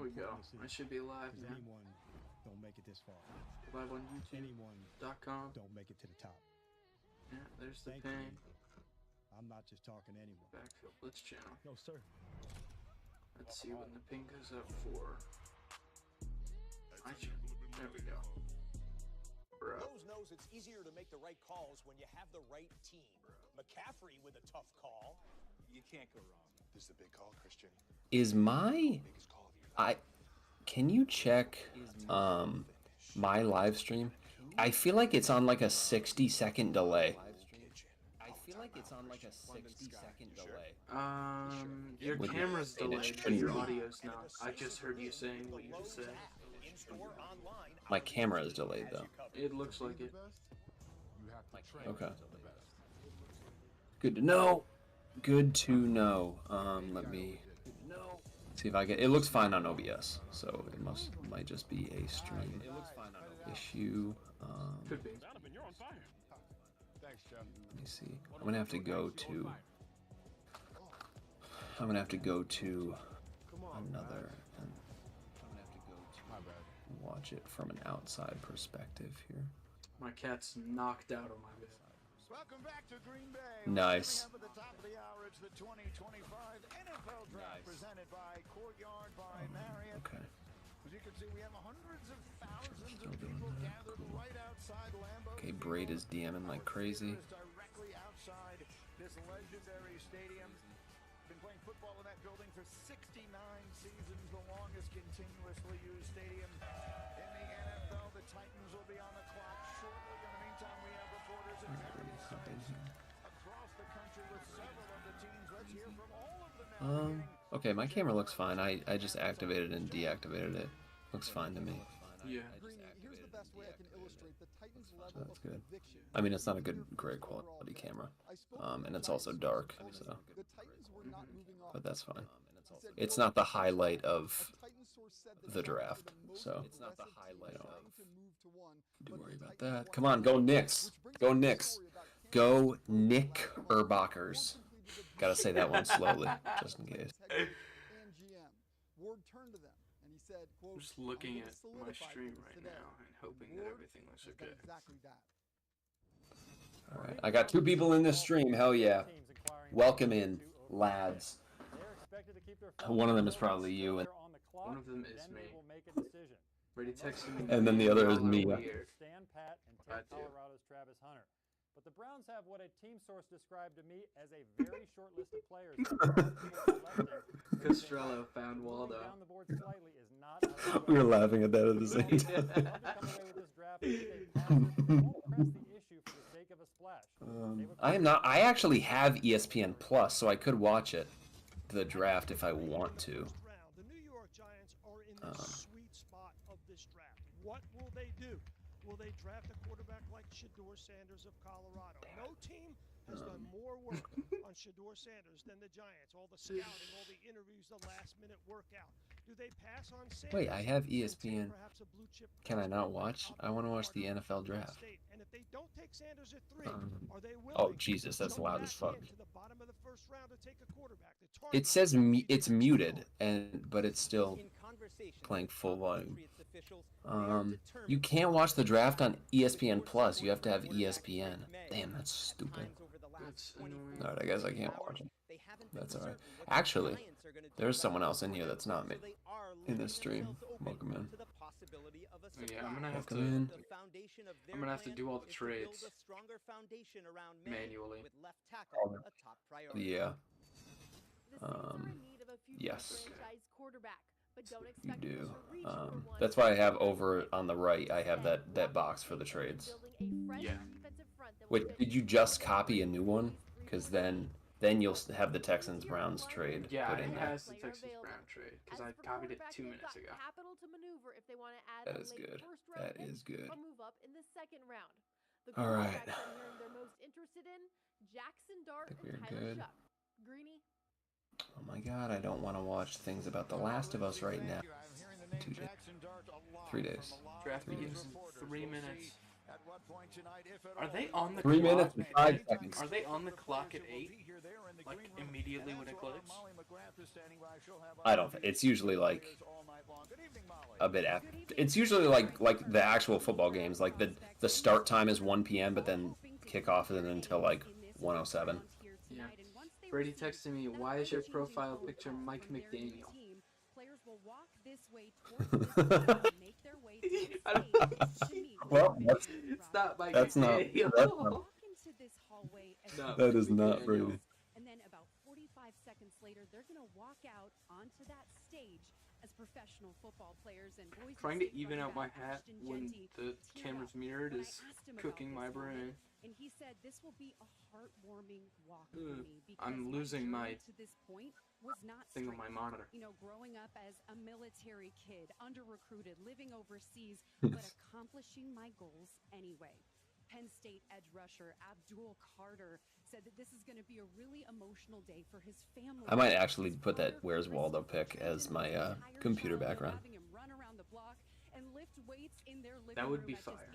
we go. I should be live now. Anyone don't make it this far. Live on Anyone YouTube.com. don't make it to the top. Yeah, there's the Thank ping. you. I'm not just talking to anyone. Backfield Blitz channel. No, sir. Let's see when the ping goes up for. There we go. Bro. Rose knows it's easier to make the right calls when you have the right team. McCaffrey with a tough call. You can't go wrong. This is a big call, Christian. Is my Biggest call of your life. can you check my live stream? I feel like it's on like a 60-second delay. I feel like it's on like a 60-second delay. Your With camera's the- delayed, but your audio's not. I just heard you saying what you just said. In-store, online, My camera is delayed though. It looks like it. Okay. Good to know. Good to know. Let me see if I get. It looks fine on OBS, so it might just be a stream issue. Could be. Thanks, Jeff. Let me see. I'm gonna have to go to. I'm gonna have to go to another. My bad. Watch it from an outside perspective here. My cat's knocked out of my bed. Welcome back to Green Bay. Nice. Coming up at the top of the hour, it's the 2025 NFL Draft presented by Courtyard by Marriott. Okay. As you can see, we have hundreds of thousands of people gathered right outside Lambeau. Okay, Braid is DMing like crazy. Directly outside this legendary stadium. Been playing football in that building for 69 seasons, the longest continuously used stadium in the NFL. The Titans will be on the clock shortly. In the meantime, we have reporters at various sites across the country with several of the teams. Let's hear from all of them now. Okay, my camera looks fine. I just activated and deactivated it. Looks fine to me. Yeah. Greeny, here's the best way I can illustrate the Titans' level That's of good. conviction. I mean, it's not a great quality camera. And it's also dark, so. The Titans were not moving off. But that's fine. He said, It's not the highlight of a Titans source said that the Giants were draft, the most so. aggressive team trying to move to one, Do but worry the about Titans that. won. Come on, go Knicks. Which brings Go us to the Knicks. story about Kansas Go City. Nick Urbachers. Gotta say that one slowly, just in case. And GM. Ward turned to them and he said, quote, I'm just looking "I'm gonna at my solidify stream things right today." now and hoping that Ward everything looks has done okay. exactly that. Alright, I got 2 people in this stream. Hell yeah. Welcome in, lads. One of them is probably you, and One of them is me. Brady texted me. And then the other is while I'm me. here. Stand pat and I take do. Colorado's Travis Hunter. But the Browns have what a team source described to me as a very short list of players. Castrello found Waldo. Down the board slightly is not out of the we were way. laughing at that at the same Coming time. away with this draft is a passer who won't press the issue for the sake of a splash. I am not. I actually have ESPN Plus, so I could watch it, the draft, if I want to. The New York Giants are in the sweet spot of this draft. What will they do? Will they draft a quarterback like Shedeur Sanders of Colorado? No team has done more work on Shedeur Sanders than the Giants. All the scouting, all the interviews, the last-minute workout. Do they pass on Sanders? Wait, I have and take ESPN. perhaps a blue-chip Can I not prospect watch? like I want to watch the Oppenheimer NFL from Penn draft. State? And if they don't take Sanders at 3, are they Oh, willing Jesus, to that's jump loud as back fuck. into the bottom of the first round to take a quarterback? The It target says will be it's James muted, Conner. but it's still In conversation playing with full top volume. Patriots officials, they are determined You can't watch the draft on ESPN Plus. You have to have ESPN. Damn, that's stupid. That's annoying. Alright, I guess I can't watch it. They haven't been That's alright. certain what the Actually, Giants are gonna do there's about someone it. else in here that's not me. So they are In leaving this stream. themselves open Welcome in. to the possibility of a Yeah, I'm gonna have surprise. to. in. The foundation of their I'm gonna have to plan do all the is to build trades a stronger foundation around May, manually. with left tackle a top priority. Yeah, The Saints are in need of a future yes. franchise quarterback, but don't you expect do. them to reach for one. That's why I have over on the right. I have that box for the trades. Building a fresh Yeah. defensive front that will Wait, fit did you just copy a new one? Because then you'll have the Texans Browns trade Yeah, put it in there. has the Texas Brown trade because I copied it 2 minutes ago. Capital to maneuver if they want to add That a is late good. first round That pick is good. or move up in the second round. The All right. quarterbacks I'm hearing they're most interested in: Jackson Dart Think and we're Tyler good. Shuck. Greeny, Oh my God, I don't want to watch things about The Last of Us right now. I'm hearing the name 2 days. Jackson Dart a lot 3 from days. a lot of Draft news begins in reporters. 3 We'll minutes. see at what point tonight, if at Are all, they on the 3 clock minutes and at 5 8? seconds. Are they on the clock at players who will 8? be here there in the Like green room. immediately And when it that's why clicks? Molly McGrath is standing by. She'll have I don't. It's usually like all night long. a bit after. It's usually like the actual football games. Like the start time is 1 p.m. but then kickoff isn't until like 1:07. Yeah. Brady texted me, "Why is your profile picture Mike McDaniel?" Well, it's not Mike that's McDaniel. not. That is not Brady. And then about 45 seconds later, they're going to walk out onto that stage as professional football players and Boise Trying to State even out my running back hat Ashton when Jeanty the teared camera's up mirrored when I is asked him about cooking this my moment, brain. And he said this will be a heartwarming walk for me because I'm losing my to this point was not thing on my straight. monitor. You know, growing up as a military kid, under-recruited, living overseas, but accomplishing my goals anyway. Penn State edge rusher Abdul Carter said that this is going to be a really emotional day for his family. I might actually put that Where's Waldo pic as my computer background. That would be fire.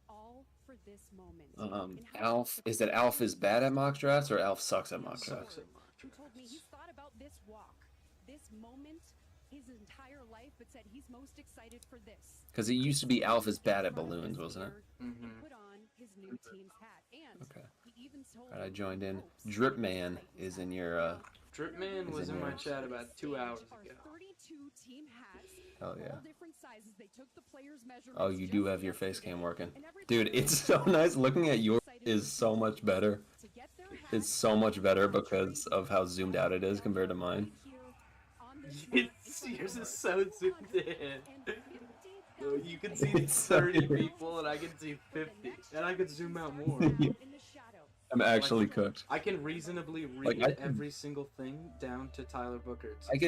All for this moment. Alf, is that Alf is bad at mock drafts or Alf sucks at mock drafts? He told me he's thought about this walk, this moment, his entire life, but said he's most excited for this. Because it used to be Alf is bad at balloons, wasn't it? Put on his new team's hat. And okay. He even told Alright, I joined in. Drip Man is in your Drip Man was in my chat about 2 hours ago. 32 team hats. Oh yeah. All different sizes. They took the players' measurements. Oh, you do have your face cam working. Dude, it's so nice. Looking at yours is so much better. It's so much better because of how zoomed out it is compared to mine. Yours is so zoomed in. You can see 30 people and I can see 50. And I can zoom out more. I'm actually cooked. I can reasonably read every single thing down to Tyler Booker. I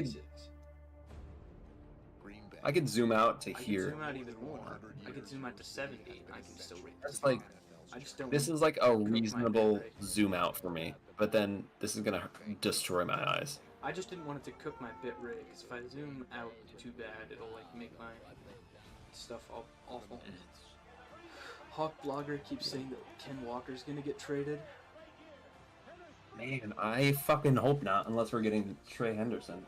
could zoom out to I here. can zoom out even more. I can zoom out to 70 and I can still read. That's like, I just don't this is like a reasonable zoom out for me, but then this is gonna destroy my eyes. I just didn't want it to cook my bit rate, because if I zoom out too bad, it'll like make my stuff all awful. Hawk Blogger keeps saying that Ken Walker's gonna get traded. Man, I fucking hope not, unless we're getting Trey Henderson.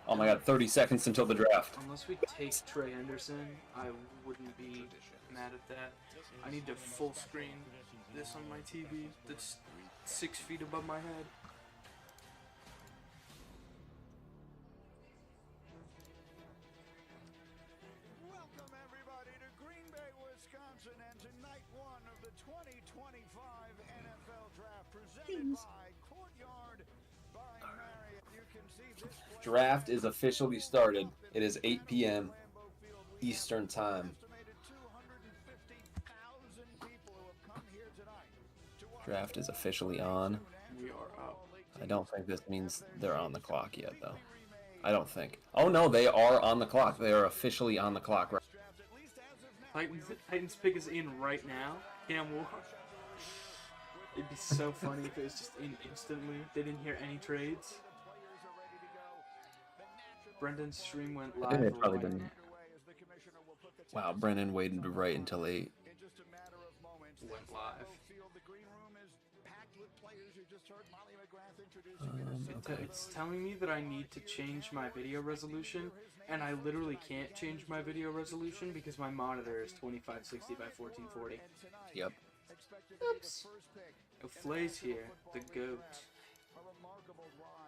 Oh my god, 30 seconds until the draft. Unless we take Trey Henderson, I wouldn't be mad at that. I need to full screen this on my TV that's 6 feet above my head. Welcome everybody to Green Bay, Wisconsin, and to night one of the 2025 NFL Draft presented by Courtyard by Marriott. You can see this Draft is officially started. It is 8 p.m. Eastern Time. Draft is officially on. We are up. I don't think this means they're on the clock yet, though. I don't think. Oh no, they are on the clock. They are officially on the clock. Titans pick is in right now. Cam Walker. It'd be so funny if it was just in instantly. They didn't hear any trades. Brendan's stream went live. They probably didn't. Wow, Brendan waited right until 8. Went live. Okay. It's telling me that I need to change my video resolution, and I literally can't change my video resolution because my monitor is 2560 by 1440. Yep. Oops. Flay's here, the GOAT.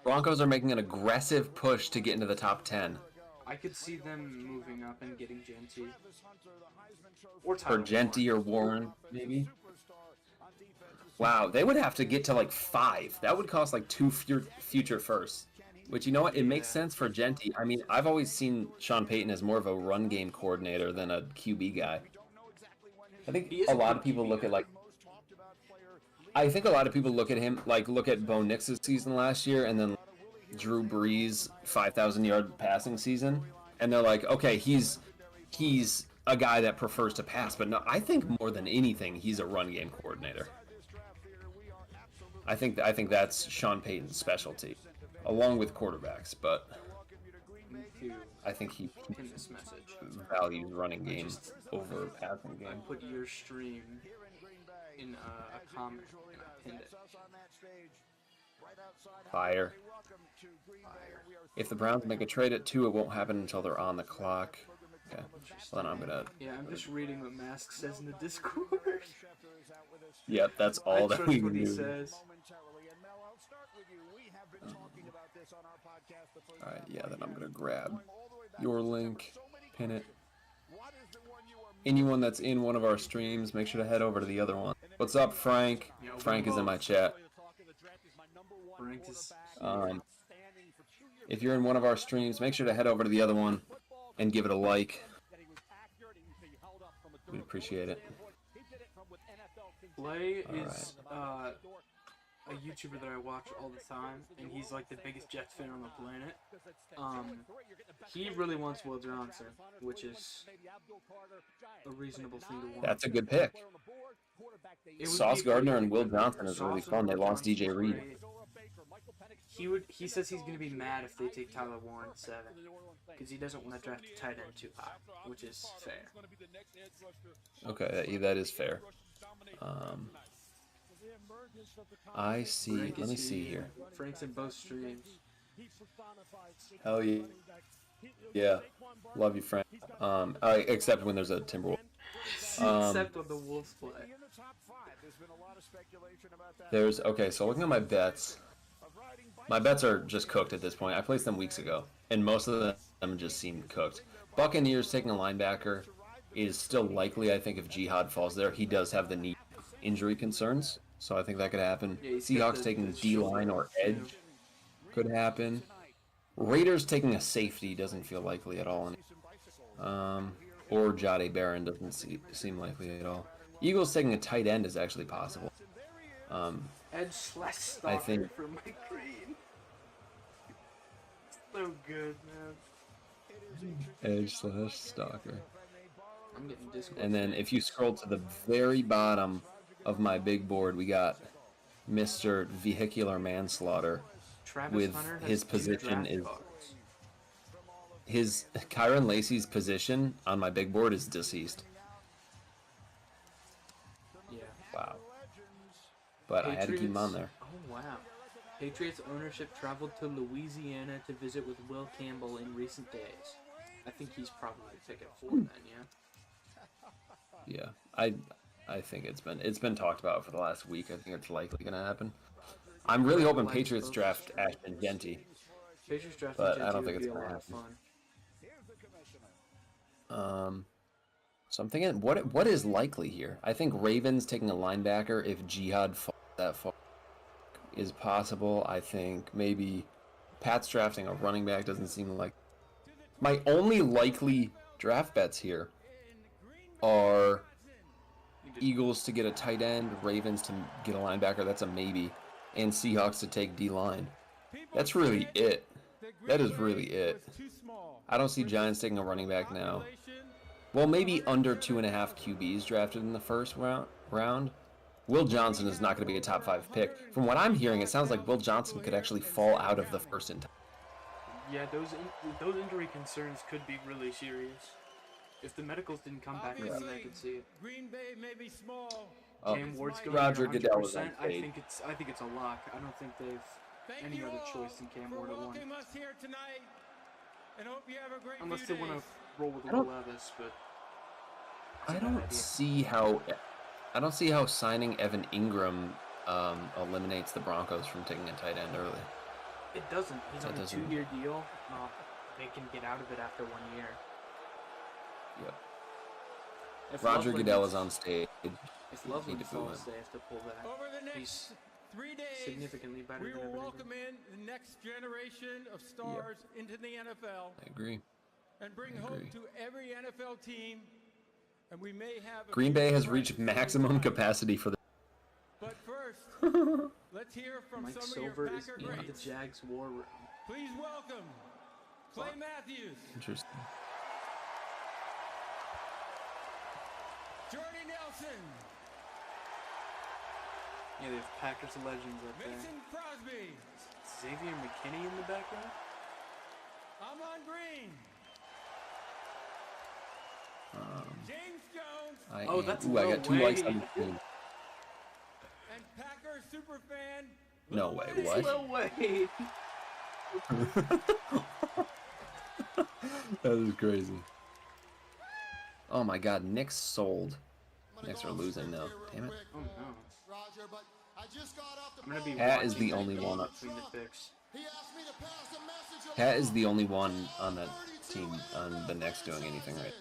Broncos are making an aggressive push to get into the top 10. I could see them moving up and getting Genty. Or Tyler Genty or Warren, maybe. Wow, they would have to get to like 5. That would cost like 2 future firsts. Which, you know what? It makes sense for Genty. I mean, I've always seen Sean Payton as more of a run game coordinator than a QB guy. I think a lot of people look at like... I think a lot of people look at him, like look at Bo Nix's season last year and then Drew Brees' 5,000-yard passing season. And they're like, okay, he's a guy that prefers to pass. But no, I think more than anything, he's a run game coordinator. I think that's Sean Payton's specialty, along with quarterbacks. But I think he values running game over passing game. Put your stream in a comment and I pinned it. Fire. If the Browns make a trade at 2, it won't happen until they're on the clock. Okay. Well, then I'm gonna. Yeah, I'm just reading what Mask says in the Discord. Yep, that's all that we what he do. says. Alright, yeah, then I'm gonna grab your link, pin it. Anyone that's in one of our streams, make sure to head over to the other one. What's up, Frank? Frank is in my chat. Frank is. If you're in one of our streams, make sure to head over to the other one and give it a like. We appreciate it. Blay is a YouTuber that I watch all the time, and he's like the biggest Jets fan on the planet. He really wants Will Johnson, which is a reasonable thing to want. That's a good pick. Sauce Gardner and Will Johnson is really fun. They lost DJ Reed. He says he's going to be mad if they take Tyler Warren 7, because he doesn't want to draft a tight end too high, which is fair. Okay, that is fair. I see. Let me see here. Frank's in both streams. Hell yeah. Yeah. Love you, Frank. Except when there's a Timberwolves. Except when the Wolves play. Okay, so looking at my bets. My bets are just cooked at this point. I placed them weeks ago, and most of them just seem cooked. Buccaneers taking a linebacker is still likely, I think, if Jihad falls there. He does have the knee injury concerns, so I think that could happen. Yeah, Seahawks taking D-line or edge could happen. Raiders taking a safety doesn't feel likely at all. Or Jade Barron doesn't seem likely at all. Eagles taking a tight end is actually possible. Edge slash I think for Mike Green. So good, man. Edge slash stalker. I'm getting Discord. And then if you scroll to the very bottom of my big board, we got Mr. Vehicular Manslaughter. Travis with Hunter his position is Kyron Lacey's position on my big board is deceased. Yeah. Wow. But I had to keep him on there. Oh wow. Patriots ownership traveled to Louisiana to visit with Will Campbell in recent days. I think he's probably the ticket for then, yeah. Yeah, I think it's been talked about for the last week. I think it's likely gonna happen. I'm really hoping Patriots draft Ashton Genty. Patriots draft but Genty I don't think would it's be a gonna lot of happen. So I'm thinking, what is likely here? I think Ravens taking a linebacker if Jihad falls that far is possible. I think maybe Pat's drafting a running back doesn't seem like. My only likely draft bets here are Eagles to get a tight end, Ravens to get a linebacker, that's a maybe, and Seahawks to take D-line. That's really it. That is really it. I don't see Giants taking a running back now. Well, maybe under 2.5 QBs drafted in the first round. Will Johnson is not going to be a top 5 pick. From what I'm hearing, it sounds like Will Johnson could actually fall out of the first in time. Yeah, those injury concerns could be really serious. If the medicals didn't come back, then I could see it. Green Bay may be small. Cam Ward's going Roger 100%. Goodell is on I think it's a lock. I don't think they've any other choice than Cam Ward at 1. Unless they want to roll with Will Levis, but I don't see how signing Evan Ingram eliminates the Broncos from taking a tight end early. It doesn't. He's on a 2-year deal. They can get out of it after 1 year. Yep. If Roger Loveland Goodell is on stage. If Loveland falls, they have to pull back. Over the next He's 3 days, significantly better we than will Evan welcome in the next generation of stars into the NFL. I agree. And bring hope to every NFL team. And we may have Green Bay has reached maximum capacity for the. But first, let's hear from Mike some Silver of your is Packer in greats. the Jags war room. Please welcome Clay Matthews, Interesting. Jordy Nelson, Yeah, they have Packers legends up there. Mason Crosby, Xavier McKinney in the background. Amon Green, James Jones, Oh, that's I no got 2 way. likes on the screen. and Packer superfan No way. There's What? no way. That is crazy. Oh my God, Knicks sold. Knicks are losing now. Damn it. Oh no. I'm gonna be Pat is watching the only one. between the picks. Pat is the only one on that team on the Knicks doing anything right.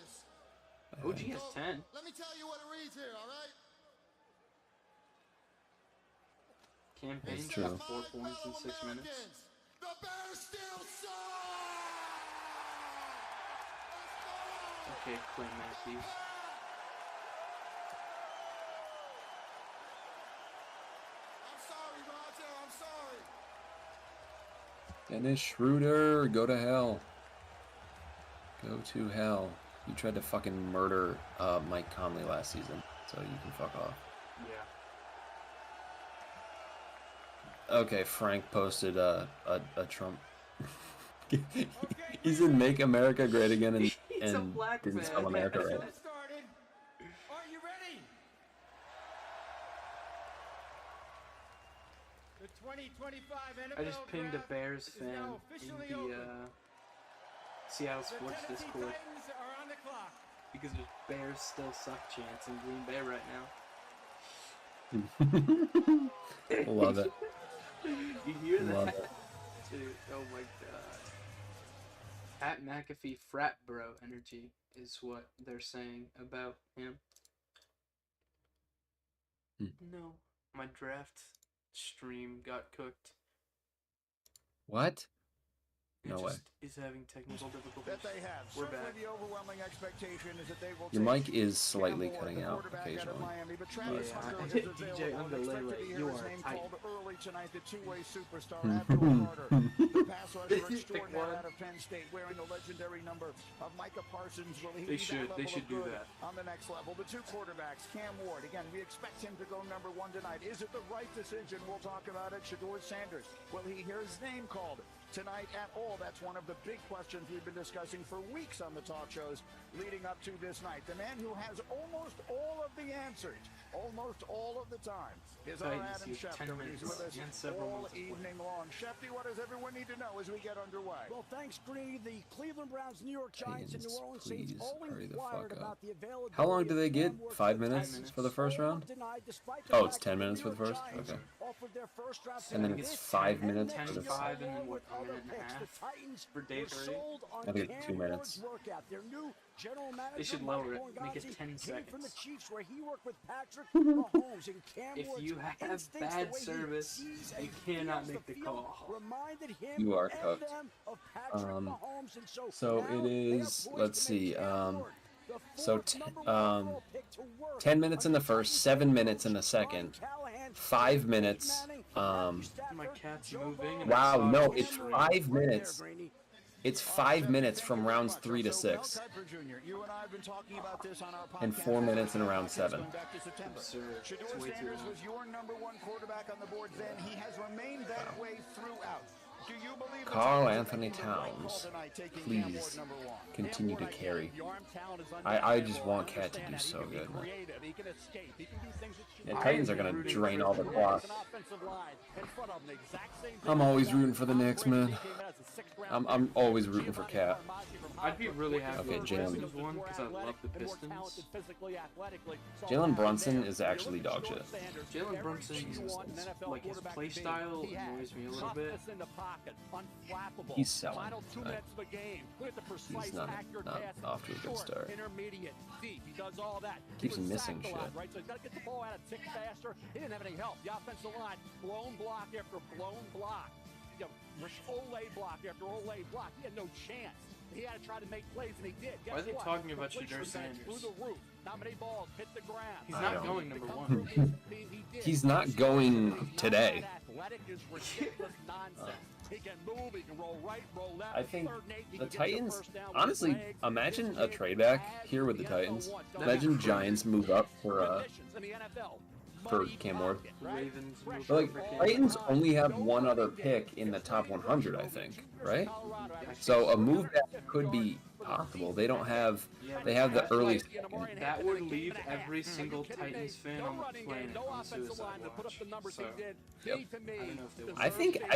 OG has 10. Let me tell you what it reads here, all right? Campaign That's true. got 4 points in 6 minutes. The Bears still suck! Okay, Clay Matthews. I'm sorry, Roger, I'm sorry. Dennis Schroeder, go to hell. Go to hell. You tried to fucking murder Mike Conley last season, so you can fuck off. Yeah. Okay, Frank posted a Trump. He's in "Make America Great Again" and didn't spell America right. Get started. Are you ready? The 2025 NFL I just pinged a draft Bears is fan now in officially the open. Seattle The Sports Tennessee Discord Titans are on the clock. because there's Bears still suck chance in Green Bay right now. Love it. You hear Love that? it. Dude, oh my god. Pat McAfee frat bro energy is what they're saying about him. No, my draft stream got cooked. What? It No way. just is having technical difficulties. That they have. We're Certainly back. the overwhelming expectation is that they will Your take mic is slightly Cam Ward, cutting the out quarterback out of occasionally. Miami, but Travis Yeah, Hunter I is hit available. DJ Expected to Underlay, hear you his are name tight. called early tonight, the two-way superstar Abdul Carter, the pass rusher Pick extraordinaire one. out of Penn State, wearing the legendary number of Micah Parsons. Will he They be should- that they level should of do good that. on the next level? The two quarterbacks, Cam Ward. Again, we expect him to go number one tonight. Is it the right decision? We'll talk about it. Shedeur Sanders. Will he hear his name called tonight at all? That's one of the big questions we've been discussing for weeks on the talk shows leading up to this night. The man who has almost all of the answers, almost all of the time, is our Titans, Adam you have 10 Schefter. He's with minutes us and several all months of play. evening long. Shefty, what does everyone need to know as we get underway? Well, thanks, Greeny. The Cleveland Browns, New York Giants, and New Titans, Orleans Saints please all hurry the inquired fuck about up. the availability. How long do they of get? Cam Ward 5 for the minutes Titans. for the first All round? denied, despite the Oh, fact it's 10 that the minutes New for the York first? Giants Okay. offered their first-round And then pick it's this 5 and minutes next for the year, 5 and then along what, with a minute other and a picks. half The Titans for day were 30? sold on I think Cam 2 minutes. Ward's workout. Their new general manager, They should Mike lower it, make it Longazi, 10 came seconds. from the Chiefs, where he worked with Patrick Mahomes, and Cam If Ward's you have instincts, the bad way he service, sees you and cannot feels make the field call. reminded him You are and cooked. them of Patrick Mahomes, and So now it they are is, poised let's to make see, Cam Ward the so fourth number one overall pick to work 10 minutes in the under first, Titans 7 head minutes in the coach second, Brian Callahan, 5 Peyton minutes, Manning, My Stafford, cat's Joe moving. Burrow, And I Wow, saw no, it on it's screen. 5 minutes. It's 5 minutes from rounds 3 to 6. Mel Kiper Jr., you and I have been talking about this on our podcast. And 4 minutes in round 7. Going back to September. Absurd. Shedeur It's way too Sanders long. was your number one quarterback on the board then. He has remained that way throughout. Do you believe the Carl Titans are Anthony making the right call Towns, tonight, taking Cam Ward please number one? continue to carry. I just want Cat to do so good, man. Yeah, Titans are going to drain all the clock. I'm always rooting for the Knicks, man. I'm always rooting for Cat. I'd be really happy Okay, if the Jalen. Pistons won because I love the Pistons. Jalen Brunson is actually dog shit. Jalen Brunson, like his play style annoys me a little bit. He's selling. He's not off to a good start. Intermediate, deep. He does all that. Keeps He was missing sacked a lot, shit. right? So he's got to get the ball out of tick faster. He didn't have any help. The offensive line, blown block after blown block. You know, Olay block after Olay block. He had no chance. He had to try to make plays, and he did. Guess Why are they what? talking about Completion Shedeur percentage Sanders? Through the roof. Not many balls hit the ground. He's I not don't. going number one. He did. He's not going today. Athletic is ridiculous nonsense. He can move. He can roll right, roll left. I think third and eight, he the can get Titans, first down with honestly, legs. imagine This a kid trade back has here with the the Titans. NFL one. Imagine Giants move up for Conditions in the NFL. Cam Ward. Ravens move But like, over Cam. Titans only have one other pick in the top 100, I think, right? So a move that could be possible. They don't have. Yeah, They have the that, early. like, that would leave every single Titans fan on the planet on suicide watch. So, Yep. I don't know if they will. I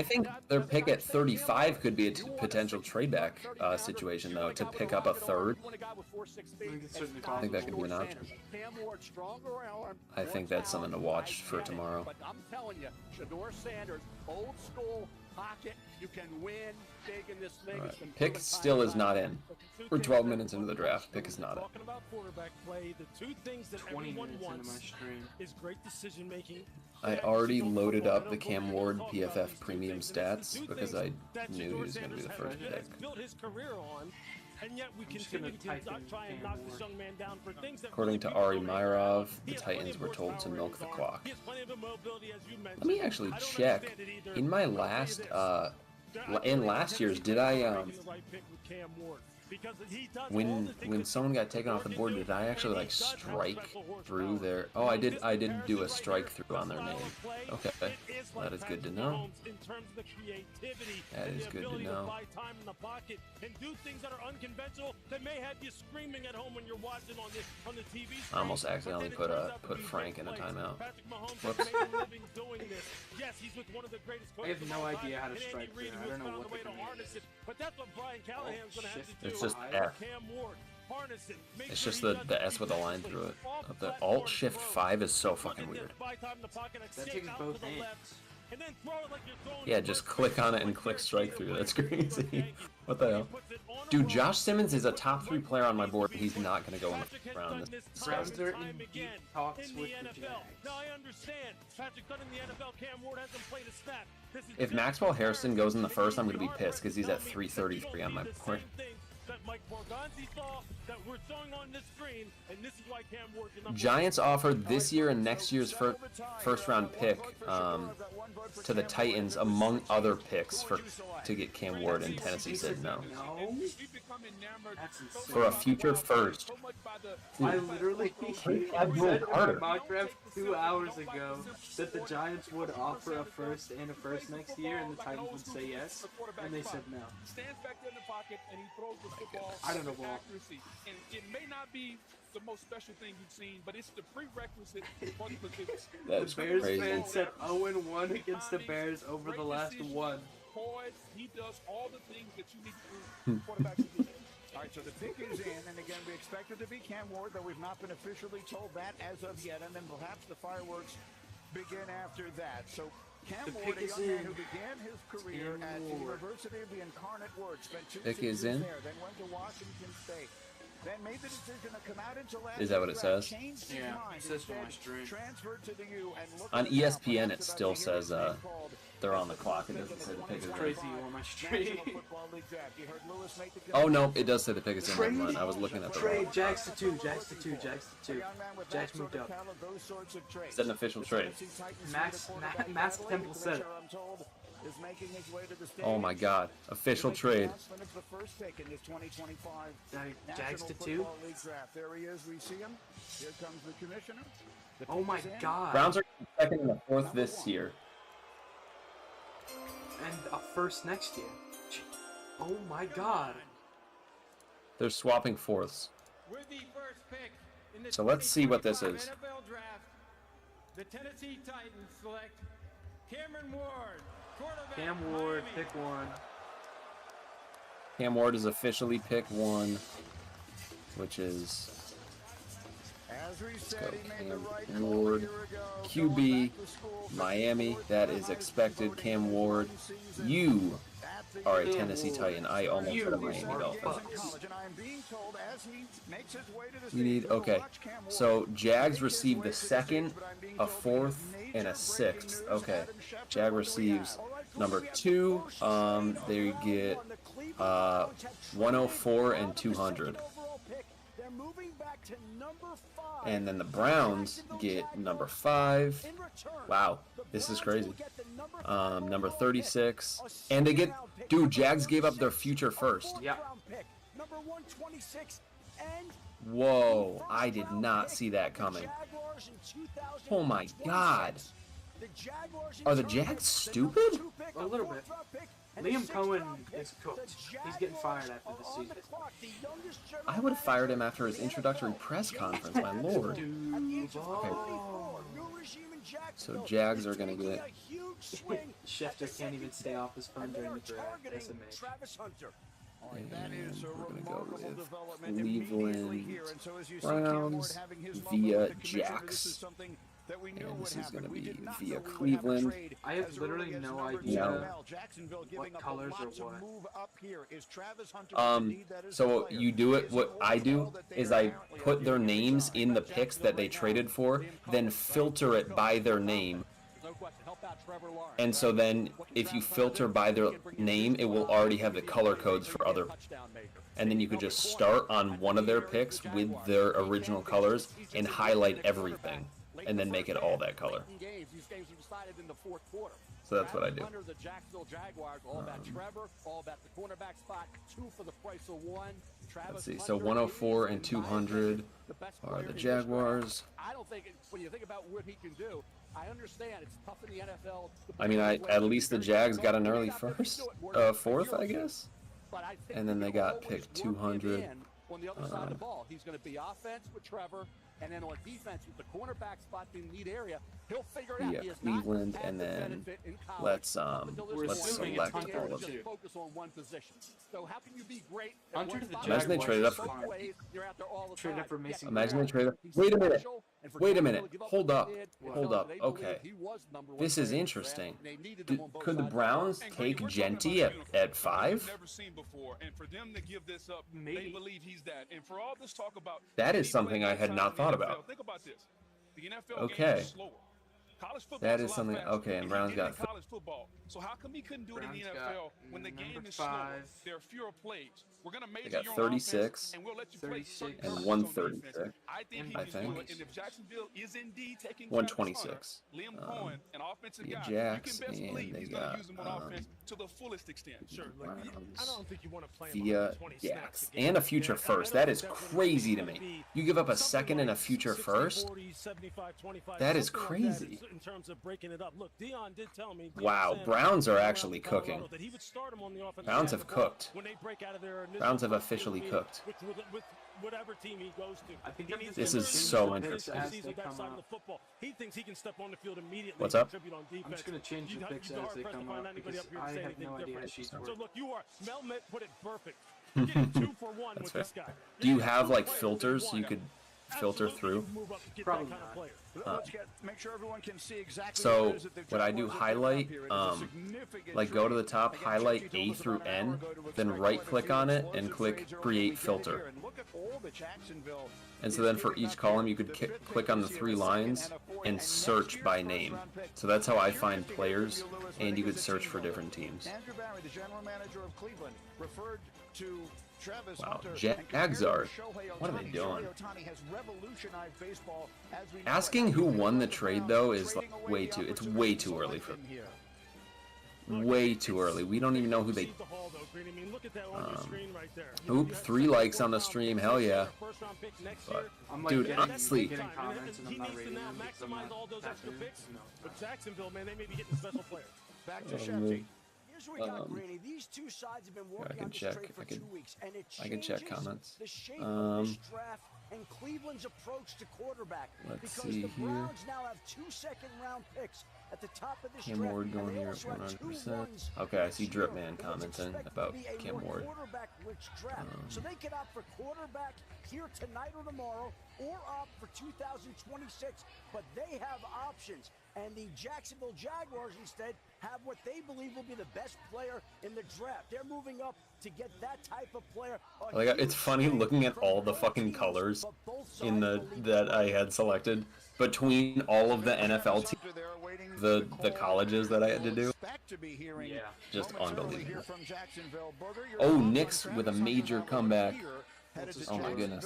think their pick at 35 could be a potential trade back situation though, to pick up a third. I think that could be an option. I think that's something to watch for tomorrow. But I'm telling you, Shedeur Sanders, old school pocket, you can win big in this league. All It's been right. Pick proven still time is not in. We're 12 minutes into the draft. Pick is not in. Talking about quarterback play, the two things that 20 everyone minutes into my wants stream. is great decision making. I already loaded up the Cam Ward PFF premium stats because I knew he was going to be the first pick. Built his career on, and yet we just continue gonna to type in try and Cam knock Ward. this young man down for things that According to Ari Myrov, the Titans were told to milk the clock. Let me actually check. In my last, in last year's, did I when someone got taken off the board, did I actually like strike through their? Oh, I did do a strike through on their name. Okay, that is good to know. That is good to know. I almost accidentally put Frank in a timeout. Whoops. I have no idea how to strike through. I don't know what the command is. But that's what Brian Callahan's going to have to do. It's just F. It's just the S with a line through it. The Alt Shift 5 is so fucking weird. That takes both hands. Yeah, just click on it and click strike through. That's crazy. What the hell? Dude, Josh Simmons is a top 3 player on my board. He's not going to go in the first round. This is Browns disgusting. are in deep talks with the Jags. Now I understand. Patrick Dunn in the NFL, Cam Ward hasn't played a snap. If Maxwell Harrison goes in the first, I'm going to be pissed because he's at 333 on my board. That Mike Morganti saw, that we're showing on this screen, and this is why Cam Ward's the number Giants offered this year and next year's first round pick to the Titans, among other picks, to get Cam Ward, and Tennessee said no. That's insane. For a future first. I literally said in my mock draft 2 hours ago that the Giants would offer a first and a first next year, and the Titans would say yes, and they said no. Stands back there in the pocket and he throws the football I don't know, with ball. accuracy. And it may not be the most special thing you've seen, but it's the prerequisite for the position. That's The Bears crazy. fans said 0-1 against the Bears over the last one. Poise, he does all the things that you need to do. Quarterbacks to do that. All right, so the pick is in, and again, we expect it to be Cam Ward, though we've not been officially told that as of yet, and then perhaps the fireworks begin after that. So Cam The Ward, pick a is young man in. who began his career Cam at the Ward. University of the Incarnate Word, spent 2 Pick is seasons in. there, then went to Washington State. Then made the decision to come out into last Is that what it draft, says? changed his Yeah, mind, it says on my instead stream. transferred to the U and looked On at the ESPN, now, it still perhaps says about the year called they're on the clock. It doesn't say the pick is in. Crazy on my stream. National Football League draft. You heard Lewis make the Oh no, it does say the pick is in. Never mind. I was looking at the wrong. Trade Jags to 2, Jags to 2, Jags to 2. Jags moved up. Is that an official trade? Max Temple said it. Oh my God, official trade. Jags to 2. There he is. We see him. Here comes the commissioner. Oh my God. Browns are second and the fourth this year. And a first next year. Oh my God. They're swapping fourths. With the first pick in the So let's see what this 2025 is. NFL draft, the Tennessee Titans select Cameron Ward, quarterback. Cam Ward, Miami. pick 1. Cam Ward is officially pick 1, which is As we let's said, go he made the right Cam call a Ward, year ago, QB, going back to school for Miami. Stanford, That is expected. Cam Ward, you at the are a Tennessee Titan. I almost You said a Miami are Dolphin. college, and I am being told as he makes his way to the We need, stage, we'll okay. watch Cam Ward So Jags make his received way the to the second, stage, but I'm being a told we have fourth, major and a breaking sixth. news. Okay. Adam Schefter, Jag what do we receives have? All right, number we have 2. the first They get 104 and 200. They're moving back to number 5. And then the Browns get number 5. In return, Wow, this is crazy. will get the number Number 36. And they get, dude, Jags gave up their future first. Yeah. pick, number 126, and Whoa, I did not see that coming. Jaguars in Oh my 2026. God. The Jaguars Are the in turn Jags get the stupid? number 2 pick, A little bit. fourth-round pick Liam Cohen is cooked. He's getting fired after this season. I would have fired him after his introductory press conference, my lord. Okay. So Jags are going to get... Schefter can't even stay off his phone during the draft. SMH. And we're going to go with Cleveland Browns via Jax. And this is going to be via Cleveland. I have literally no idea what colors or what. So you do it, what I do is I put their names in the picks that they traded for, then filter it by their name. And so then if you filter by their name, it will already have the color codes for other. And then you could just start on one of their picks with their original colors and highlight everything. And then make it all that color. So that's what I do. The Jacksonville Jaguars, all about Trevor, all about the cornerback spot, 2 for the price of 1. Let's see. So 104 and 200 are the Jaguars. I don't think when you think about what he can do, I understand it's tough in the NFL. I mean, at least the Jags got an early fourth, I guess. And then they got picked 200. On the other side of the ball, he's going to be offense with Trevor, and then on defense with the cornerback spot in the lead area, he'll figure it out. Yeah, Cleveland, and then let's select all of it. Focus on one position. So how can you be great? Imagine they traded up for. Mason. Imagine they traded up. Wait a minute. Wait a minute. Hold up. Hold up. Okay. This is interesting. Could the Browns take Genty at 5? Never seen before, and for them to give this up, they believe he's that. And for all this talk about that is something I had not thought about. Think about this. The NFL okay. game is slower. College football that is something. Okay, and Browns got. College football. So how come he couldn't do it in the NFL when the game is slower? There are fewer plays. We're gonna major they got 36 and we'll let you play and 136. I think and if Jacksonville is indeed taking 126. Liam Cohen, an offensive guy, Jax, you can best and believe they he's got gonna use him on offense to the fullest extent. Sure, I don't think you want to play via Jax and a future first. That is crazy to me. You give up a second and a future first. That is crazy. In terms of breaking it up, look, Dion did tell me. Wow, Browns are actually cooking. Browns have cooked. Browns have officially cooked. With whatever team he goes to. I think this is so interesting. He thinks he can step on the field immediately. What's up? I'm just going to change the picks as they come up because I have no idea how sheets work. So look, Mel put it perfect. You're getting 2 for 1 with this guy. Do you have like filters so you could filter through? Probably not. Make sure everyone can see exactly so what I do, highlight, like go to the top, highlight A through N, then right click on it and click create filter. And so then for each column you could click on the 3 lines and search by name. So that's how I find players, and you could search for different teams. Andrew Barry, the general manager of Cleveland, referred to wow, Jags are. What are they doing? Asking who won the trade though is like way too. It's way too early for. Way too early. We don't even know who they. Oop, 3 likes on the stream. Hell yeah. But, dude, honestly. But Jacksonville, man, they may be getting special players. Back to Shefty. Here's what we got, Greeny. These two sides have been working on this trade for 2 weeks, and it changes the shape of this draft and Cleveland's approach to quarterback. Let's because see the here. Browns now have 2 second-round picks at the top of this Cam draft. Ward going here for 100%. Okay, I see Dripman commenting about Cam Ward. So they could opt for quarterback here tonight or tomorrow, or opt for 2026. But they have options, and the Jacksonville Jaguars instead have what they believe will be the best player in the draft. They're moving up to get that type of player. Like, it's funny looking at all the fucking colors in that I had selected between all of the NFL teams, the colleges that I had to do. Just unbelievable. Oh, Knicks with a major comeback. Oh my goodness.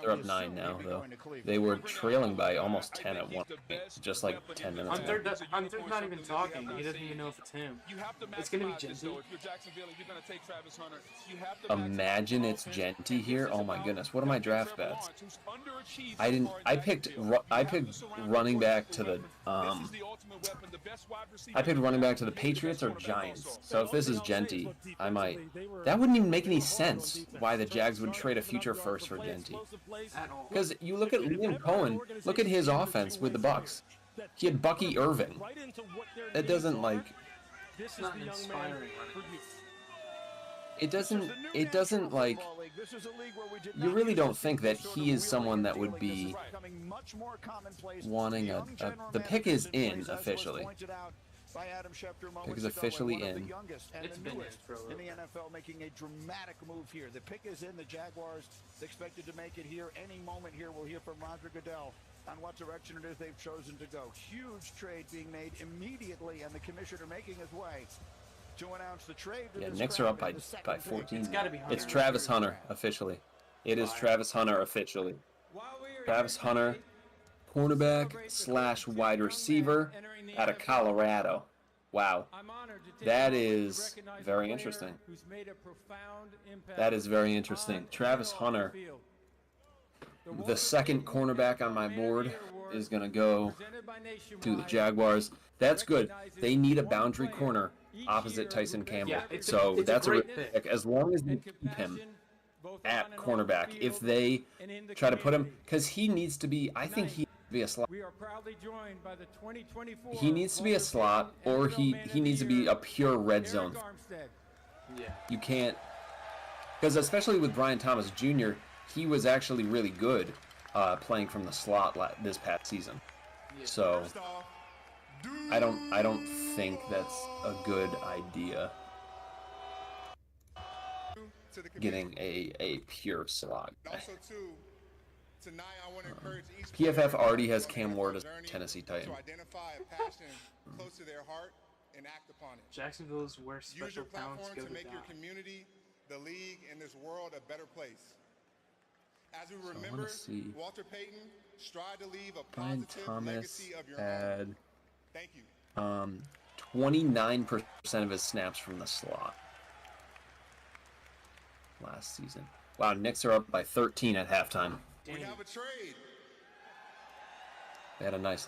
They're up 9 now, though. They were trailing by almost 10 at one point, just like 10 minutes On ago. third, not even talking. He doesn't even know if it's him. It's gonna be Genty. Imagine it's Genty here. Oh my goodness. What are my draft bets? I picked running back to the I picked running back to the Patriots or Giants. So if this is Genty, I might. That wouldn't even make any sense why the Jags would trade a future first for Genty. Because you look at Liam Cohen, look at his offense with the Bucks. He had Bucky Irving. It doesn't like. It's not inspiring. It doesn't like. You really don't think that he is someone that would be wanting a. The pick is in officially. Pick is officially in. It's been in the NFL, making a dramatic move here. The pick is in. The Jaguars expected to make it here any moment. Here we'll hear from Roger Goodell on what direction it is they've chosen to go. Huge trade being made immediately, and the commissioner making his way to announce the trade. Yeah, Knicks are up by 14. It's gotta be Hunter. It's Travis Hunter officially. It is Travis Hunter officially. Travis Hunter, cornerback / wide receiver out of Colorado. Wow. That is very interesting. That is very interesting. Travis Hunter, the second cornerback on my board, is going to go to the Jaguars. That's good. They need a boundary corner opposite Tyson Campbell. Yeah, so that's a great pick. As long as they keep him at cornerback, if they try to put him, because he needs to be, I think he needs to be a slot. He needs to be a slot, or he needs to be a pure red zone. Yeah. You can't, because especially with Brian Thomas Jr., he was actually really good playing from the slot this past season. So I don't think that's a good idea. Getting a pure slot guy. Also, too, tonight I want to encourage each PFF already has Cam Ward as Tennessee Titan. to identify a passion close to their heart and act upon it. Jacksonville is where Use special your talents platform go to to make your die. community, the league, and this world a better place. As we I remember, wanna see. Walter Payton, strive to leave a Brian positive Thomas legacy of your own. had Thank you. 29% of his snaps from the slot last season. Wow, Knicks are up by 13 at halftime. We have a trade. They had a nice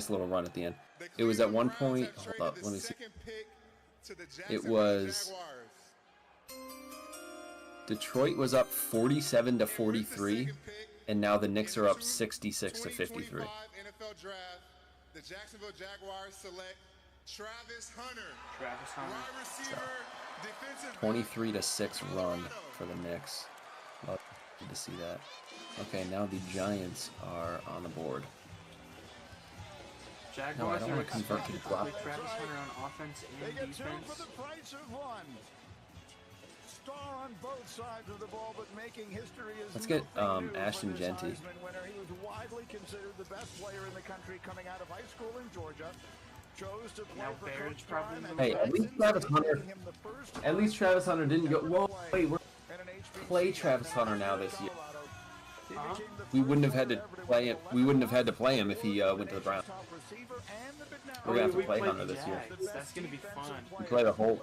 little run at the end. The It was at Cleveland one Browns point. have Hold traded up, the let me see. second pick to the It Jacksonville was Jaguars. Detroit was up 47 to 43, and now the Knicks are up 66 to 53. 2025 NFL Draft, the Jacksonville Jaguars select Travis Hunter. Travis Hunter. Wide receiver, defensive back, 23 to 6 run for the Knicks. Love to see that. Okay, now the Giants are on the board. Jaguars don't are wanna convert to expected to drop. play Travis Hunter on offense They and get two defense. for the price of one. Star on both sides of the ball, but making history is Let's get nothing new for Ashton this Genty. Heisman winner. He was widely considered the best player in the country coming out of high school in Georgia. Chose to play Now for Baird's Coach probably Prime, and Hey, at least Travis Hunter. making him the first At least Travis Hunter didn't go. Whoa, wait, we're and an HBCU play Travis Hunter now this year. Colorado. He Huh? became the We first wouldn't have had to player ever to play win him. We wouldn't have had to play him if he the went to the Browns. top receiver and the We're gonna have to We play played Hunter this year. Jags. That's gonna be fun. We play the whole.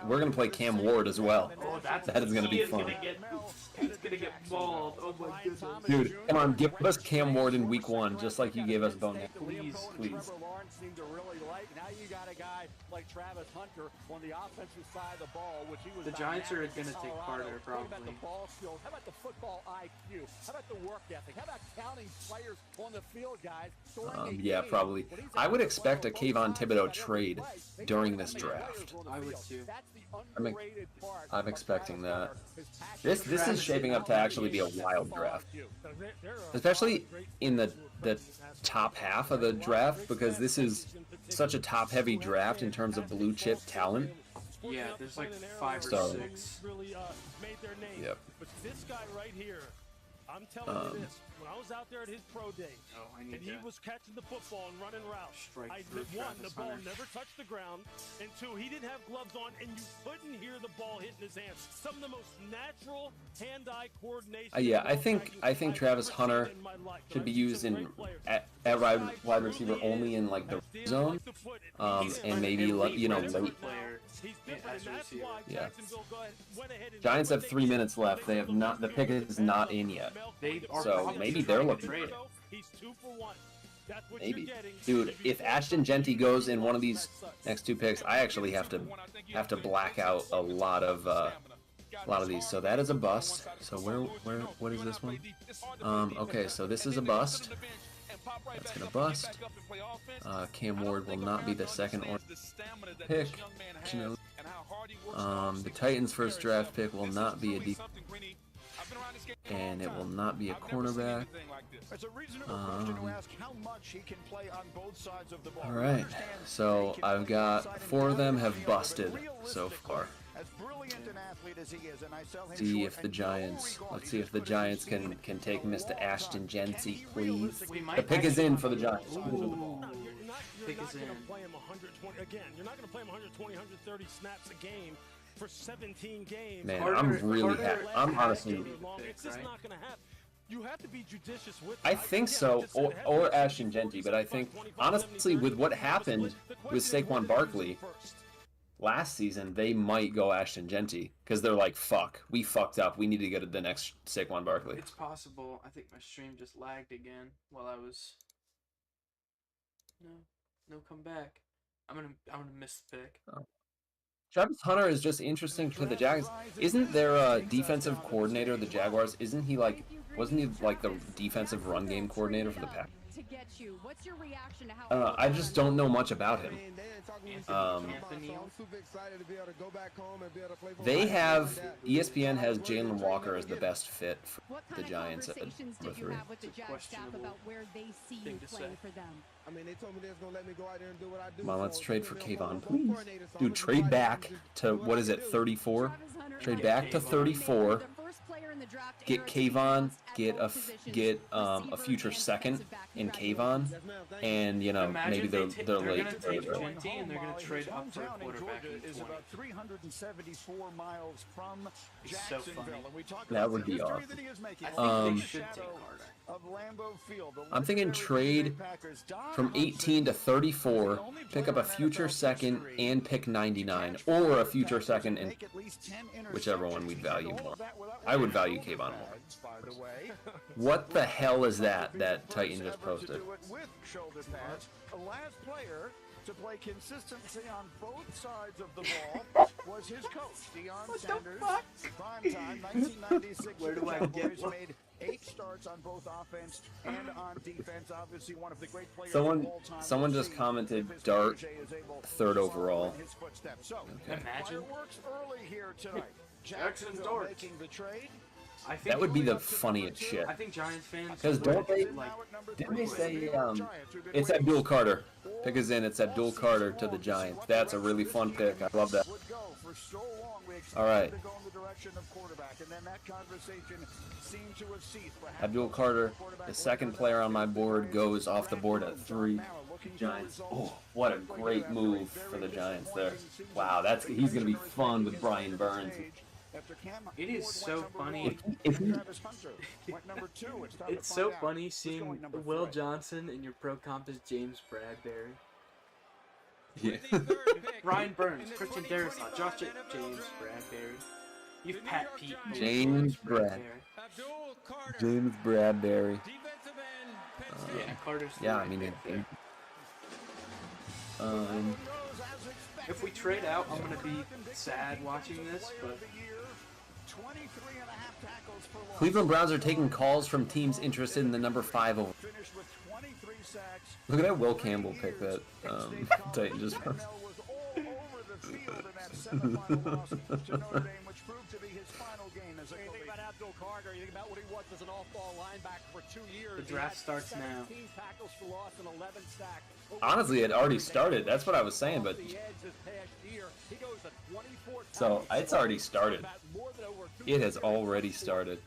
We're gonna play Cam Ward as well. Oh, That is gonna be fun. He's gonna get balled. Oh my goodness. Dude, come on, give us Cam Ward in week 1, just like you gave us Bo Nix. Please, please. Trevor Lawrence seemed to really like. Now you got a guy like Travis Hunter on the offensive side of the ball, which he was. The Giants are dynamic in gonna take Colorado. Carter, What about the probably. ball skills? How about the football IQ? How about the work ethic? How about counting players on the field, guys? Yeah, probably. I would expect a Kayvon Thibodeau trade during this draft. I would too. I'm expecting that. This is shaping up to actually be a wild draft, especially in the top half of the draft, because this is such a top-heavy draft in terms of blue chip talent. Yeah, there's like 5 or So- 6. Really made their name. Yep. But this guy right here, I'm telling you this. When I was out there at his pro day, and he was catching the football and running routes, one, the ball never touched the ground, and two, he didn't have gloves on, and you couldn't hear the ball hitting his hands. Some of the most natural hand-eye coordination. Yeah, I think Travis Hunter should be used in at wide receiver only in like the zone, and maybe late. Yeah. Giants have 3 minutes left. They have not. The pick is not in yet. So maybe they're looking for it. Maybe, dude. If Ashton Jeanty goes in one of these next 2 picks, I actually have to black out a lot of these. So that is a bust. So what is this one? Okay, so this is a bust. That's gonna bust. Cam Ward will not be the second or pick. The Titans' first draft pick will not be a deep, and it will not be a cornerback. All right, so I've got 4 of them have busted so far. See if the Giants. Let's see if the Giants can take Mr. Ashton Jeanty, please. The pick is in for the Giants. Pick is in. Again, you're not going to play him 120, 130 snaps a game for 17 games. Man, I'm really happy. I'm honestly. It's just not going to happen. You have to be judicious with. I think so, or Ashton Jeanty, but I think honestly, with what happened with Saquon Barkley last season, they might go Ashton Jeanty because they're like, "Fuck, we fucked up. We need to get to the next Saquon Barkley." It's possible. I think my stream just lagged again while I was. No, come back. I'm gonna miss the pick. Oh. Travis Hunter is just interesting to the Jags. Isn't there a defensive coordinator of the Jaguars? Wasn't he like the defensive run game coordinator for the Packers? I don't know. I just don't know much about him. They have ESPN has Jalen Walker as the best fit for the Giants at number 3. I mean, they told me they was gonna let me go out there and do what I do. Come on, let's trade for Kayvon, please. Dude, trade back to, what is it, 34? Trade back to 34. Get Kayvon, get a future second in Kayvon, and maybe they're late. And they're gonna trade up for a quarterback. Is about 374 miles from Jacksonville. And we talked That would be awesome. I think they should take Carter. I'm thinking trade from 18 to 34, pick up a future second and pick 99, or a future second and whichever one we'd value more. I would value Kayvon more. What the hell is that Titan just posted? To play consistency on both sides of the ball was his coach, Deion Sanders. Prime time, 1996. Where do I get one? Made 8 starts on both offense and on defense. Obviously, one of the great players. Someone just commented Dart 3rd overall. Okay. Imagine. Early here tonight. Jackson Dart making the trade. I think That would be the funniest shit. I think Giants fans. Because didn't they say it's Abdul Carter? Pick is in. It's Abdul Carter to the Giants. That's a really fun pick. I love that. All right. Abdul Carter, the second player on my board, goes off the board at 3. Giants. Oh, what a great move for the Giants there. Wow, he's gonna be fun with Brian Burns. It is so funny. It's so funny seeing Will Johnson and your pro comp is James Bradbury. Yeah. Ryan Burns, Christian Darrisaw, Josh James Bradbury. You've Pat Pete. James Bradbury. Yeah, Carter's. Yeah, I mean. If we trade out, I'm gonna be sad watching this, but. Cleveland Browns are taking calls from teams interested in the number 5 over. Look at that Will Campbell pick that Titan just posted. The draft starts now. Honestly, it already started. That's what I was saying, but so it's already started. It has already started.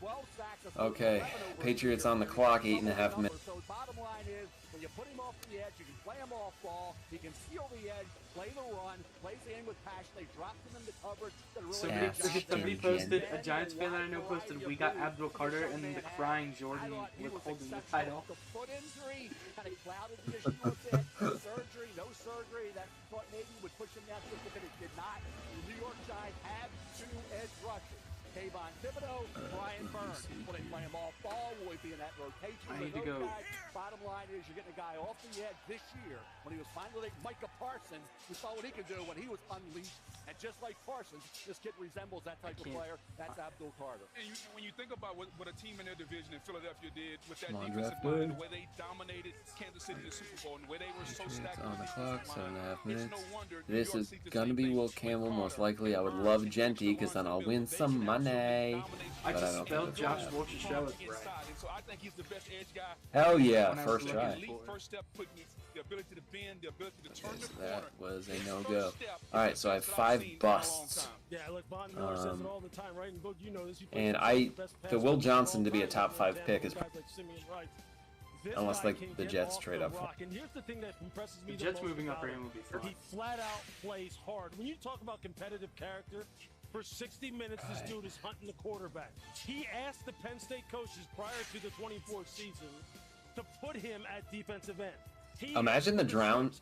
Okay, Patriots on the clock, 8.5 minutes. So bottom line is, when you put him off the edge, you can play him off ball, he can steal the edge, play the run, plays the end with passion, they dropped him into coverage. Somebody posted, a Giants fan that I know posted, we got Abdul Carter, and then the crying Jordan was holding the title. The foot injury kind of clouded the issue a bit. Surgery, no surgery, that thought maybe would push him down just a bit. It did not. The New York Giants have 2 edge rushers. Kayvon Thibodeau, Brian Burns. Will they play him off ball? Will he be in that rotation? I need to go. Guys, bottom line is you're getting a guy off the edge this year when he was finally Micah Parsons. We saw what he could do when he was unleashed. And just like Parsons, this kid resembles that type of player. That's Abdul Carter. And when you think about what a team in their division in Philadelphia did with that Come on, defensive draft line, good. the way they dominated Kansas City in the Super Bowl, and the way they were so Patriots stacked on the clock, 7.5 minutes. no wonder This is gonna be Will Campbell, most likely. I would love Genty, because then I'll win some money. I But just don't spelled think Josh that's Wolchishell as right. So I think he's the best edge guy. Hell yeah, When I first was try. looking Elite first step, putting the ability to bend, the ability to turn the corner. That was a no-go. Alright, so I have 5 busts. Yeah, look, Von Miller says it all the time, right? And Boog, you know this. You And the Will Johnson to be a top 5 pick is unless like the Jets trade up for. And here's the thing that impresses me The Jets moving up for him would be fun. He flat out plays hard. When you talk about competitive character, for 60 minutes, this dude is hunting the quarterback. He asked the Penn State coaches prior to the 24 season to put him at defensive end. Imagine the Browns.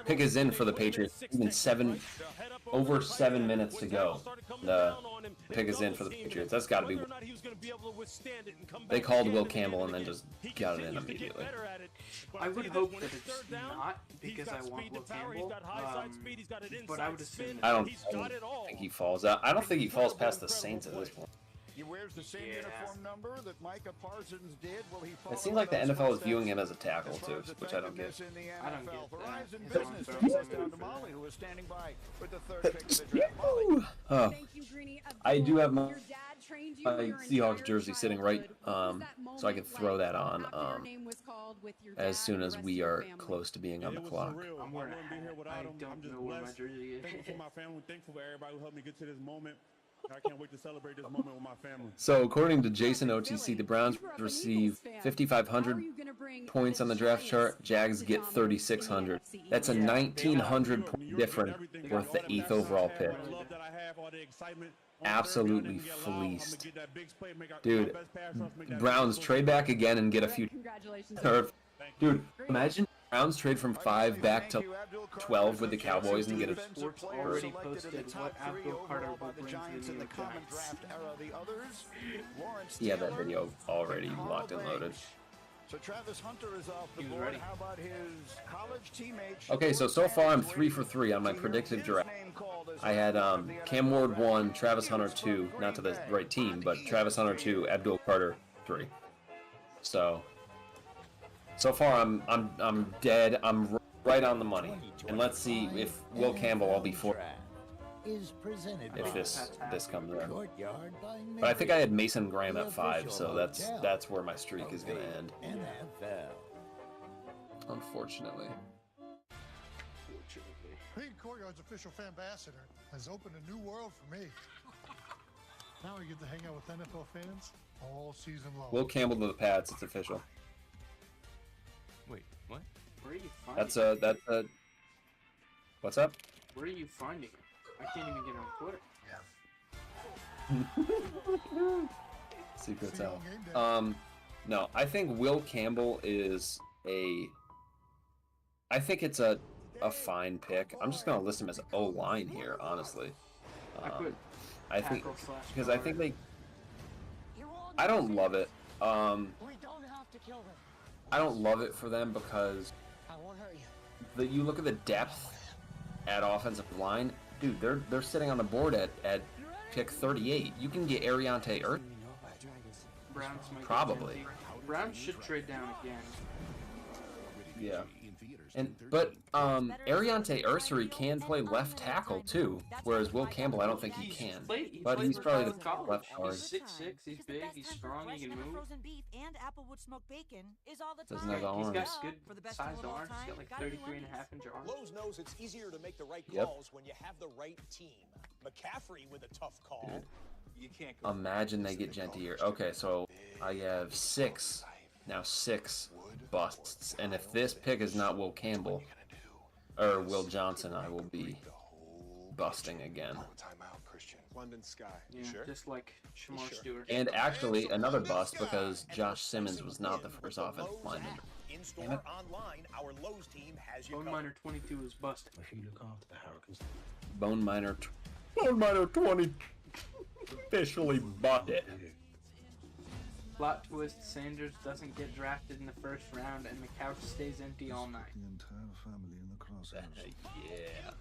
Pick is in for the Patriots. Even over 7 minutes to go. The pick is in for the Patriots. That's got to be. They called Will Campbell and then just got it in immediately. I would hope that it's not because I want Will Campbell, but I would assume. I don't think he falls out. I don't think he falls past the Saints at this point. He wears the same uniform number that Micah Parsons did. Will he It seems like the NFL is viewing him as a tackle too, which I don't get. I don't get Horizon that. Business takes us down to Molly, who is standing by with the 3rd pick of the draft. Molly. Oh, I do have my my Seahawks jersey sitting right, so I can throw that on as soon as we are close to being on the clock. I'm wearing a hat. I don't know where my jersey is. Thankful for my family. Thankful for everybody who helped me get to this moment. I can't wait to celebrate this moment with my family. So according to Jason OTC, the Browns receive 5,500 points on the draft chart. Jags get 3,600. That's a 1,900 point difference worth the 8th overall pick. Absolutely fleeced. Dude, Browns trade back again and get a few. Dude, imagine Browns trade from 5 back to 12 with the Cowboys and get a. Sports already posted what Abdul Carter will bring to the New York Giants. Yeah, that video already locked and loaded. So Travis Hunter is off the board. How about his college teammate? Okay, so far I'm 3 for 3 on my predictive draft. I had Cam Ward 1, Travis Hunter 2, not to the right team, but Travis Hunter 2, Abdul Carter 3. So far I'm dead. I'm right on the money. And let's see if Will Campbell I'll be 4 if this comes in. But I think I had Mason Graham at 5, so that's where my streak is gonna end. Unfortunately. Being Courtyard's official ambassador has opened a new world for me. Now I get to hang out with NFL fans all season long. Will Campbell to the Pats, it's official. Wait, what? Where are you finding That's a what's up? Where are you finding it? I can't even get on Twitter. Secrets out. No, I think Will Campbell is I think it's a fine pick. I'm just gonna list him as O-line here, honestly. I think because I think I don't love it. I don't love it for them because you look at the depth at offensive line, dude. They're sitting on the board at pick 38. You can get Ariante Earth. Probably. Browns should trade down again. Yeah. But Ariante Ursary can play left tackle too, whereas Will Campbell I don't think he can. But he's probably the left guard. He's 6'6", he's big, he's strong, he can move. Doesn't have arms. He's got good sized arms. He's got like 33.5-inch arms. Lowe's knows it's easier to make the right Yep. calls when you have the right team. McCaffrey with a tough call. You can't go. Imagine they get Genty here. Okay, so I have 6 busts, and if this pick is not Will Campbell or Will Johnson, I will be busting again. London Sky. Yeah, just like Shamar Stewart. And actually, another bust because Josh Simmons was not the first offensive lineman. In store, online, our Lowe's team has you Bone Miner 22 is busted. Bone Miner 20 officially busted. Plot twist: Sanders doesn't get drafted in the first round, and the couch stays empty all night. The entire family in the crosshouse. Yeah.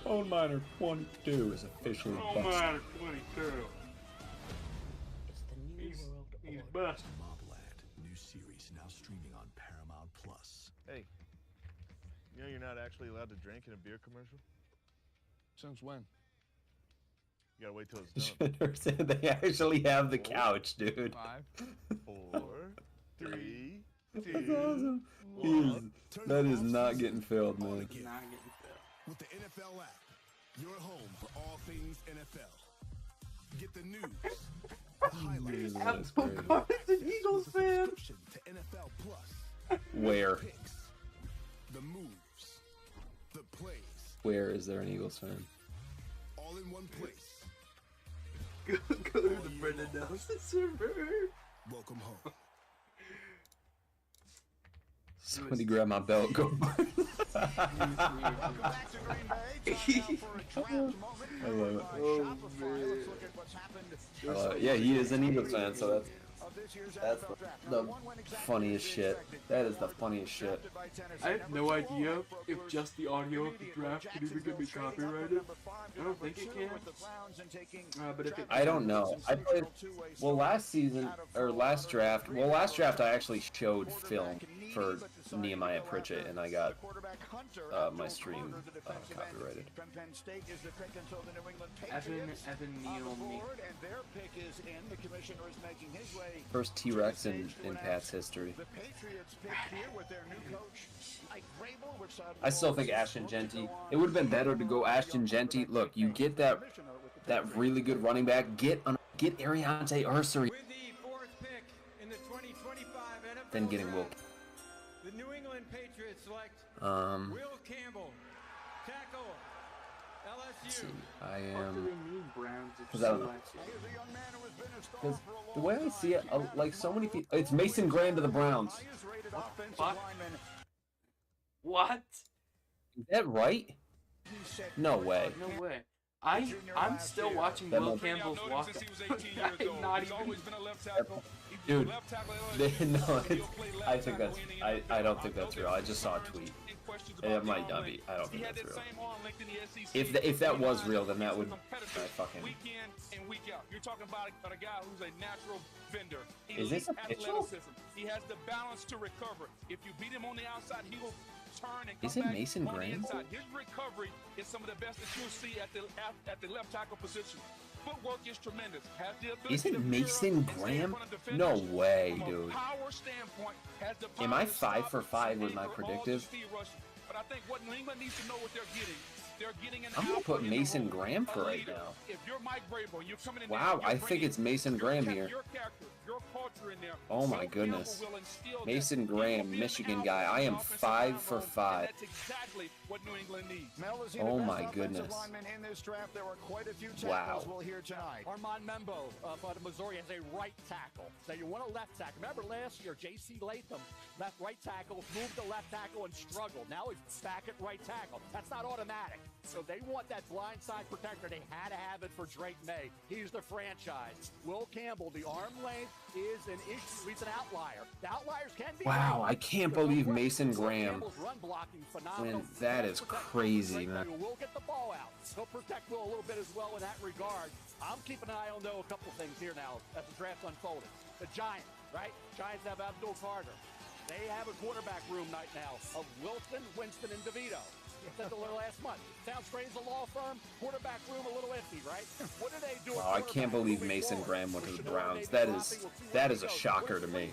Bone Miner 22 is officially busted. Bone Miner 22. He's busted. Mobland, new series now streaming on Paramount Plus. Hey, you know you're not actually allowed to drink in a beer commercial? Since when? You gotta wait till it's done. They actually have the couch, dude. 5, 4, 3, 2, That's awesome. 1. That is not getting filled, man. Not getting filled. With the NFL app, your home for all things NFL. Get the news, the highlights, That's great. An Eagles fan. subscription to NFL Plus. Where? Picks, the moves, the plays, Where is there an Eagles fan? all in one place. Go to the Brendan Nelson server. Welcome home. Somebody grab my belt. Go. I love it. Yeah, he is an Eagles fan, so that's the funniest shit. That is the funniest shit. I have no idea if just the audio of the draft could even get me copyrighted. I don't think it can. But if it I don't know. I played last draft I actually showed film for Nehemiah Pritchett, and I got my stream copyrighted. Evan Neal. First T-Rex in Pat's history. I still think Ashton Genty. It would have been better to go Ashton Genty. Look, you get that really good running back. Get Ariante Arcery. With the 4th pick in the 2025 NFL Then getting Will. The New England Patriots select Will Campbell, tackle, LSU. I am. Browns. Because the way I see it, like so many people, it's Mason Graham to the Browns. What? Is that right? No way. No way. I'm still watching Will Campbell's walk. Not even. Dude, I think that's. I don't think that's real. I just saw a tweet. It might not be. I don't think that's real. If that was real, then that would. Fucking. Week in and week out. You're talking about a guy who's a natural fender. Is this official? He has the balance to recover. If you beat him on the outside, he will turn and come Is it back Mason on the Graham? inside. His recovery is some of the best that you'll see at the left tackle position. Footwork is tremendous. Has the ability Is it to Mason Graham? No way, dude. power standpoint, has the Am I power to 5 for 5 with my predictive? But I think what New England needs to know what they're getting. They're getting an I'm gonna alpha put in the Mason room, Graham for a right leader. now. If you're Mike Vrabel, you're coming in Wow, there, I you're think bringing it's Mason Graham here. your character, your culture in there. Oh my Will goodness. Campbell will instill that. Mason He will Graham, be an Michigan alpha guy. in I the am offensive 5 line for room, 5. and that's exactly what New England needs. Oh my goodness. In this draft, there were quite a few Wow. tackles we'll hear tonight. Armand Membo out of Missouri has a right tackle. So you want a left tackle. Remember last year, J.C. Latham, left right tackle, moved to left tackle and struggled. Now he's back at right tackle. That's not automatic. So they want that blindside protector. They had to have it for Drake May. He's the franchise. Will Campbell, the arm length is an issue. He's an outlier. The outliers can be. Wow, I can't believe Mason Will Graham. Campbell's run blocking phenomenal. Man, that is crazy, man. Will get the ball out. He'll protect Will a little bit as well in that regard. I'm keeping an eye on a couple things here now as the draft's unfolding. The Giants, right? Giants have Abdul Carter. They have a quarterback room right now of Wilson, Winston, and DeVito. Said the last month. Sounds great as a law firm. Quarterback room a little iffy, right? What do they do? Wow, I can't believe Mason Graham went to the Browns. That is a shocker to me.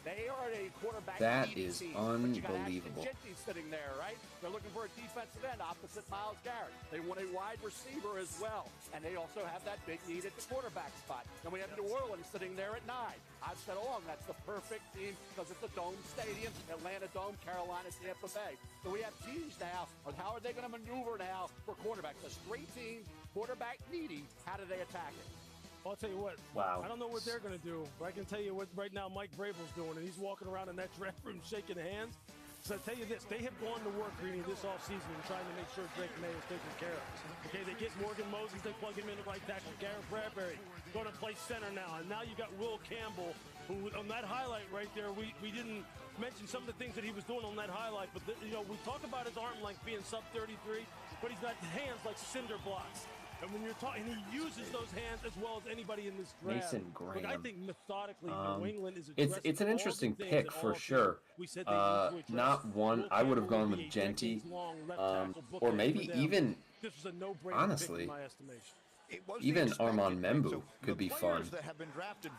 They are a quarterback. That needy is team, but you got unbelievable. Ashton Jeanty sitting there, right? They're looking for a defensive end opposite Myles Garrett. They want a wide receiver as well, and they also have that big need at the quarterback spot. Then we have New Orleans sitting there at 9. I've said all along that's the perfect team because it's a dome stadium, Atlanta Dome, Carolina, Tampa Bay. So we have teams now. How are they going to maneuver now for quarterbacks? A straight team, quarterback needy. How do they attack it? Well, I'll tell you what. Wow. I don't know what they're going to do, but I can tell you what right now Mike Vrabel's doing, and he's walking around in that draft room shaking hands. So I'll tell you this, they have gone to work, Greeny, this offseason and trying to make sure Drake May is taken care of. Okay, they get Morgan Moses, they plug him in at right tackle. Garrett Bradbury going to play center now. And now you got Will Campbell, who on that highlight right there, we didn't mention some of the things that he was doing on that highlight. But, you know, we talk about his arm length being sub-33, but he's got hands like cinder blocks. And when you're talking, he uses those hands as well as anybody in this draft. Mason Graham. Look, I think methodically, New England is it's an interesting pick for sure. Not one I would have gone with Jeanty, or maybe even honestly. Even Armand Membu could be fun.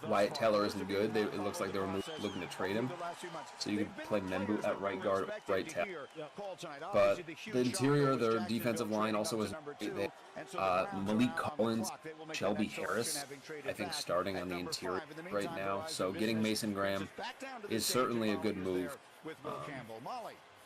Wyatt Teller isn't good. It looks like they were looking to trade him. So you could play Membu at right guard, right tackle. But the interior of their defensive line also was Malik Collins, Shelby Harris, I think, starting on the interior right now. So getting Mason Graham is certainly a good move.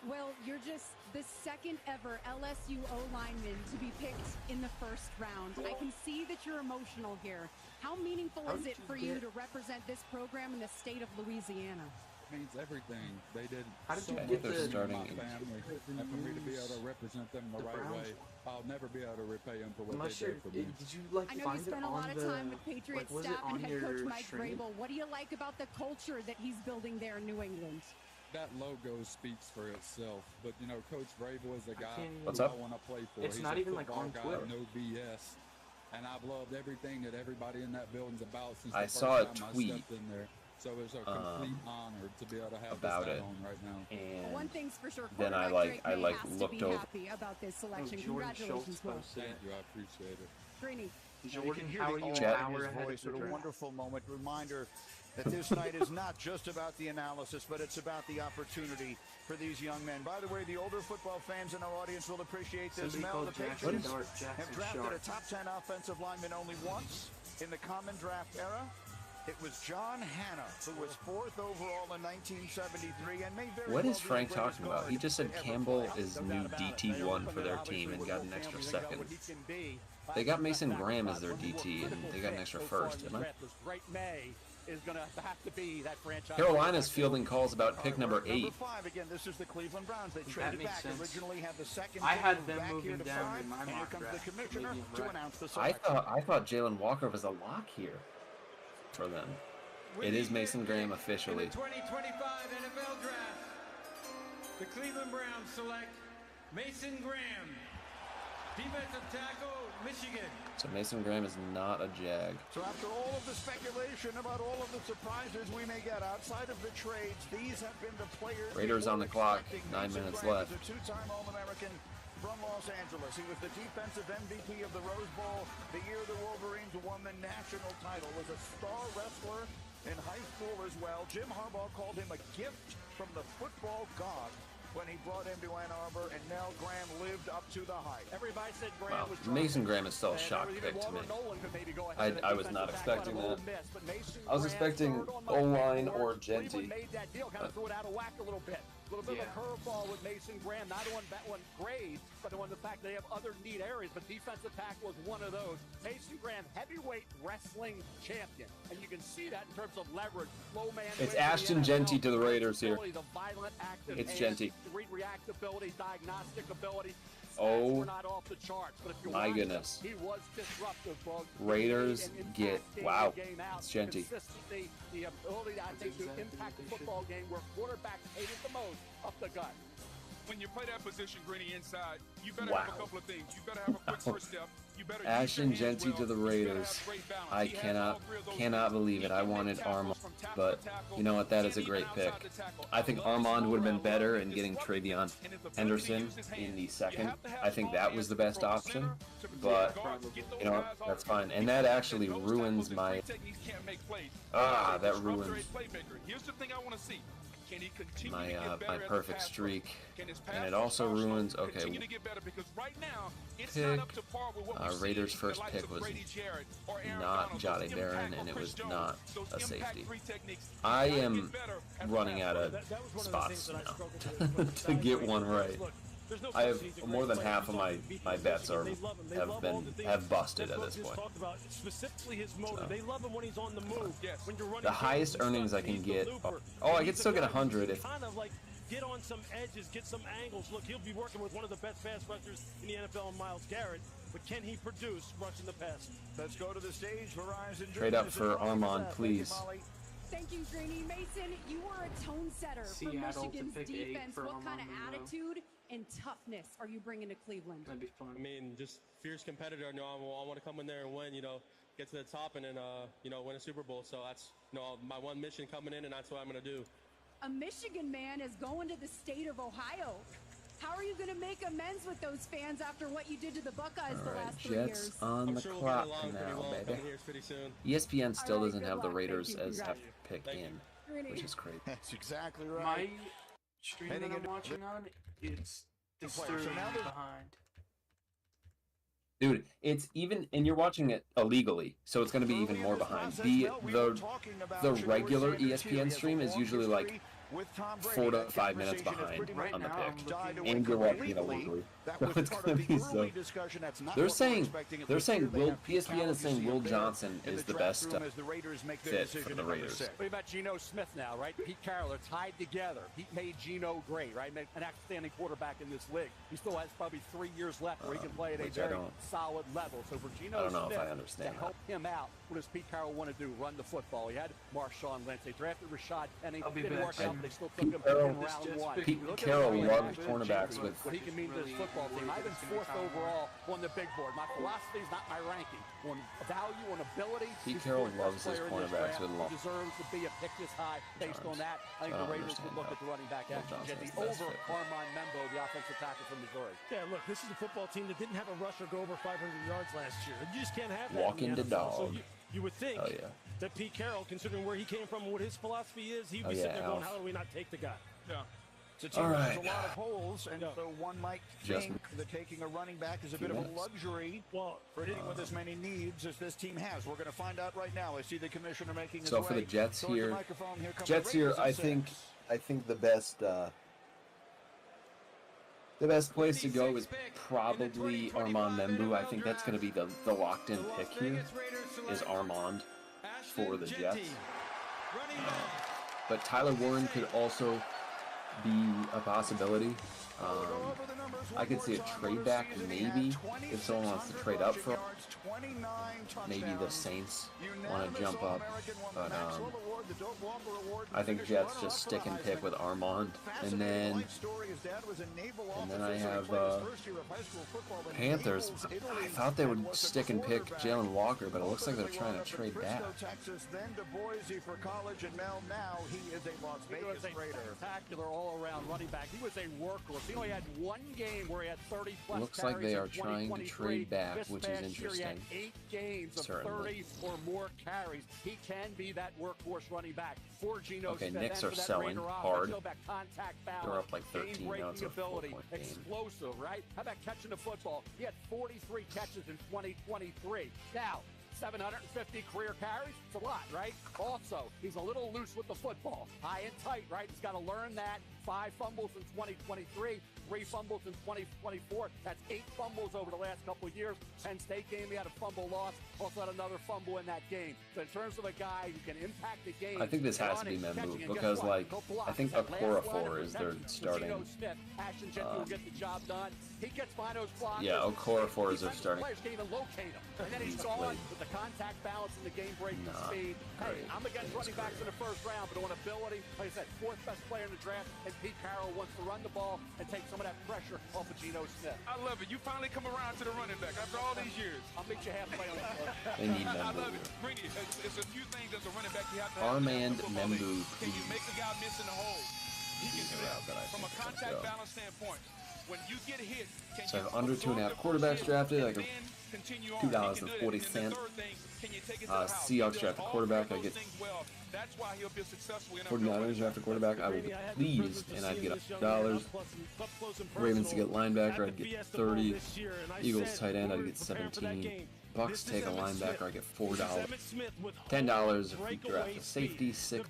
Well, you're just the second ever LSU O-lineman to be picked in the first round. I can see that you're emotional here. How meaningful is it for you to represent this program in the state of Louisiana? It means everything. They did How did so you much get for the me starting and my family, and for me to be able to represent them the right way, I'll never be able to repay them for what they did for me. Did you like I know find you spent it a lot on of time with like, Patriots was it staff on and head coach your Mike stream? Vrabel. What do you like about the culture that he's building there in New England? That logo speaks for itself, but you know, Coach Vrabel is a guy What's who up? I want to play for. It's He's not a even like football on guy, Twitter. no BS, and I've loved everything that everybody in that building's about since I the first saw a time tweet, I stepped in there. So it's a complete honor to be able to have about this it, on right now. and One thing's for sure. then I quarterback Drake May has to looked be over. happy about this selection. Jordan Congratulations, Schultz Will. posted Thank it. you, I appreciate it. Greeny. Jordan, hear how the are you awe an Chat. in hour his ahead voice of the at a draft? wonderful moment. Reminder that this night is not just about the analysis, but it's about the opportunity for these young men. By the way, the older football fans in our audience will appreciate this. Somebody Mel, called the Jackson Patriots Dart have Jackson drafted Sharp. a top 10 offensive lineman only once in the common draft era. It was John Hanna, who was 4th overall in 1973 and may very What well is be the Frank greatest talking about? guard He just said ever Campbell play. is No new doubt about it. DT1 for their team and got an extra second. They got Mason Graham as their DT and they got an extra first, didn't I? Drake May is going to have to be that franchise. Carolina's fielding calls about pick number 8. Number 5 again. This is the Cleveland Browns. They traded makes back. sense. Originally had the second. I had pick, them back moving here to down 5, in my and here mock comes the draft. commissioner Maybe I'm to right. announce the I selection. thought Jalen Walker was a lock here for them. It is Mason Graham officially. In the 2025 NFL Draft, the Cleveland Browns select Mason Graham, defensive tackle, Michigan. So Mason Graham is not a Jag. So after all of the speculation about all of the surprises we may get outside of the trades, these have been the players. Raiders on the clock, 9 minutes left. A two-time All-American from Los Angeles. He was the defensive MVP of the Rose Bowl the year the Wolverines won the national title. Was a star wrestler in high school as well. Jim Harbaugh called him a gift from the football god when he brought him to Ann Arbor, and Mel Graham lived up to the hype. Everybody said Graham Wow, was Mason Graham is still a shock pick to me. I was not expecting that. I was expecting O-line or Jeanty. Cleveland made that deal, kind of threw it out of whack a little bit. A little bit of a curveball with Mason Graham, not on that one grade, but on the fact they have other neat areas, but defensive tackle is one of those. Mason Graham, heavyweight wrestling champion, and you can see that in terms of leverage. Low man. It's Ashton Jeanty to the Raiders here. The violent, active It's hands, Jeanty. reactability, diagnostic ability. Oh, We're not off the charts, but if you my watch goodness. him, he was disruptive, bro. Raiders And impact get, game wow, in, game out. it's Jeanty. Consistency, the ability, I think, to impact the football game where quarterbacks hate it the most, up the gut. when you play that position, Greeny, inside, you better Wow. have a couple of things. You better have a quick first step. You better Ashton use your hands Genty well. to the You better have Raiders. great balance. I He has all three of those cannot things. believe He it. I can make wanted tackles Armand, from tackle but to tackle. you know what? That is a And great even pick. outside the tackle. I think love his Armand would have been small better elbow. in His getting disruptive Travion and his ability to Henderson use his in hands. the You second. have to have I think small that was hands the best from option, center to protect but guards. Get those you know, guys off that's the fine. field. And that actually Those ruins tackles and my free techniques can't make plays. that Disruptor ruins is playmaker. Here's the thing I want to see. Can he continue to my get better my at the perfect pass streak, rush? Can his and pass it also rush ruins. Okay, continue to get better? Because right now it's pick. not up to par with what we've seen Raiders' from the first likes pick of was Brady Jarrett or Aaron not Donald. Jolly Those Darren, impact- and it Chris was Jones, not those a impact safety. three techniques I gotta am get better at the running pass out rush. of That was one of the spots things that I now struggled with to get one right. Look, there's no I have question he's a more great than player. half You of saw my him beat my the bets are Michigan. They love him. They have love all the been things have busted that at Buck this just point. talked about, specifically his motor. So. They love him when he's on the move. Yes. When you're running The highest games and earnings I stuff, can he's the get. looper. Oh, I And could he's still the get guy who 100 can if kind of like get on some edges, get some angles. Look, he'll be working with one of the best pass rushers in the NFL, Myles Garrett. But can he produce rushing the passer? Let's go to the stage. Verizon trade up Juniors for and Molly Armand, Gazette. please. Thank you, Molly. Thank you, Greeny. Mason, you are a tone setter for Seattle to Michigan's pick 8 defense. for What kind of Armand Monroe. attitude and toughness are you bringing to Cleveland? That'd be fun. I mean, just fierce competitor. You know, I want to come in there and win. You know, get to the top and then you know, win a Super Bowl. So that's my one mission coming in, and that's what I'm gonna do. A Michigan man is going to the state of Ohio. How are you going to make amends with those fans after what you did to the Buckeyes the last 3 Jets years? on I'm the sure we'll clock get along pretty now, well baby. coming here pretty soon. ESPN still All right, doesn't good have the luck. Raiders Thank you. as a Congrats. pick Thank you. in, Greeny. which is crazy. That's exactly right. My stream Heading that I'm into- watching on, it's So disturbing now they're- behind. Dude, it's even, and you're watching it illegally, so it's going to be even more behind. The regular ESPN stream is usually like 4 to 5 minutes behind on the pick, and you're watching it illegally. So it's going to be so. They're saying ESPN is saying Will Johnson is the best fit for the Raiders. What about Geno Smith now, right? Pete Carroll are tied together. Pete made Geno great, right? Made an outstanding quarterback in this league. He still has probably 3 years left where he can play at a which I very don't- solid level. So for Geno I don't know Smith if I understand to help him out, what does Pete Carroll want to do? Run the football. He had Marshawn Lynch. They drafted Rashad Penny. I'll be Didn't back work soon. out, but they still took Pete him Carroll- in round one. Pete Look at Carroll running loved back, cornerbacks with what he can mean to this football team. I've been 4th overall on the big board. My philosophy is not my ranking. On value, on ability, Pete he's Carroll the fourth loves best his player in this cornerbacks draft. with long He deserves to be a pick this high based on that. I think I the don't Raiders would understand look how at the running back Will action. Johnson Get is the the best over fit. Armand Membo, the offensive tackle from Missouri. Yeah, look, this is a football team that didn't have a rusher go over 500 yards last year. You just can't have that. Walking in the the NFL. So dog. you would think Oh, yeah. that Pete Carroll, considering where he came from and what his philosophy is, he'd Oh, be yeah, sitting there going, Alf. how do we not take the guy? Yeah. It's a team All that has right. a lot of holes, and so one might Just think that taking a running back is a few bit of a minutes. luxury for a team with as many needs as this team has. We're going to find out right now. I see the commissioner making his So way for the Jets towards the here, microphone. Here come Jets the here, Raiders I at think 6. the best place to go is probably Armand Membu. I think that's going to be the locked in pick here is Armand for the Jets. But Tyler Warren could also be a possibility. I could see a trade back maybe if someone wants to trade up for maybe the Saints want to jump up, but I think Jets just stick and pick with Armand, and then I have Panthers. I thought they would stick and pick Jalen Walker, but it looks like they're trying to trade back. Texas, then to Boise for college, and now he is a Las He was Vegas a Raider. spectacular all-around running back. He was a workhorse. He only had one game where he had 30-plus Looks like they are carries in trying to 2023. trade back, This which is past year, he had interesting. 8 games of Certainly. 30 or more carries. He can be that workhorse running back for Geno Okay, Smith. Knicks and are for that selling Raider offense. hard. Go back, contact balance, They're up like 13 now. game-breaking It's a ability, 4-point game. explosive, right? How about catching the football? He had 43 catches in 2023. Now, 750 career carries, it's a lot, right? Also, he's a little loose with the football. High and tight, right? He's got to learn that. 5 fumbles in 2023, 3 fumbles in 2024. That's 8 fumbles over the last couple of years. Penn State game, he had a fumble loss. Also had another fumble in that game. So in terms of a guy who can impact the game, I think this has to be running, catching, Membu and because, guess what? like, He'll block. I think That last line of Okorafor is their protection. starting. Geno Smith, Ashton Genty will get the job done. He gets by those blockers. Yeah, Okorafor is their Defensive starting. Players can't even locate him. And then he's He's gone played. with the contact balance and the game-breaking Not speed. Hey, great. I'm against running backs in the first round, but on ability, like I said, 4th best player in the draft, and Pete Carroll wants to run the ball and take some of that pressure off of Geno Smith. I love it. You finally come around to the running back after all these years. I'll meet you halfway on that. They need I Membu. love it. Bring it. It's a few things as a running back you have to Armand have. Membu, Can you make the guy miss in the hole? He can do that. From a contact balance standpoint, when you get hit, can So I you have under 2.5 quarterbacks drafted. I get $2.40. Seahawks drafted quarterback. I get 49ers drafted quarterback. I would be pleased, and I'd get $1. Ravens to get linebacker. I'd get 30. Eagles tight end. I'd get 17. Bucks take a linebacker. I get $4. $10 if we draft a safety, 6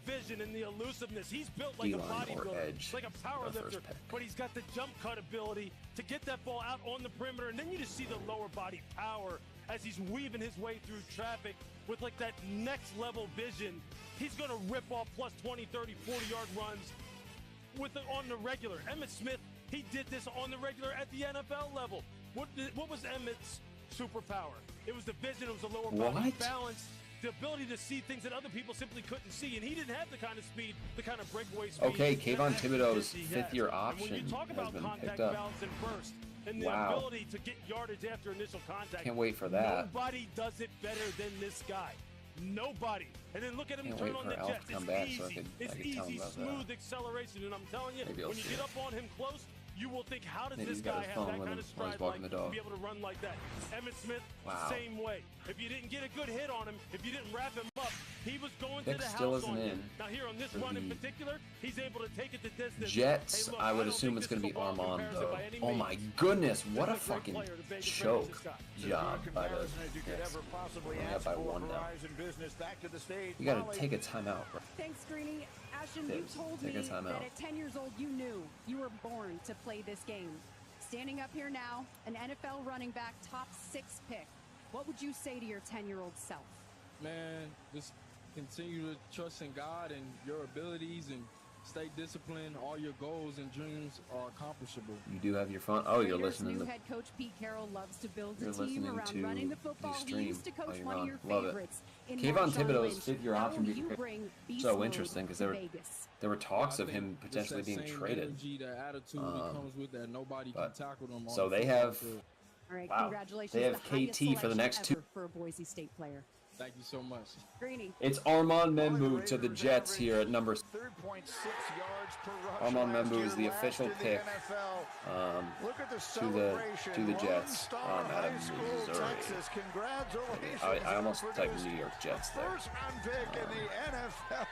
D-line or edge. Like a power lifter, but he's got the jump cut ability to get that ball out on the perimeter, and then you just see the lower body power as he's weaving his way through traffic with like that next level vision. He's going to rip off plus 20, 30, 40-yard runs on the regular. Emmitt Smith, he did this on the regular at the NFL level. What was Emmitt's superpower? It was the vision, it was the lower body balance, the ability to see things that other people simply couldn't see, and he didn't have the kind of speed, the kind of breakaway speed. Okay, Kayvon Thibodeau's fifth-year option has been picked up. And the ability to get yardage after initial contact. Can't wait for that. Nobody does it better than this guy. Nobody. And then look at him turn on the Jets. It's easy. It's easy, smooth acceleration. And I'm telling you, when you get up on him close, you will think, how does this guy have that kind of stride like to be able to run like that? Emmitt Smith, same way. If you didn't get a good hit on him, if you didn't wrap him up, he was going to the house on you. Now here on this run in particular, he's able to take it the distance. Jets, I would assume it's going to be Armand, though. Oh my goodness, what a fucking choke job by the Jets. Only up by 1 now. You got to take a timeout, bro. Thanks, Greeny. Ashton, you told me that at 10 years old you knew you were born to play this game. Standing up here now, an NFL running back, top 6 pick. What would you say to your 10-year-old self? Man, just continue to trust in God and your abilities and stay disciplined. All your goals and dreams are accomplishable. You do have your phone. Oh, you're listening to. Head coach Pete Carroll loves to build a team around running the football. He used to coach one of your favorites. Kayvon Thibodeau's fifth-year option being so interesting because there were talks of him potentially being traded. Energy, the attitude that comes with that, nobody can tackle them. So they have. All right, congratulations. They have KT for the next 2. For a Boise State player. Thank you so much. Greeny. It's Armand Membu to the Jets here at number 6. Armand Membu is the official pick to the Jets out of Missouri. I almost typed New York Jets there.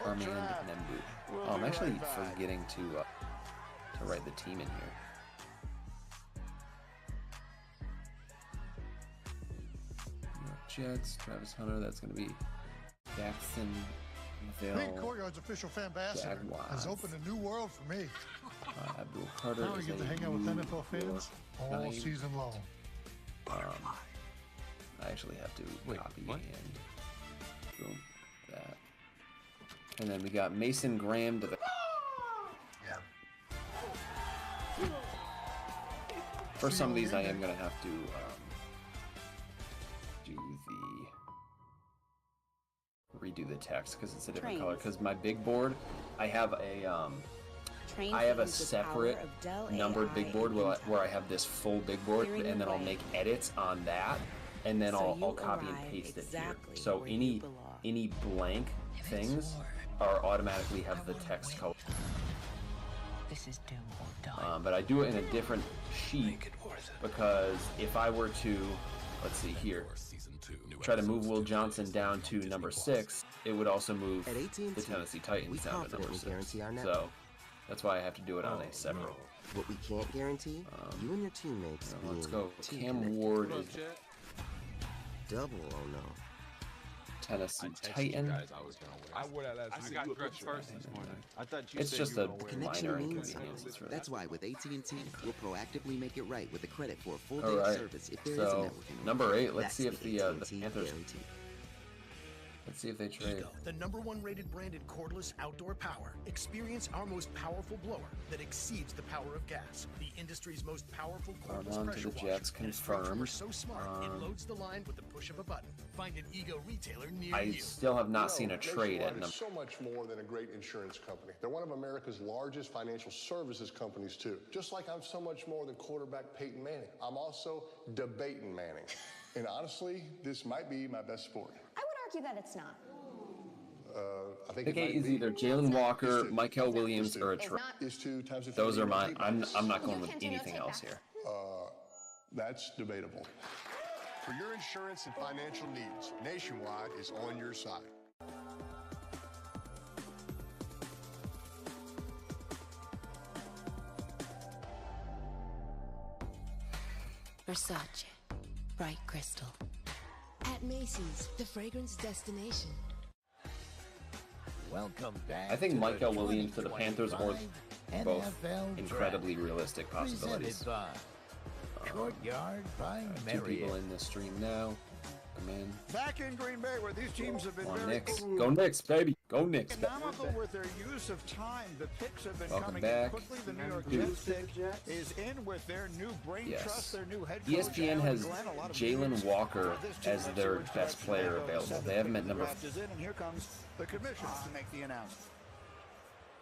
Armand Membu. Oh, I'm actually forgetting to write the team in here. Jets, Travis Hunter, that's going to be Jacksonville. Pete Courtyard's official fan ambassador has opened a new world for me. Abdul Carter. Now I get to hang out with NFL fans all season long. I actually have to copy and boom, that. And then we got Mason Graham to the. For some of these, I am going to have to redo the text because it's a different color. Because my big board, I have a separate numbered big board where I have this full big board, and then I'll make edits on that, and then I'll copy and paste it here. So any blank things are automatically have the text color. This is do or die. But I do it in a different sheet because if I were to, let's see here, try to move Will Johnson down to number 6, it would also move the Tennessee Titans down to number 6. So that's why I have to do it on a separate. What we can't guarantee, you and your teammates. Let's go. Cam Ward is double. Oh no. Tennessee Titan. I wore that last week. I got dressed first this morning. I thought you it's said just you a connection minor means inconvenience. That's why with AT&T, we'll proactively make it right with a credit for a full day All right. of service if there is a So network. number 8. Let's see if the Panthers. Let's see if they trade. Ego, the #1 rated branded cordless outdoor power. Experience our most powerful blower that exceeds the power of gas. The industry's most powerful cordless On to pressure the Jets, washer. And its power confirmed. so smart, it loads the line with the push of a button. Find an Ego retailer near I you. still have not seen a trade at Nationwide is so much more than a great insurance company. They're one of America's largest financial services companies, too. Just like I'm so much more than quarterback Peyton Manning. I'm also debating Manning. And honestly, this might be my best sport. I would argue that it's not. I think Pick it 8 might is be. either Jalen Walker, Michael Williams, or a It's trade. not. Is 2 times 50. Those are mine. I'm not going You with can't do anything no else takebacks. here. That's debatable. For your insurance and financial needs, Nationwide is on your side. Versace, bright crystal. At Macy's, the fragrance destination. Welcome back. I think to Michael the Williams to the Panthers or 2025 both NFL incredibly Draft. realistic possibilities. Presented by Courtyard by 2 people Marriott. in this stream now. Come in. Back in Green Bay, where these teams have been Come on, very Knicks. Go Knicks, baby. Go Knicks. economical with their use of time. The picks have been Welcome coming back. in quickly. The New York Dude. Jets pick is in with their new brain Yes. trust, their new head coach. ESPN Alan has Glenn, a lot of Jalen news. Walker This team as went their to its best draft player tomorrow. available. Seven They have him at pick number. draft is in, and here comes the commissioners to make the announcement.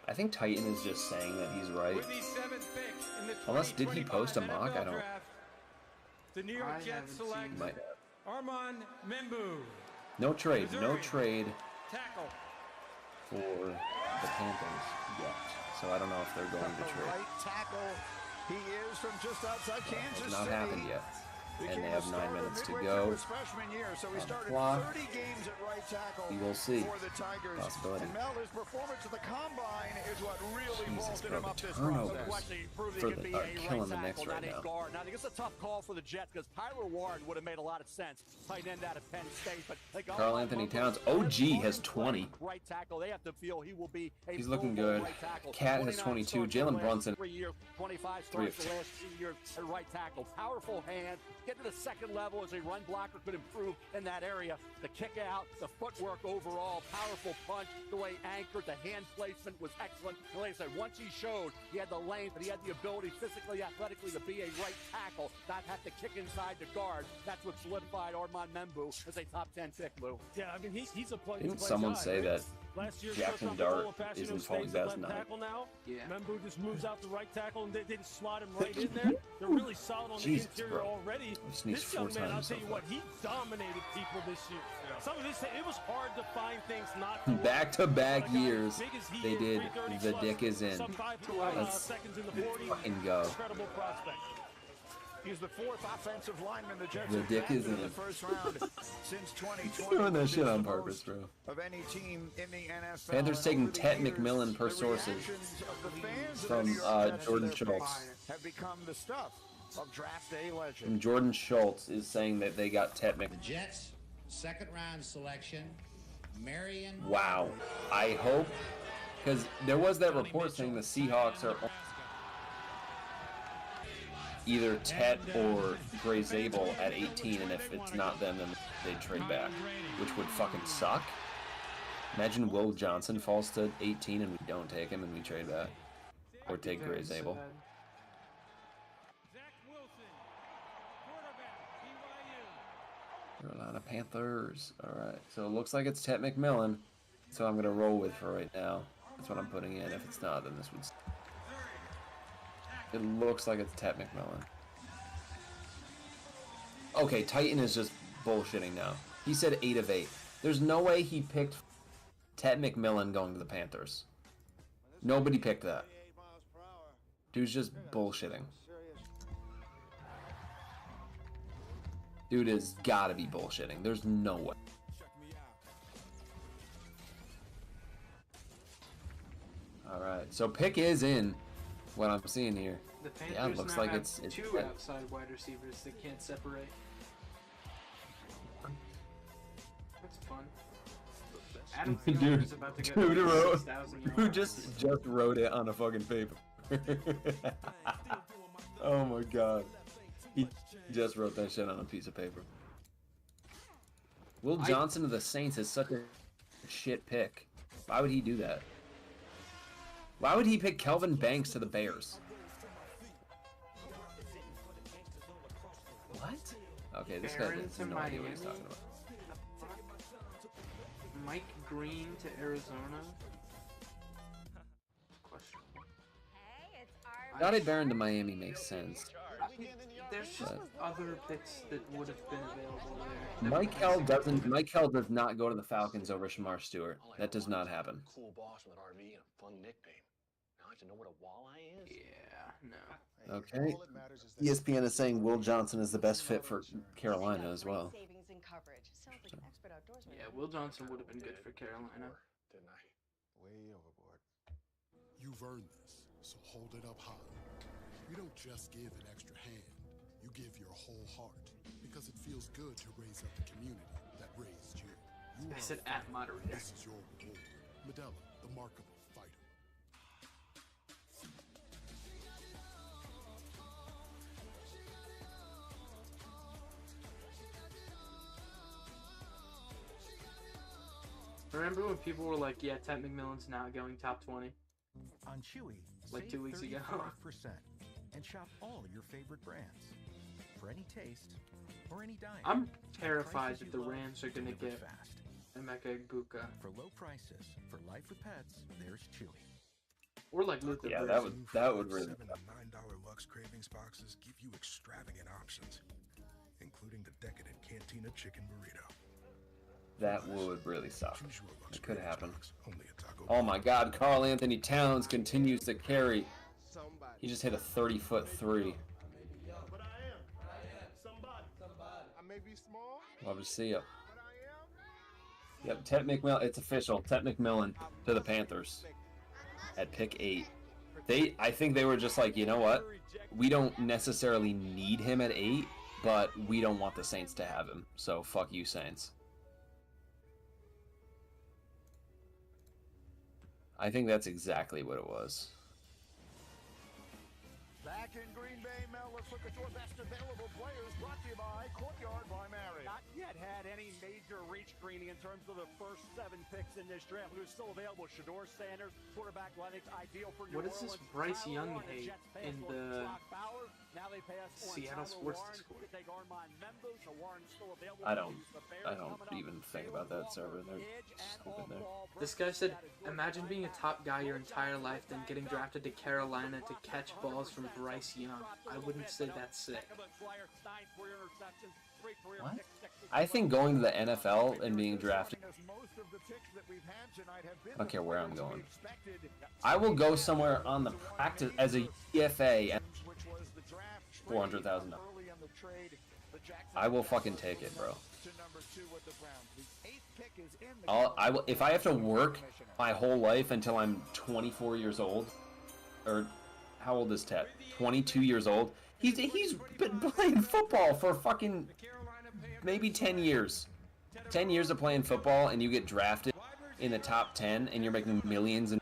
I think Titan is just saying that he's right. With the 7th pick in the Unless did he post a mock? I NFL don't. draft, the New York I Jets haven't select Might. Armand Membu, No trade. No Missouri. trade tackle. for the Panthers yet. So I don't know if they're going to trade. Right tackle. He is from just outside Kansas It's not City. happened yet. And Became they a have 9 starter minutes to midway go. through his freshman year, so he On started clock. 30 games at right tackle We will see. for the Tigers. Possibility. And Mel, his performance at the combine is what really Jesus, vaulted bro, him the up this turnovers process. Question, he proved he for could the- be are a killing the right Knicks tackle, right not a now. guard. Now, I think it's a tough call for the Jets because Tyler Warren would have made a lot of sense. Tight end out of Penn State, but they got Carl Anthony Towns. OG has 20. right tackle. They have to feel he will be a He's looking Pro Bowl good. right tackle. Cat has 29 22. starts the Jalen last Brunson. 3 years, 25 3 starts of the last 2 years at right tackle. Powerful hand. Get to the second level as a run blocker could improve in that area. The kick out, the footwork overall, powerful punch, the way anchored, the hand placement was excellent. And like I said, once he showed he had the length, but he had the ability physically, athletically to be a right tackle, not have to kick inside the guard. That's what solidified Armand Membu as a top 10 pick, Lou. Yeah, I mean, he's a plug. Didn't someone say that Last year, Jackson Dart isn't falling best night? tackle now. Yeah. Membu just moves out the right tackle and they just slot him right in there. They're really solid on Jesus, the interior bro. already. Just needs This 4 young man, I'll times tell so you what, he dominated people this year. Some of this, it was hard to find things not to Back-to-back But a guy as years, big as he they is, did 330 the plus, dick is in. sub 5 Let's seconds in the 40. fucking go. Incredible prospect. He's the 4th offensive lineman the Jets The have dick is drafted in in. the first round since 2020. He's doing that which shit is on the purpose, most bro. Of any team in the NFL. Panthers And taking over the Ted years, McMillan per the sources reactions of the fans of the from New York Jets to Jordan their Schultz. picks have become the stuff of draft day legend. And Jordan Schultz is saying that they got Ted McMillan. Jets, second round selection, Marion. Wow. I hope, because there was that report saying the Seahawks are either Tet or Gray Zabel at 18, and if it's not them, then they'd trade back, which would fucking suck. Imagine Will Johnson falls to 18 and we don't take him and we trade back. Or take Gray Zabel. Carolina Panthers. Alright, so it looks like it's Tet McMillan. So I'm going to roll with for right now. That's what I'm putting in. If it's not, then this would... It looks like it's Tet McMillan. Okay, Titan is just bullshitting now. He said 8 of 8. There's no way he picked Tet McMillan going to the Panthers. Nobody picked that. Dude's just bullshitting. Dude has gotta be bullshitting. There's no way. Alright, so pick is in. What I'm seeing here. The Panthers Yeah, it looks now like have it's two outside wide receivers that can't separate. That's fun. Adam Thielen Dude, is about to get dude wrote, 6,000 dude yards. just wrote it on a fucking paper. Oh my god. He just wrote that shit on a piece of paper. Will Johnson of the Saints is such a shit pick. Why would he do that? Why would he pick Kelvin Banks to the Bears? What? Okay, this guy has no idea what he's talking about. Mike Green to Arizona? Dottie Barron to Miami makes sense. There's just other picks that would have been available there. Mike Hell does not go to the Falcons over Shamar Stewart. That does not happen. Cool boss with an RV and a fun nickname. Now I have to know what a walleye is. Yeah, no. Okay. ESPN is saying Will Johnson is the best fit for Carolina as well. Yeah, Will Johnson would have been good for Carolina. Didn't I? Way overboard. You've earned this, so hold it up high. You don't just give an extra hand. You give your whole heart, because it feels good to raise up the community that raised you. I said at moderator. This is your reward. Medella, the markable fighter. Remember when people were like, yeah, Ted McMillan's not going top 20? On Chewy, like 2 weeks ago. 35% and shop all your favorite brands. For any taste or any diet. I'm terrified that the Rams are going to get Emeka Egbuka. For low prices, for life with pets, there's Chewy. Or like Luther. Yeah, that would really. $7 and $9 Lux Cravings boxes give you extravagant options, including the decadent Cantina Chicken Burrito. That would really suck. It could happen. Oh my God, Karl Anthony Towns continues to carry. He just hit a 30-foot three. But I am. Somebody. I may be small. Love to see it. Yep, Ted McMillan. It's official. Ted McMillan to the Panthers at pick 8. I think they were just like, you know what? We don't necessarily need him at 8, but we don't want the Saints to have him. So fuck you, Saints. I think that's exactly what it was. Back in Green Bay, Mel, let's look at your best available players, brought to you by Courtyard by Marriott. Not yet had any major reach, Greeny, in terms of the first 7 picks in this draft. Who's still available? Shador Sanders, quarterback, I think ideal for New What is this Bryce Young hate in the Seattle Sports Discord? I don't even think about that server. They're stupid there. This guy said, imagine being a top guy your entire life, then getting drafted to Carolina to catch balls from Bryce Young. I wouldn't say that's sick. What? I think going to the NFL and being drafted, I don't care where I'm going. I will go somewhere on the practice as a UFA and $400,000. I will fucking take it, bro. I will, if I have to work my whole life until I'm 24 years old, or how old is Ted? 22 years old. He's been playing football for fucking maybe 10 years. 10 years of playing football, and you get drafted in the top 10, and you're making millions. And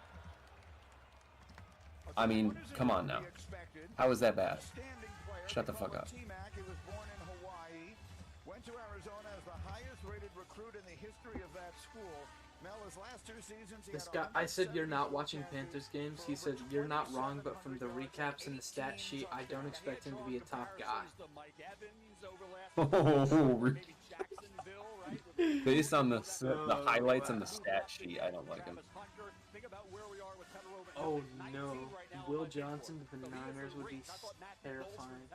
I mean, come on now. How is that bad? Shut the fuck up. Went to Arizona as the highest rated recruit in the history of that school. Mel, his last 2 seasons, This guy, I said you're not watching Panthers games. He said you're not wrong, but from the recaps and the stat sheet, I don't expect him to be a top guy. Based on the highlights and the stat sheet, I don't like him. Oh no, Will Johnson to the Niners would be terrifying.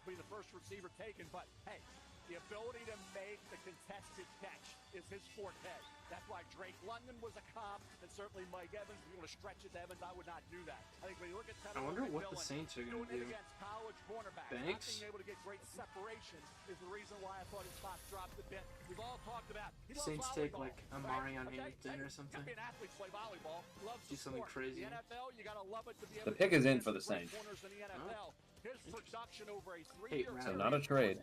Be the first receiver taken, but hey, the ability to make the contested catch is his forte. That's why Drake London was a comp, and certainly Mike Evans. If you want to stretch it to Evans, I would not do that. I think when you look at I wonder what the Saints are going to do. Banks? Not being able to get great separation is the reason why I thought his spot dropped a bit. We've all talked about Saints take like Amari on 18 or something. Do something crazy. The pick is in for the Saints. His production over a 3-year So not a trade.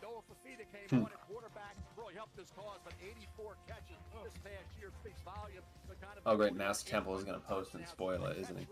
Noah Fafita came on at quarterback, really helped his cause, but 84 catches this past year speaks volume. Oh great, Mass Temple is gonna post and spoil it, isn't he?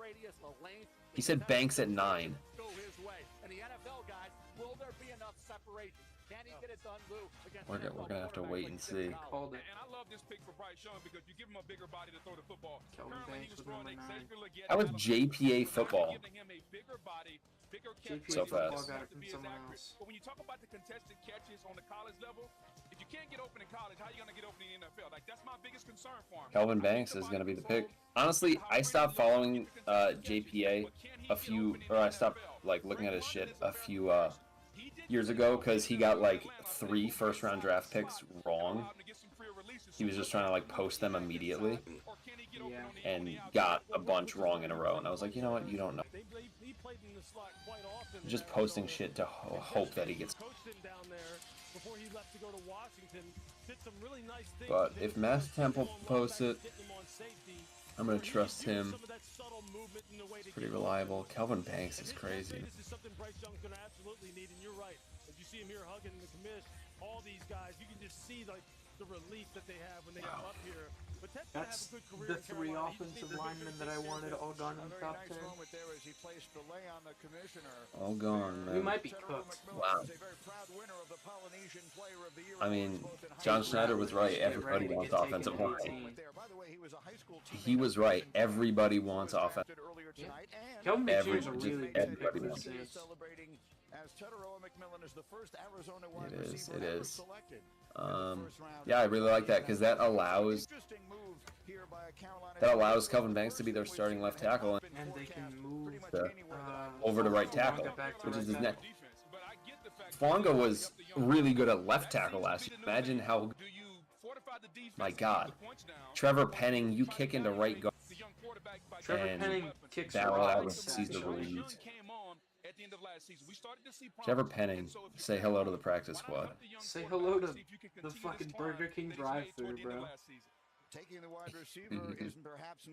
He said Banks at 9. Go his way. And the NFL guys, will there be enough separation? Can he get it done, Lou? We're gonna have to wait and see. Called it. And I love this pick for Bryce Young because you give him a bigger body to throw the football. Kelvin Currently, he Banks was with throwing number 9. Xavier Legette. How was JPA football? Giving him a bigger body, bigger JPA catch So football fast. got it to from be as someone accurate. else. But when you talk about the contested catches on the college level, if you can't get open in college, how are you going to get open in the NFL? Like, that's my biggest concern for him. Calvin Banks is gonna be the pick. Honestly, I stopped following JPA I stopped like looking at his shit a few years ago because he got like 3 first-round draft picks wrong. He was just trying to like post them immediately and got a bunch wrong in a row. And I was like, you know what? You don't know. He played in the slot quite often. Just posting shit to hope that he gets. Coached him down there before he left to go to Washington. Did some really nice things. But if Mass Temple posts it, I'm gonna trust him. It's pretty reliable. Calvin Banks is crazy. This is something Bryce Young's going to absolutely need, and you're right. As you see him here hugging the commish, all these guys, you can just see like the relief that they have when they get up here. But Ted's gonna have That's a good career the 3 offensive linemen that I wanted all gone in the top 10. All gone, man. We might be cooked. Wow. I mean, John Schneider was right. Everybody wants offensive line. He was right. Everybody wants offensive. Kelvin McJones a really good Everybody pick wants. for the Saints. It is. Yeah, I really like that because that allows Calvin Banks to be their starting left tackle And they can move over to right tackle, which is his next. Fonga was really good at left tackle last year. Imagine how. My God, Trevor Penning, you kick into right guard Trevor Penning kicks barrel out and rocks. sees the release. Trevor Penning, say hello to the practice squad. Say hello to the fucking Burger King drive-thru, bro.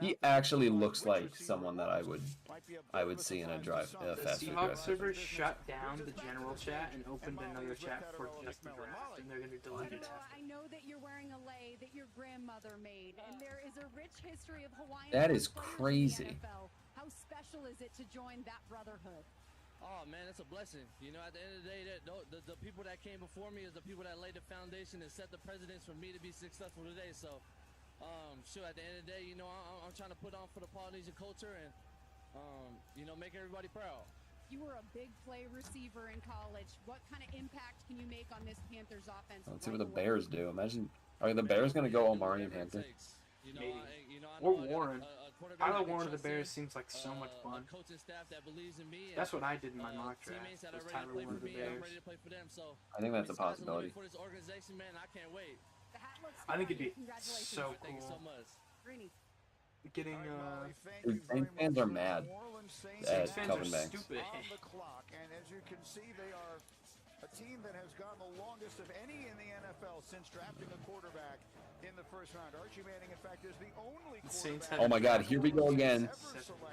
He actually looks like someone that I would see in a fast food Seahawks drive. server shut down the general chat and opened another chat for just the draft, and they're gonna delete it after. I know that you're wearing a lei that your grandmother made, and there is a rich history of Hawaiian. That is football in the crazy. NFL. How special is it to join that brotherhood? Oh man, it's a blessing. You know, at the end of the day, the people that came before me is the people that laid the foundation and set the precedents for me to be successful today. So, at the end of the day, you know, I'm trying to put on for the Polynesian culture and, you know, make everybody proud. You were a big play receiver in college. What kind of impact can you make on this Panthers offense? Let's see what the Bears do. Imagine, are the Bears going to go Omari and Hampton? Maybe. Or Warren. Tyler Warren of the Bears seems like so much fun. That's what I did in my mock draft. Was Tyler Warren of the Bears. I think that's a possibility. I think it'd be so cool. Getting Dude, Saints fans are mad at Calvin Banks. stupid. And as you can see, they are a team that has gone the longest of any in the NFL since drafting a quarterback in the first round. Archie Manning, in fact, is the only quarterback. Oh my God, here we go again.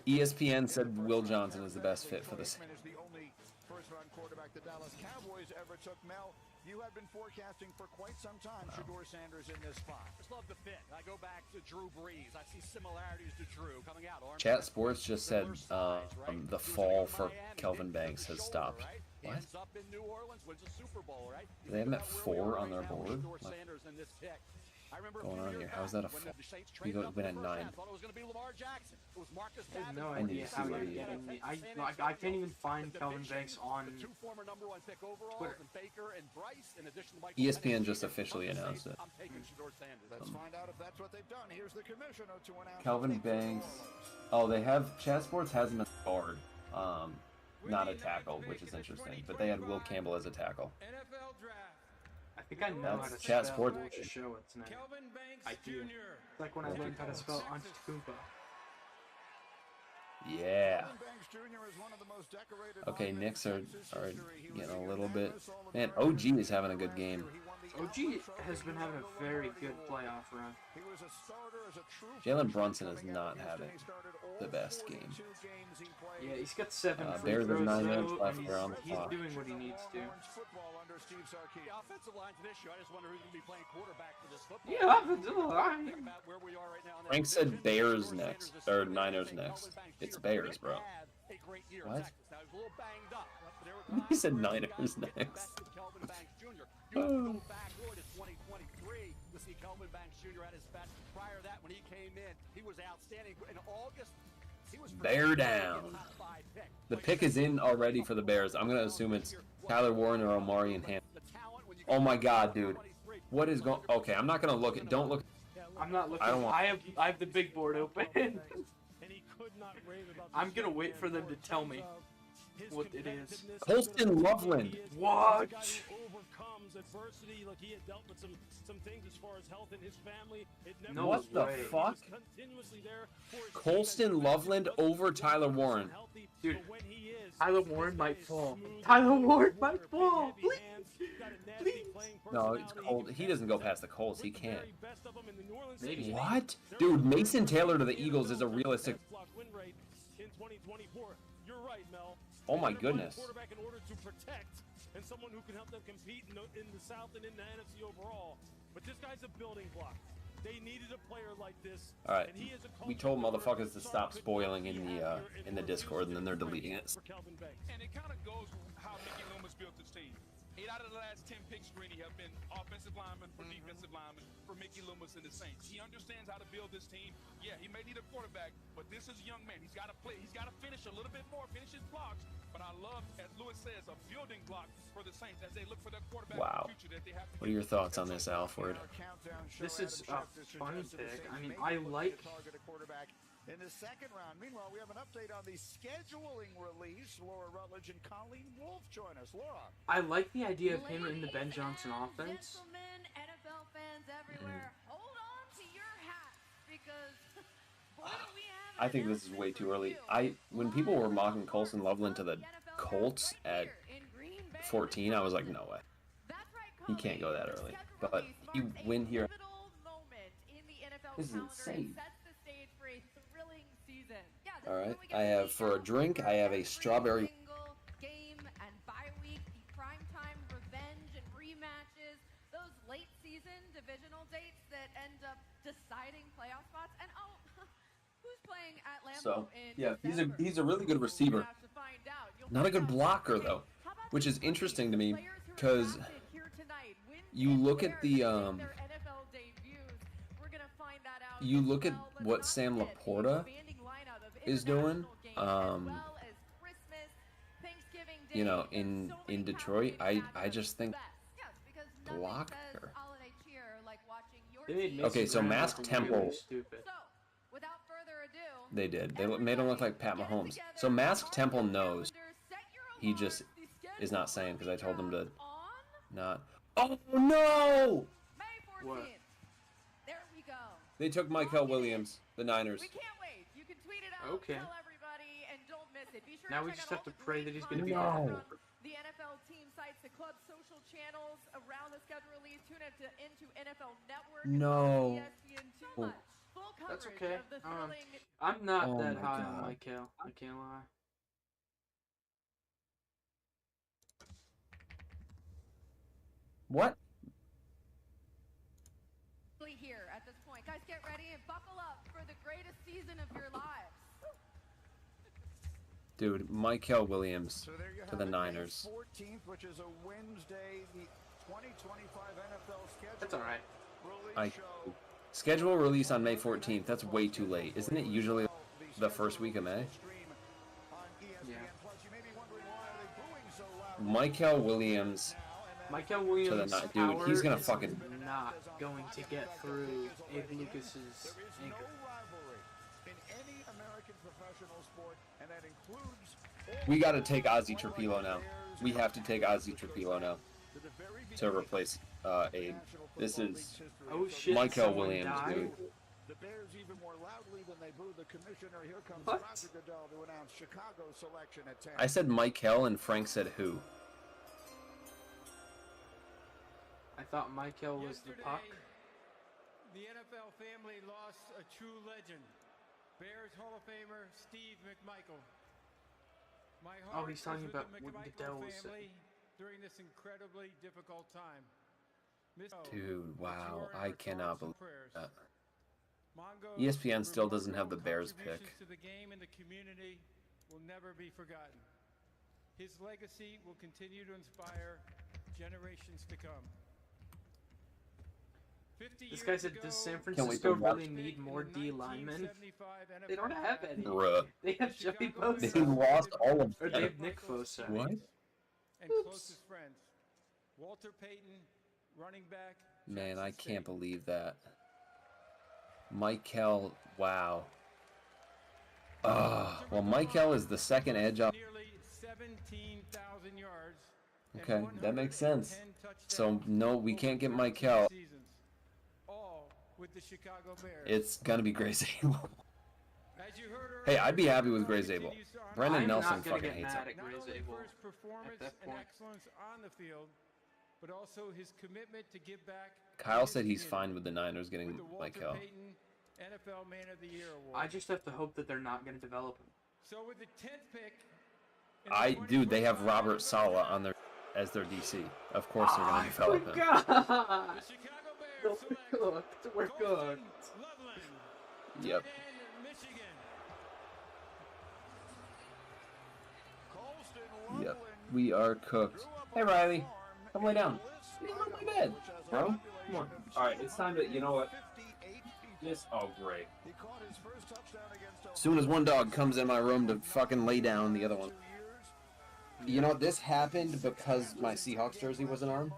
ESPN said Will Johnson is the best fit for this. Is the only first-round quarterback the Dallas Cowboys ever took. Mel, you have been forecasting for quite some time Shedeur Sanders in this spot. Just love the fit. I go back to Drew Brees. I see similarities to Drew coming out. Chat Sports just said the fall for Calvin Banks has stopped. What? Ends up in New Orleans, wins a Super Bowl, right? They have him at 4 on their board? Shedeur What? Sanders in this pick. I remember Going on here? How's that a 4? He went at 9. I thought it was going to be Lamar Jackson. It was Marcus I have Davenport. no I need idea to how see what you're he- getting me. I can't even find Kelvin Banks on The 2 former #1 pick overalls, Twitter. and Baker and Bryce, in addition to Michael ESPN Penix. just officially announced it. I'm taking Shedeur Sanders. Let's find out if that's what they've done. Here's the commissioner to announce. Calvin Banks. Oh, they have Chat Sports has him as a guard, not a tackle, which is interesting. But they had Will Campbell as a tackle. NFL draft. I think I know how That's to Chat spell Sports. to show it tonight. Kelvin Banks I do. Jr. It's like when I learned how to spell Antetokounmpo. Yeah. Kelvin Banks Jr. is one of the most decorated Okay, linemen Knicks in are Texas history. He was getting a a little bit. unanimous Man, All-American. OG is having a good game. OG has been having a very good playoff run. He was a starter as a true Jalen Brunson is freshman not coming out of having Houston. He started the all best game. 42 games he played. Yeah, he's got 7 free Bears have throws 9 minutes though, left. and They're on the he's clock. doing what he needs to. Orange football under Steve Sarkisian. The offensive line's an issue. I just wonder who's going to be playing quarterback for this football. Yeah, offensive line. Think about where we are right now in that Frank division. said Bears Shedeur next, Sanders or is Niners Calvin next. Banks It's Jr. Bears, bro. Had a great year in What? Texas. Now, he was a little banged up, but there were He times said where Niners guys could get the next. best of Kelvin Banks Jr. You have to go back really to 2023 to see Kelvin Banks Jr. at his best. Prior to that, when he came in, he was outstanding. In August, he was Bear down. The pick is in already for the Bears. I'm gonna assume it's Tyler Warren or Omari and Ham. Oh my God, dude. What is going? Okay, I'm not gonna look at. Don't look. I'm not looking. I don't want. I have the big board open. I'm gonna wait for them to tell me what it is. Colston Loveland. What? Overcomes adversity, like he had dealt with some things as far as health in his family. No What the way. fuck? Colston Loveland over Tyler Warren. Dude, Tyler Warren might fall. Tyler Warren might fall. Please. Please. No, it's Colt. He doesn't go past the Colts. He can't. Maybe. What? Dude, Mason Taylor to the Eagles is a realistic. In 2024, you're right, Mel. Oh my goodness. Quarterback in order to protect and someone who can help them compete in the South and in the NFC overall. But this guy's a building block. They needed a player like this. All right, we told motherfuckers to stop spoiling in the Discord, and then they're deleting it. And it kind of goes how Mickey Loomis built his team. 8 out of the last 10 picks, Greeny, have been offensive linemen for defensive linemen for Mickey Loomis and the Saints. He understands how to build this team. Yeah, he may need a quarterback, but this is a young man. He's got to play. He's got to finish a little bit more, finish his blocks. But I love, as Lewis says, a building block for the Saints as they look for their quarterback Wow. in the future that they have to What are your thoughts on this, Alfred? This is a funny pick. I mean, I like. In the second round. Meanwhile, we have an update on the scheduling release. Laura Rutledge and Colleen Wolfe join us. Laura. I like the idea of him in the Ben Johnson offense. Gentlemen, NFL fans everywhere, hold on to your hats because boy, do we have I think this is way too early. When people were mocking Colston Loveland to the Colts at 14, I was like, no way. He can't go that early. But you win here. This is insane. All right, I have for a drink. I have a strawberry. Game and bye week, the primetime revenge and rematches, those late season divisional dates that end up deciding playoff spots. And who's playing at Lambeau So in yeah, December? he's a really good receiver. Not a good blocker though, which is interesting to me because you look at the you look at what Sam Laporta is doing, you know, in Detroit. I just think blocker. Okay, so Mask Temple. They did. They made him look like Pat Mahomes. So Mask Temple knows. He just is not saying because I told him to not. Oh no! What? They took Michael Williams, the Niners. Okay. Now we just have to pray that he's going to be No. The NFL team sites, the club social channels around the schedule release. Tune into NFL Network. No. ESPN2. Full That's coverage okay. of the thrilling I'm not Oh that my high God. on Michael. I can't lie. What? here at this point. Guys, get ready and buckle up for the greatest season of your lives. Dude, Michael Williams to the May Niners. 14th, which is a Wednesday, the 2025 NFL schedule. That's all right. Schedule release on May 14th. That's way too late. Isn't it usually the first week of May? Yeah. Michael Williams. Michael Williams, to the dude, he's gonna is fucking. not going to get through Abe Lucas's anchor. In any American professional sport, and that includes We got to take Ozzy Trapilo now. We have to take Ozzy Trapilo now to replace Abe. This is Oh shit! Michael someone Williams, died? dude. the Bears even more loudly than they booed the commissioner. Here comes What? Roger Goodell to announce Chicago selection at 10. I said Michael and Frank said who. I thought Michael was the puck. The NFL family lost a true legend, Bears Hall of Famer Steve McMichael. My heart he's talking is with about the what McMichael Goodell was family during this incredibly difficult time. Dude, wow, I cannot believe that. Mongo ESPN still doesn't have the Bears pick. contributions to the game and the community will never be forgotten. His legacy will continue to inspire generations to come. This guy said, does San Francisco really need more D linemen? They don't have any. Bruh. They have Joey Bosa. They lost all of Or them. they have Nick Bosa. What? And closest friends. Walter Payton, running back. Man, I can't believe that. Michael, wow. Well, Michael is the second edge on. Nearly 17,000 yards. Okay, that makes sense. So, no, we can't get Michael. All with the Chicago Bears. It's gonna be Gray Zabel. Hey, I'd be happy with Gray Zabel. Brendan Nelson fucking hates him. Not only for his performance and excellence on the field, but also his commitment to give back. Kyle said he's fine with the Niners getting Michael. NFL Man of the Year award. I just have to hope that they're not going to develop him. So with the 10th pick, Dude, they have Robert Saleh on their as their DC. Of course they're gonna develop him. God. We're good. Yep. Yep. We are cooked. Hey Riley, come lay down. Get on my bed, bro. Come on. All right, it's time to. You know what? Oh great. As soon as one dog comes in my room to fucking lay down, the other one. You know, this happened because my Seahawks jersey wasn't on,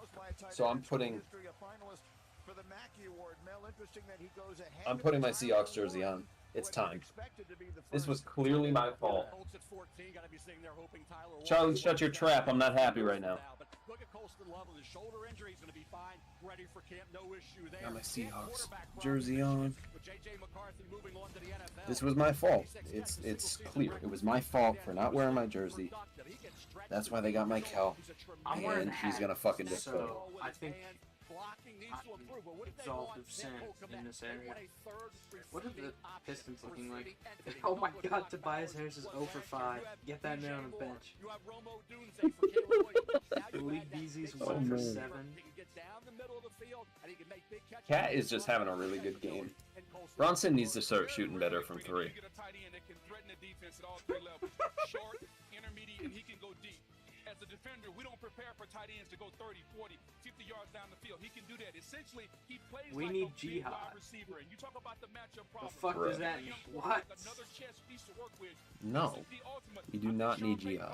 so I'm putting my Seahawks jersey on. It's time. This was clearly my fault. Charlie, shut your trap. I'm not happy right now. Look at Colston Lovell. His shoulder injury is going to be fine. Ready for camp. No issue there. Got my Seahawks jersey on. This was my fault. It's clear. It was my fault for not wearing my jersey. That's why they got my Kel. And he's going to fucking display. So, I think exalted sin in this area. What are the Pistons looking like? Oh my god, Tobias Harris is 0 for 5. Get that man on the bench. Malik Beasley's 1 for 7. Cat is just having a really good game. Bronson needs to start shooting better from 3. Short, intermediate, and he can go deep. As a defender, we don't prepare for tight ends to go 30, 40, 50 yards down the field. He can do that. Essentially, he plays we like need a big Jihad. wide receiver. And you talk about the matchup problem. The fuck does that mean? What? Another chess piece to work with. No, you do not need Jihad.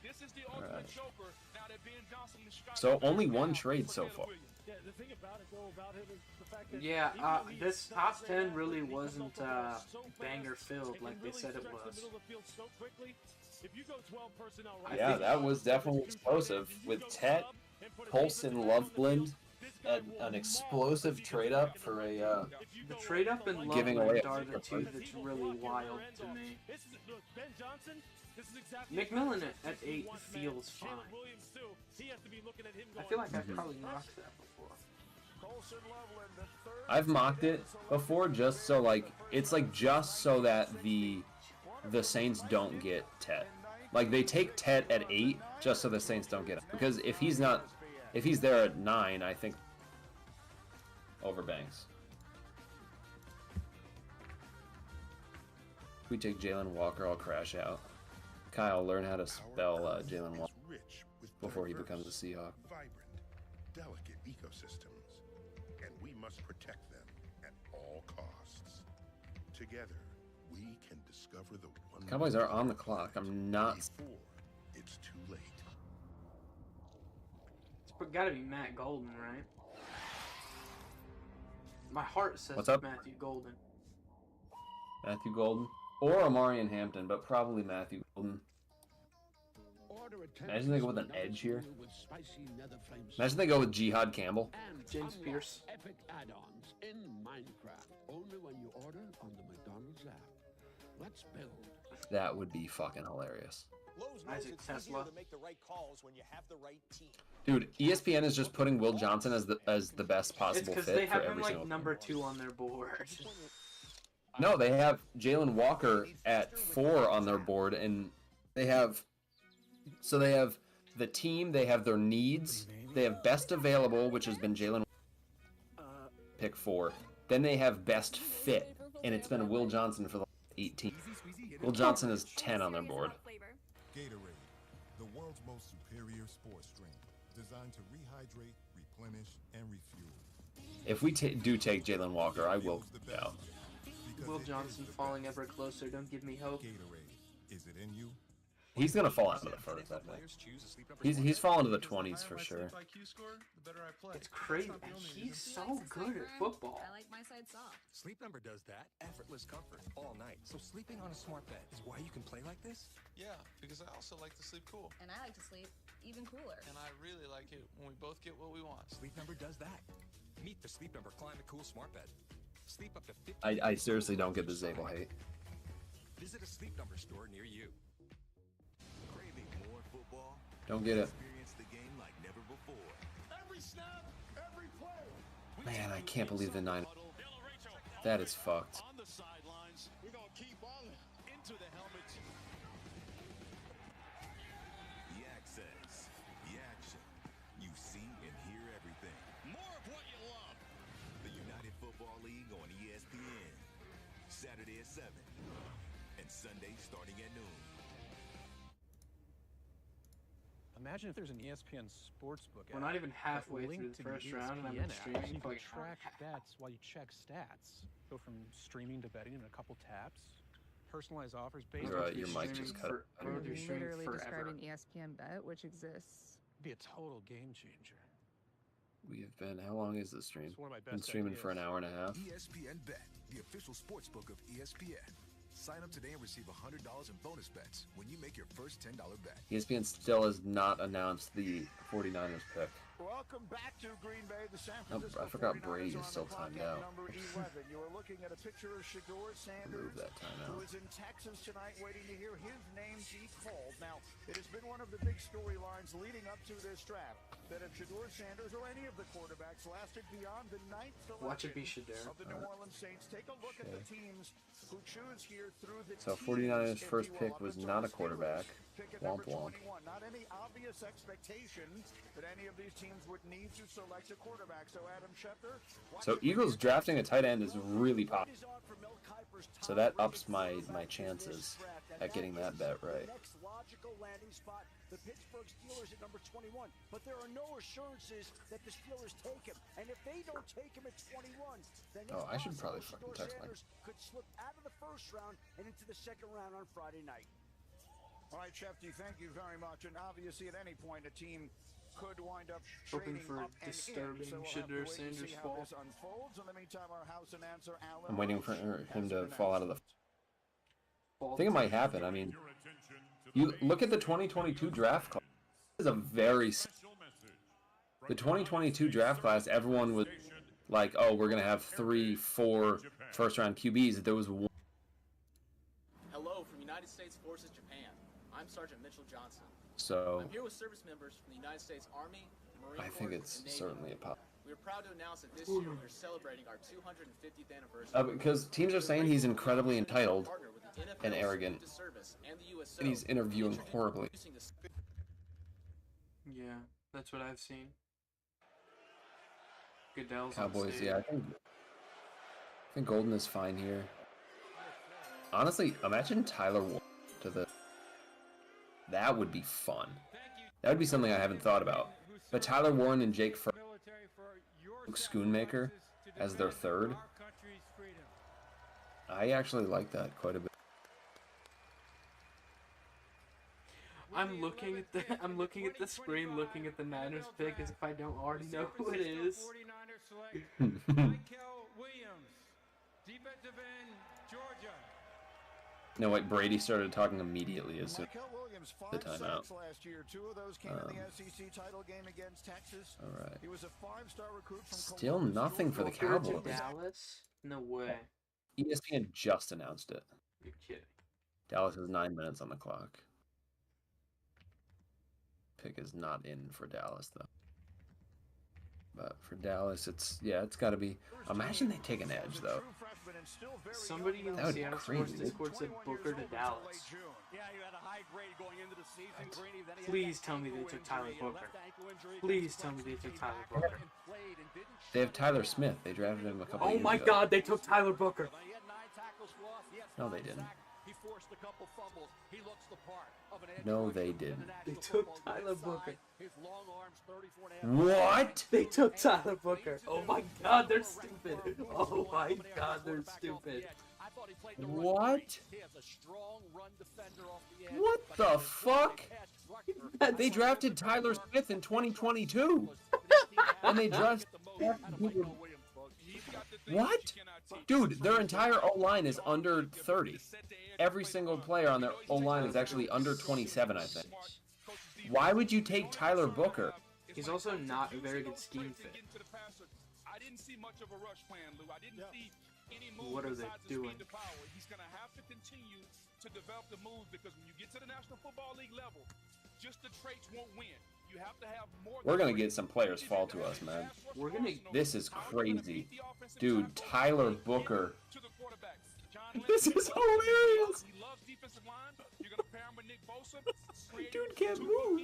This is the ultimate joker. Now that Ben Johnson is So only one trade so far. Yeah, the thing about it, though, about him is the fact that this top 10 really wasn't banger filled like they said it was. Yeah, that was definitely explosive with Tet, Colson, Loveland, an explosive trade up for a. The trade up and giving away Loveland are the two that's really wild to me. McMillan at 8 feels fine. I feel like I've probably mocked that before. I've mocked it before just so like it's like just so that the Saints don't get Tet. Like they take Tet at 8 just so the Saints don't get him. Because if he's there at 9, I think over Banks. If we take Jalen Walker, I'll crash out. Kyle, learn how to spell Jalen Walker before he becomes a Seahawk. Vibrant, delicate ecosystems, and we must protect them at all costs. Together, we can discover the wonder. Cowboys are on the clock. I'm not. Before it's too late. It's gotta be Matt Golden, right? My heart says What's up? Matthew Golden. Matthew Golden. Or Amarian Hampton, but probably Matthew Golden. Imagine they go with an edge here. Imagine they go with Jihad Campbell. James Pierce. Epic add-ons in Minecraft. Only when you order on the McDonald's app. Let's build. That would be fucking hilarious. Isaac Tesla. Dude, ESPN is just putting Will Johnson as the best possible It's because fit they for have him every like single. number 2 on their board. No, they have Jalen Walker at 4 on their board, and they have. So they have the team, they have their needs, they have best available, which has been Jalen pick 4. Then they have best fit, and it's been Will Johnson for the last 18. Will Johnson is 10 on their board. Gatorade, the world's most superior sports drink, designed to rehydrate, replenish, and refuel. If we do take Jalen Walker, I will out. Will Johnson falling ever closer. Don't give me hope. Is it in you? He's gonna fall out of the first, I think. He's fallen to the 20s for sure. It's crazy. He's so good at football. I like my side soft. Sleep Number does that. Effortless comfort all night. So sleeping on a smart bed is why you can play like this? Yeah, because I also like to sleep cool. And I like to sleep even cooler. And I really like it when we both get what we want. Sleep Number does that. Meet the Sleep Number Climate Cool Smart Bed. Sleep up to 50. I seriously don't get the Zabel hate. Visit a Sleep Number store near you. Craving more football? Don't get it. Experience the game like never before. Every snap, every play. Man, I can't believe the 9. That is fucked. On the sidelines, we're gonna keep on into the helmet. The access, the action. You see and hear everything. More of what you love. The United Football League on ESPN. Saturday at 7. And Sunday starting at noon. Imagine if there's an ESPN sportsbook. We're not even halfway through the first round, and I've been streaming you for can like track bets while you check stats. Go from streaming to betting in a couple taps. Personalized offers based You're on right, your mic just cut. You're Literally describing ESPN Bet, which exists. Be a total game changer. We have been. How long is this stream? It's one of my Been best streaming ideas. for an hour and a half. ESPN Bet, the official sportsbook of ESPN. Sign up today and receive $100 in bonus bets when you make your first $10 bet. ESPN still has not announced the 49ers pick. Welcome back to Green Bay. The San Oh, Francisco I forgot 49ers Brady is on still the clock timed at out. Number 11. You are looking at a picture of Shedeur Sanders, Remove that timeout. who is in Texas tonight, waiting to hear his name be called. Now, it has been one of the big storylines leading up to this draft that if Shedeur Sanders or any of the quarterbacks lasted beyond the ninth Watch it be selection Shedeur. of the New Orleans Saints, take a look at the teams who choose here through the So teams, 49ers if first you will, pick on was the not a Steelers. quarterback. Pick at Womp number womp. 21. Not any obvious expectation that any of these teams would need to select a quarterback. So Adam Schefter. So Eagles drafting a tight end is really popular. So that ups my chances at getting that bet right. Next logical landing spot, the Pittsburgh Steelers at number 21. But there are no assurances that the Steelers take him. And if they don't take him at 21, then it's Oh, I should possible probably fucking Shedeur text my. Sanders could slip out of the first round and into the second round on Friday night. All right, Shefty, thank you very much. And obviously, at any point, a team could wind up Hoping trading for up and in. disturbing So we'll have to Shedeur wait and see Sanders how fall. this unfolds. In the meantime, our house announcer, Alan I'm waiting for Roach, him has to been fall out of the. Fall I think it might happen. I mean, you look at the 2022 draft class. This is a very. The 2022 draft class, everyone was like, "Oh, we're gonna have 3, 4 first-round QBs." There was one. Hello from United States Forces Japan. I'm Sergeant Mitchell Johnson. So I'm here with service members from the United States Army, Marine I Corps, think it's and Navy. certainly a pop. We are proud to announce that this year we are celebrating our 250th anniversary. Because teams are saying he's incredibly entitled Partner with the NFL and arrogant, Salute to Service and the USO, and he's interviewing horribly. introducing the Yeah, that's what I've seen. Goodell's Cowboys, on yeah, I think Golden is fine here. Honestly, imagine Tyler Warren to the. That would be fun. That would be something I haven't thought about. But Tyler Warren and Jake Schoonmaker as their third. I actually like that quite a bit. I'm looking at the screen, looking at the Niners pick as if I don't already know who it is. Michael Williams, defensive end, Georgia. No, wait, Brady started talking immediately as soon Michael Williams, the 5 timeout. sacks last year. 2 of those came in the SEC title game against Texas. All right. He was a 5-star recruit from Still Columbus, nothing for the Georgia. Cowboys. Dallas? No way. ESPN just announced it. You're kidding. Dallas has 9 minutes on the clock. Pick is not in for Dallas though. But for Dallas, it's got to be. Imagine they take an edge though. Somebody in That would be Seattle Sports crazy. Discord said Booker to Dallas. Yeah, you had a high grade going into the season. Greeny, then he had Please that tell me they ankle took Tyler injury, Booker. left ankle injury. Please tell me they took Tyler Booker. They have Tyler Smith. They drafted him a couple Oh years my ago. God, they took Tyler Booker. No, they didn't. forced a couple fumbles. He looks the part of an edge No, rusher they in the didn't. They National took Football League. Tyler Inside, Booker. his long arms, 34.5. What? They took Tyler Booker. Oh my God, they're stupid. Oh my God, they're stupid. I thought he played the run What? great. He has a strong run defender off the edge. What but the he was fuck? pass rusher. They drafted Tyler Smith in 2022. And they drafted. What? Dude, their entire O-line is under 30. Every single player on their O-line is actually under 27, I think. Why would you take Tyler Booker? He's also not a very good scheme fit. I didn't see much of a rush plan, Lou. I didn't see any moves. What are they besides the doing? speed to power. He's going to have to continue to develop the moves because when you get to the National Football League level, just the traits won't win. You have to have more. We're gonna get some players fall to us, man. We're gonna. This is crazy. Dude, Tyler Booker. This is hilarious. He loves defensive line. You're going to pair him with Nick Bosa. Dude can't move.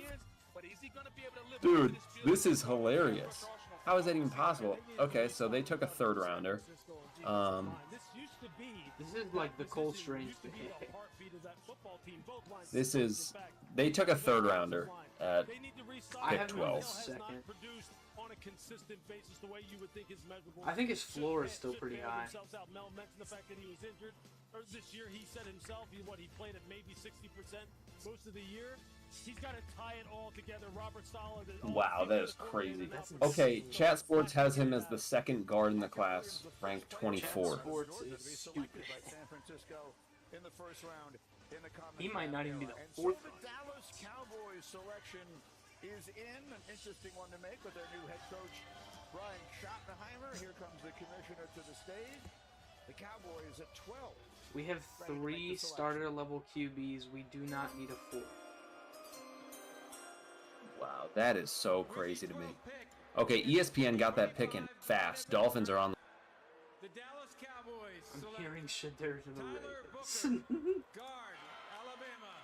But is he going to be able to live Dude, this is hilarious. How is that even possible? Okay, so they took a third rounder. This is like the Cole Strange thing. This is. They took a third rounder at pick 12. I think his floor is still pretty high. Mel mentioned the fact that he was injured. This year, he said himself, he played at maybe 60% most of the year. He's got to tie it all together. Robert Saleh. Wow, that is crazy. Okay, Chat Sports has him as the second guard in the class, ranked 24. He might not even be the fourth. So the Dallas Cowboys selection is in. An interesting one to make with their new head coach, Brian Schottenheimer. Here comes the commissioner to the stage. The Cowboys at 12. We have 3 starter level QBs. We do not need a 4th. Wow, that is so crazy to me. Okay, ESPN got that pick in fast. Dolphins are on The Dallas Cowboys I'm select hearing shit there to the Tyler Ravens. Booker, guard, Alabama.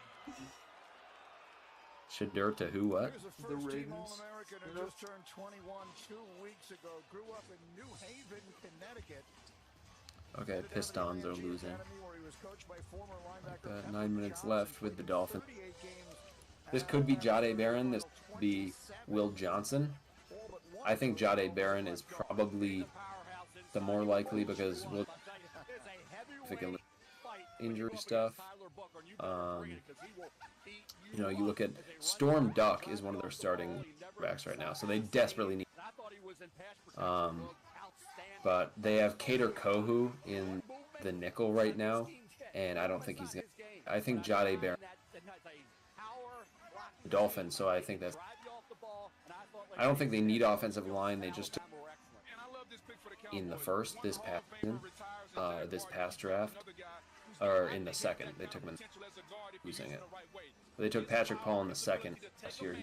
Shadur to who? What? Here's a The first-team Ravens. All-American who just turned 21 2 weeks ago. Grew up in New Haven, Connecticut. Okay, Pistons are losing. Academy, where he was coached by former linebacker Got 9 minutes left with the Dolphins. 38 games. This could be Jahdae Barron. This could be Will Johnson. I think Jahdae Barron is probably the more likely because Will injury stuff. You know, you look at Storm Duck is one of their starting backs right now, so they desperately need. But they have Kader Kohu in the nickel right now, and I don't think he's gonna. I think Jahdae Barron. The Dolphins, so I think that's. I don't think they need offensive line. They just took in the first this past season, this past draft, or in the second. They took him in losing it. They took Patrick Paul in the second last year.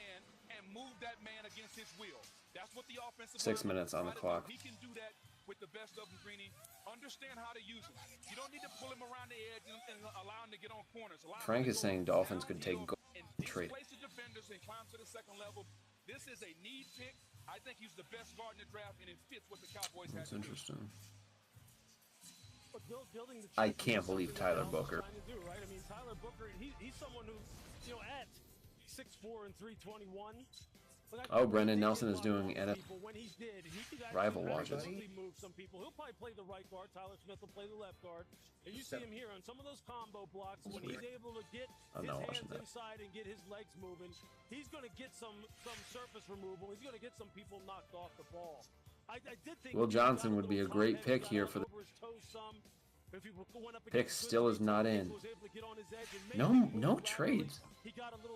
6 minutes on the clock. He can do that with the best of them, Greeny. Understand how to use him. You don't need to pull him around the edge and allow him to get on corners. Frank is saying Dolphins could take goal and trade. Place the defenders and climb to the second level. This is a need pick. I think he's the best guard in the draft, and it fits what the Cowboys have. That's interesting. Building the I can't believe Tyler Booker. Right? I mean, Tyler Booker, he's someone who's, at 6'4" and 321. Oh, Brendan Nelson is doing NFL When he did, he could rival watches. move some people. He'll probably play the right guard. Tyler Smith will play the left guard. And you see him here on some of those combo blocks when he's able to get I'm his not hands watching that. inside and get his legs moving. He's going to get some surface removal. He's going to get some people knocked off the ball. I did think Will Johnson would be a great pick here for the. Pick still is not in. No trades.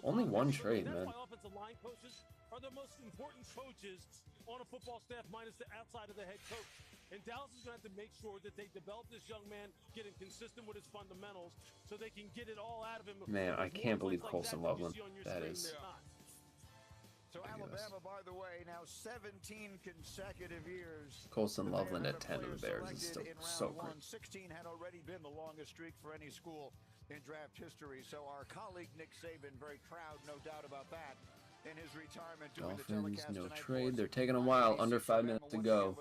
Only one trade, man. Offensive line coaches are the most important coaches on a football staff, minus the outside of the head coach. And Dallas is going to have to make sure that they develop this young man, get him consistent with his fundamentals, so they can get it all out of him. Man, I can't believe Colson Loveland. That is. So Alabama, by the way, now 17 consecutive years. Colson Loveland at 10 of the Bears is still so great. 16 had already been the longest streak for any school in draft history. So our colleague Nick Saban, very proud, no doubt about that. in his retirement doing the Dolphins, telecast no tonight. trade. They're taking a while. Under 5 minutes to go.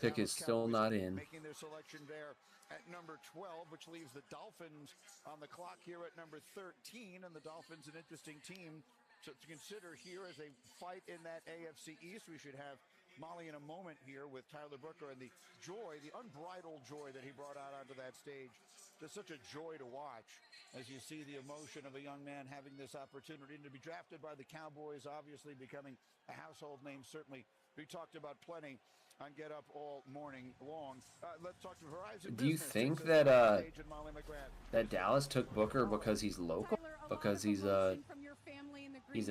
Pick is still not in. Making their selection there at number 12, which leaves the Dolphins on the clock here at number 13. And the Dolphins, an interesting team to consider here as a fight in that AFC East. We should have Molly in a moment here with Tyler Booker and the joy, the unbridled joy that he brought out onto that stage. Just such a joy to watch as you see the emotion of a young man having this opportunity to be drafted by the Cowboys, obviously becoming a household name. Certainly, we talked about plenty on Get Up all morning long. Let's talk to Verizon. Do you Business. think It's that Paige and Molly McGrath. that Dallas took Booker because he's local? Because he's a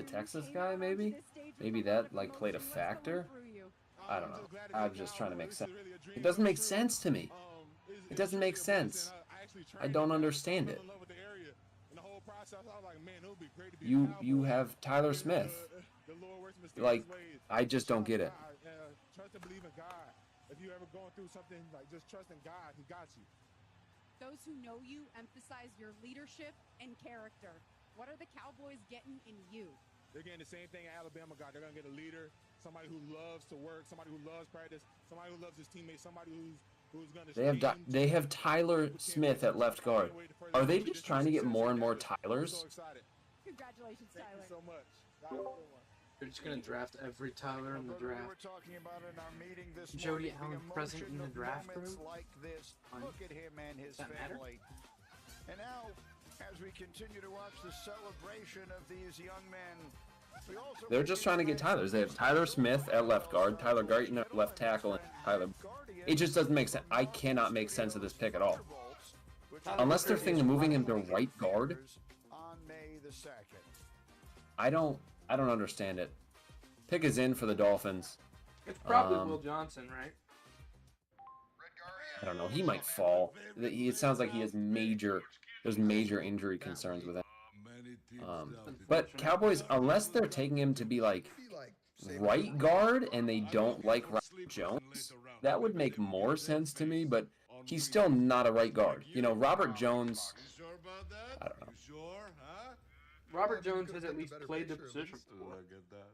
Texas guy, maybe? Maybe that like played a factor? I don't know. I'm just trying to make sense. It doesn't make sense to me. It doesn't make sense. I don't understand it. You have Tyler Smith. Like, I just don't get it. Trust and believe in God. If you ever going through something, like just trust in God, He got you. Those who know you emphasize your leadership and character. What are the Cowboys getting in you? They're getting the same thing at Alabama got. They're gonna get a leader, somebody who loves to work, somebody who loves practice, somebody who loves his teammates, somebody who's gonna. They have Tyler Smith at left guard. Are they just trying to get more and more Tylers? Congratulations, Tyler. Thank you so much. They're just gonna draft every Tyler in the draft. Jody Allen present in the draft room. Like this. Look at him and his family. And now, as we continue to watch the celebration of these young men, we also They're just trying to get Tylers. They have Tyler Smith at left guard, Tyler Guyton at left tackle, and Tyler. It just doesn't make sense. I cannot make sense of this pick at all. Unless they're thinking of moving him to right guard. on May the 2nd. I don't understand it. Pick is in for the Dolphins. It's probably Will Johnson, right? I don't know. He might fall. It sounds like he has there's major injury concerns with him. But Cowboys, unless they're taking him to be like right guard and they don't like Robert Jones, that would make more sense to me. But he's still not a right guard. You know, Robert Jones. I don't know. Robert Jones has at least played the position before. Look at that.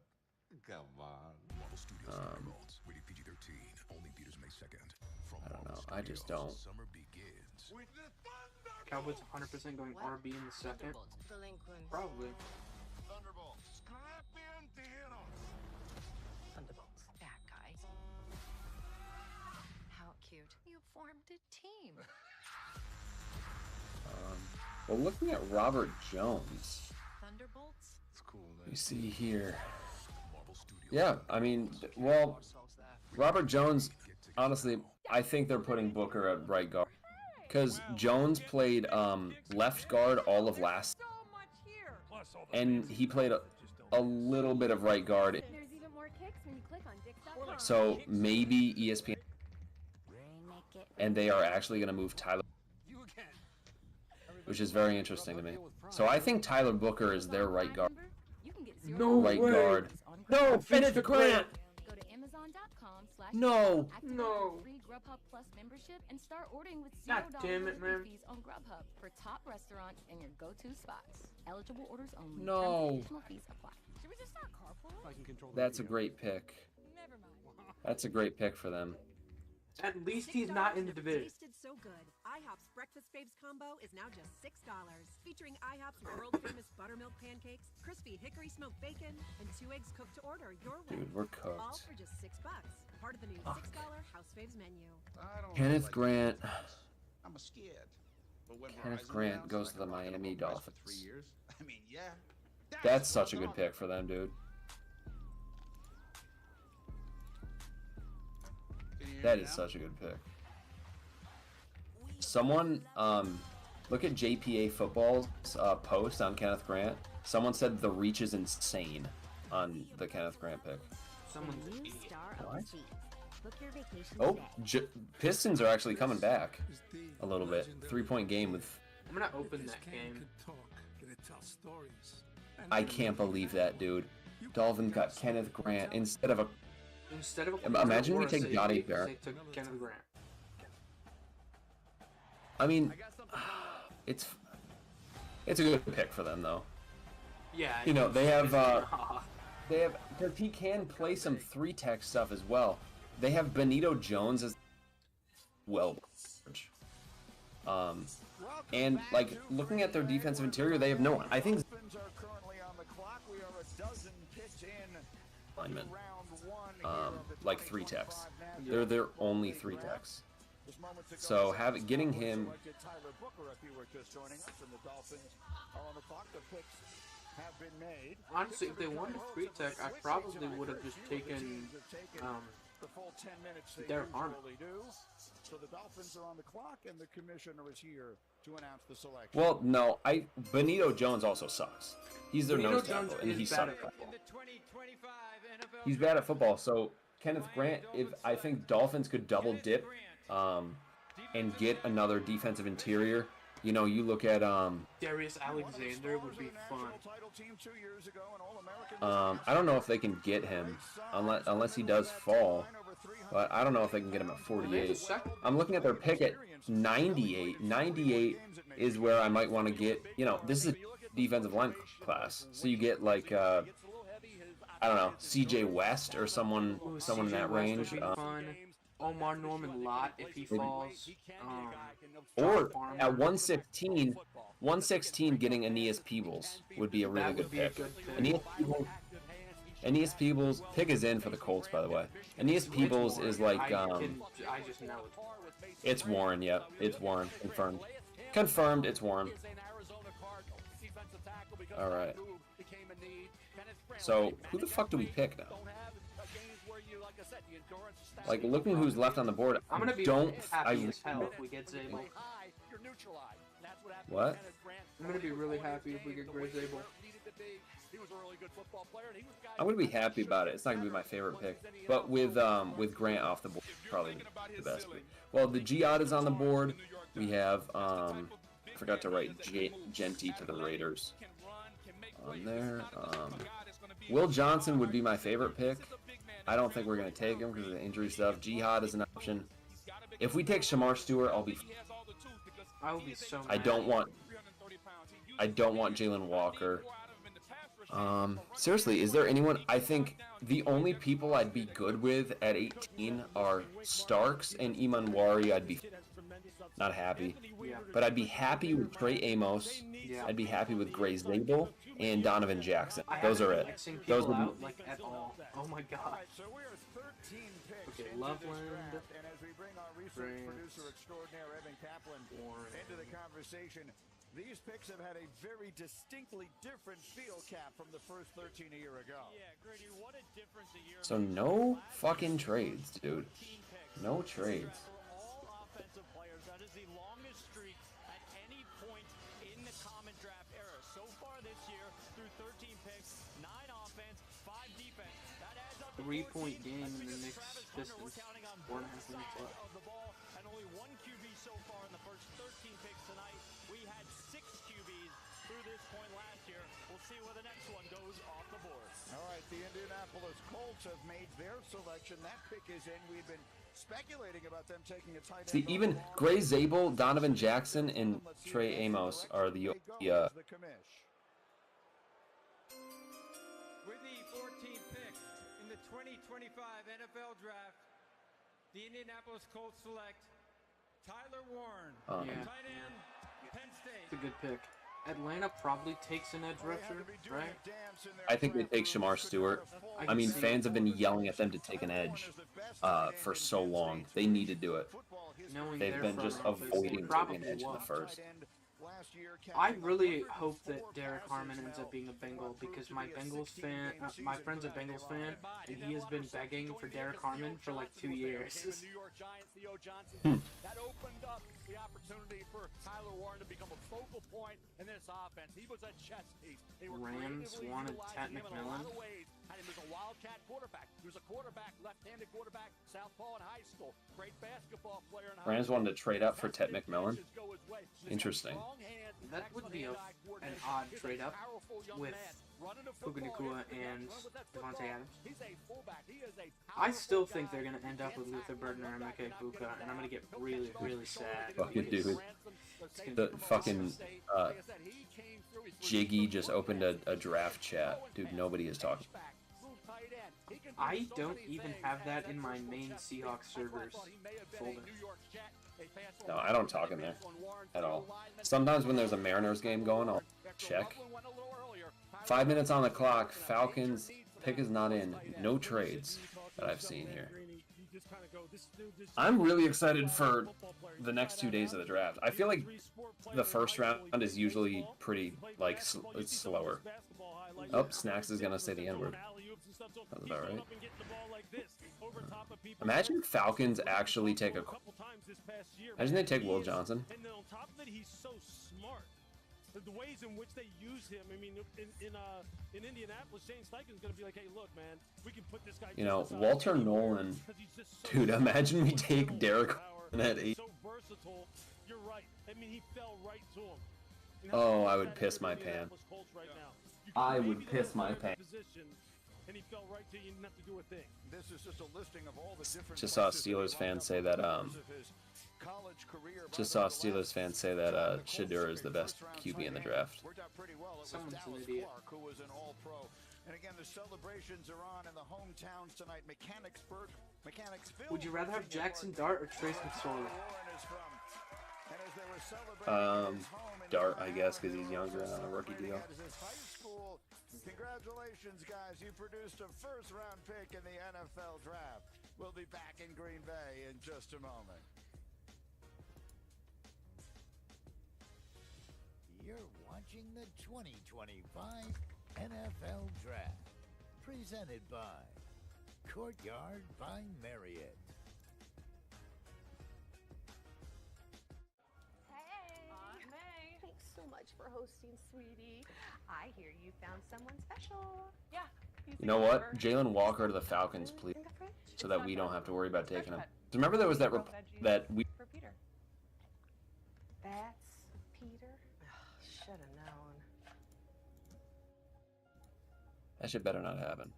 Come on. Marvel Studios Thunderbolts, rated PG-13, only theaters May 2nd. From I don't know. Marvel I just Studios, don't. Summer begins. Cowboys 100% going RB in the second. Probably. Thunderbolts. Thunderbolts. Bad guys. How cute. You formed a team. Well, looking at Robert Jones, Thunderbolts? It's cool, you see here. Yeah, I mean, well, Robert Jones, honestly, I think they're putting Booker at right guard. Because Jones played left guard all of last, and he played a little bit of right guard. There's even more kicks when you click on Dix.com. So maybe ESPN, and they are actually going to move Tyler, which is very interesting to me. So I think Tyler Booker is their right guard. No right way. guard. No, Kenneth Grant. Go to Amazon.com/. No. Activate No. the free Grubhub Plus membership and start ordering with God $0 damn it, delivery man. fees on Grubhub for top restaurants and your go-to spots. Eligible orders only. No. Terms and additional fees apply. Should we just start carpooling? That's a great pick. Never mind. That's a great pick for them. At least he's not in the division. Tasted so good. IHOP's Breakfast Faves combo is now just $6. Featuring IHOP's world-famous buttermilk pancakes, crispy hickory smoked bacon, and 2 eggs cooked to order your way. Dude, we're All cooked. for just $6. Part of the new Fuck. $6 House Faves menu. Kenneth Grant. I'm scared. But when Kenneth Verizon Grant announced, goes to the like, I'm Miami rocking Verizon for Dolphins. 3 years. I mean, yeah. That's such a good pick for them, dude. That is such a good pick. Someone, look at JPA Football's post on Kenneth Grant. Someone said the reach is insane on the Kenneth Grant pick. Someone's an New idiot. star What? overseas. Book your vacation Oh, today. Pistons are actually coming back a little bit. 3-point game with. I'm gonna open that game. I can't believe that, dude. Dolphins got Kenneth Grant instead of a. Instead of a Imagine we or a take safety, Gotti Barrett. They took Kenneth Grant. I mean, it's a good pick for them though. Yeah. You know, they have because he can play some 3-tech stuff as well. They have Benito Jones as well. And like looking at their defensive interior, they have no one. I think linemen, like 3-techs. They're their only 3-techs. So getting him. Honestly, if they wanted a 3-tech, I probably would have just taken Derek Harmon. So the Dolphins are on the clock, and the commissioner is here to announce the selection. Well, no, Benito Jones also sucks. He's their nose tackle, and he sucks. He's bad at football. So Kenneth Grant, if I think Dolphins could double dip, and get another defensive interior. You know, you look at Darius Alexander would be fun. I don't know if they can get him unless he does fall. But I don't know if they can get him at 48. I'm looking at their pick at 98. 98 is where I might want to get, you know, this is a defensive line class. So you get like, I don't know, CJ West or someone in that range. Omar Norman Lott if he falls. Or at 116 getting Aeneas Peebles would be a really good pick. Aeneas Peebles, pick is in for the Colts, by the way. Aeneas Peebles is like, I just know it's Warren, yep. It's Warren, confirmed. Confirmed, it's Warren. Alright. So, who the fuck do we pick now? Like, looking who's left on the board, I'm gonna be happy as hell if we get Zabel. What? I'm gonna be really happy if we get Gray Zabel. I'm gonna be happy about it. It's not gonna be my favorite pick, but with Grant off the board, probably the best pick. Well, the Giad is on the board. We have I forgot to write Genty to the Raiders on there. Will Johnson would be my favorite pick. I don't think we're gonna take him because of the injury stuff. Jihad is an option. If we take Shamar Stewart, I'll be. I will be so. I don't want Jalen Walker. Seriously, is there anyone? I think the only people I'd be good with at 18 are Starks and Imanwari. I'd be not happy, but I'd be happy with Trey Amos. I'd be happy with Gray Zabel and Donovan Jackson. Those are it. Those would like at all. Oh my god. Okay, Loveland. And as we bring our research producer extraordinaire Evan Kaplan into the conversation, these picks have had a very distinctly different feel, Cap, from the first 13 a year ago. Yeah, Grady, what a difference a year. So no fucking trades, dude. No trades. All offensive players. That is the longest streak at any point in the common draft era. So far this year, through 13 picks, 9 offense, 5 defense. That adds up to 3-point game in the Knicks Pistons. 4.5 minutes left. Of the ball, and only 1 QB so far in the first 13 picks tonight. We had 6 QBs through this point last year. We'll see where the next one goes off the board. All right, the Indianapolis Colts have made their selection. That pick is in. We've been speculating about them taking a tight end. See, even Gray Zabel, Donovan Jackson, and Trey Amos are the With the 14th pick in the 2025 NFL Draft, the Indianapolis Colts select Tyler Warren, tight end, Penn State. It's a good pick. Atlanta probably takes an edge rusher, right? I think they take Shamar Stewart. I mean, fans have been yelling at them to take an edge for so long. They need to do it. They've been just avoiding taking an edge in the first. I really hope that Derek Harmon ends up being a Bengal because my Bengals fan, my friend's a Bengals fan, and he has been begging for Derek Harmon for like 2 years. That opened up the opportunity for Tyler Warren to become a focal point in this offense. He was a chess piece. Rams wanted Tat McMillan. He was a wildcat quarterback. He was a quarterback, left-handed quarterback, southpaw in high school. Great basketball player in high Rams school. wanted to trade up for Ted McMillan. Interesting. That would be an odd trade up with Puganakua and Devontae Adams. I still think they're going to end up with Luther Burden or Emeka Egbuka, and I'm going to get really, really sad. Fucking dude. The fucking Jiggy just opened a draft chat. Dude, nobody is talking. I don't even have that in my main Seahawks servers folder. No, I don't talk in there at all. Sometimes when there's a Mariners game going, I'll check. 5 minutes on the clock. Falcons pick is not in. No trades that I've seen here. I'm really excited for the next 2 days of the draft. I feel like the first round is usually pretty, like, it's slower. Oh, Snacks is going to say the N-word. That's about right. Imagine Falcons actually take a... Imagine they take Will Johnson. And then on top of it, he's so smart. The ways in which they use him, I mean, in Indianapolis, Shane Steichen's going to be like, hey, look, man, we can put this guy... You know, Walter Nolan... Dude, imagine we take Derek at 8. So versatile. You're right. I mean, he fell right to him. Oh, I would piss my pants. I would piss my pants. And he fell right to you, didn't have to do a thing. This is just a listing of all the different Just saw Steelers fans say that Shedeur is the best QB in the draft. Someone's an idiot. Who was an all-pro. And again, the celebrations are on in the hometowns tonight. Mechanicsburg, Mechanicsville. Would you rather have Jackson Dart or Trace McSorley? Dart, I guess, because he's younger and on a rookie deal. Congratulations, guys. You produced a first-round pick in the NFL draft. We'll be back in Green Bay in just a moment. You're watching the 2025 NFL Draft, presented by Courtyard by Marriott. May. Thanks so much for hosting, sweetie. I hear you found someone special. Yeah. You know what? Jalen Walker to the Falcons, please, so that we don't have to worry about taking him. Remember there was that we... For Peter. That's Peter? Should have known. That shit better not happen.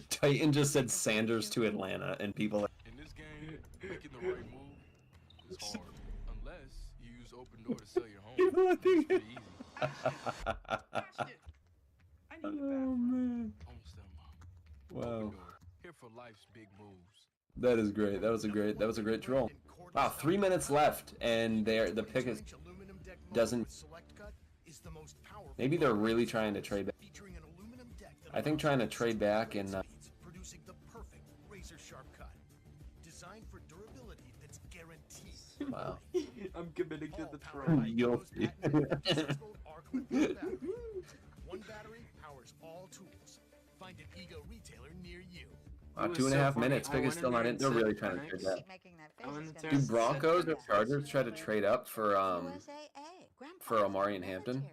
Titan just said Sanders to Atlanta, and people are... In this game, making the right move is hard. Unless you use Open Door to sell your home. It's pretty easy. Oh, man. Wow. Here for life's big moves. That is great. That was a great troll. Wow, 3 minutes left, and the pick is doesn't. Maybe they're really trying to trade back. I think trying to trade back and. Producing the perfect razor sharp cut, designed for durability that's guaranteed. Wow. I'm committing to the troll. You'll see. One battery powers all tools. Find an Ego retailer near you. 2.5 minutes. Pick is still not in. They're really trying to trade that. Do Broncos or Chargers try to trade up for Omari and Hampton?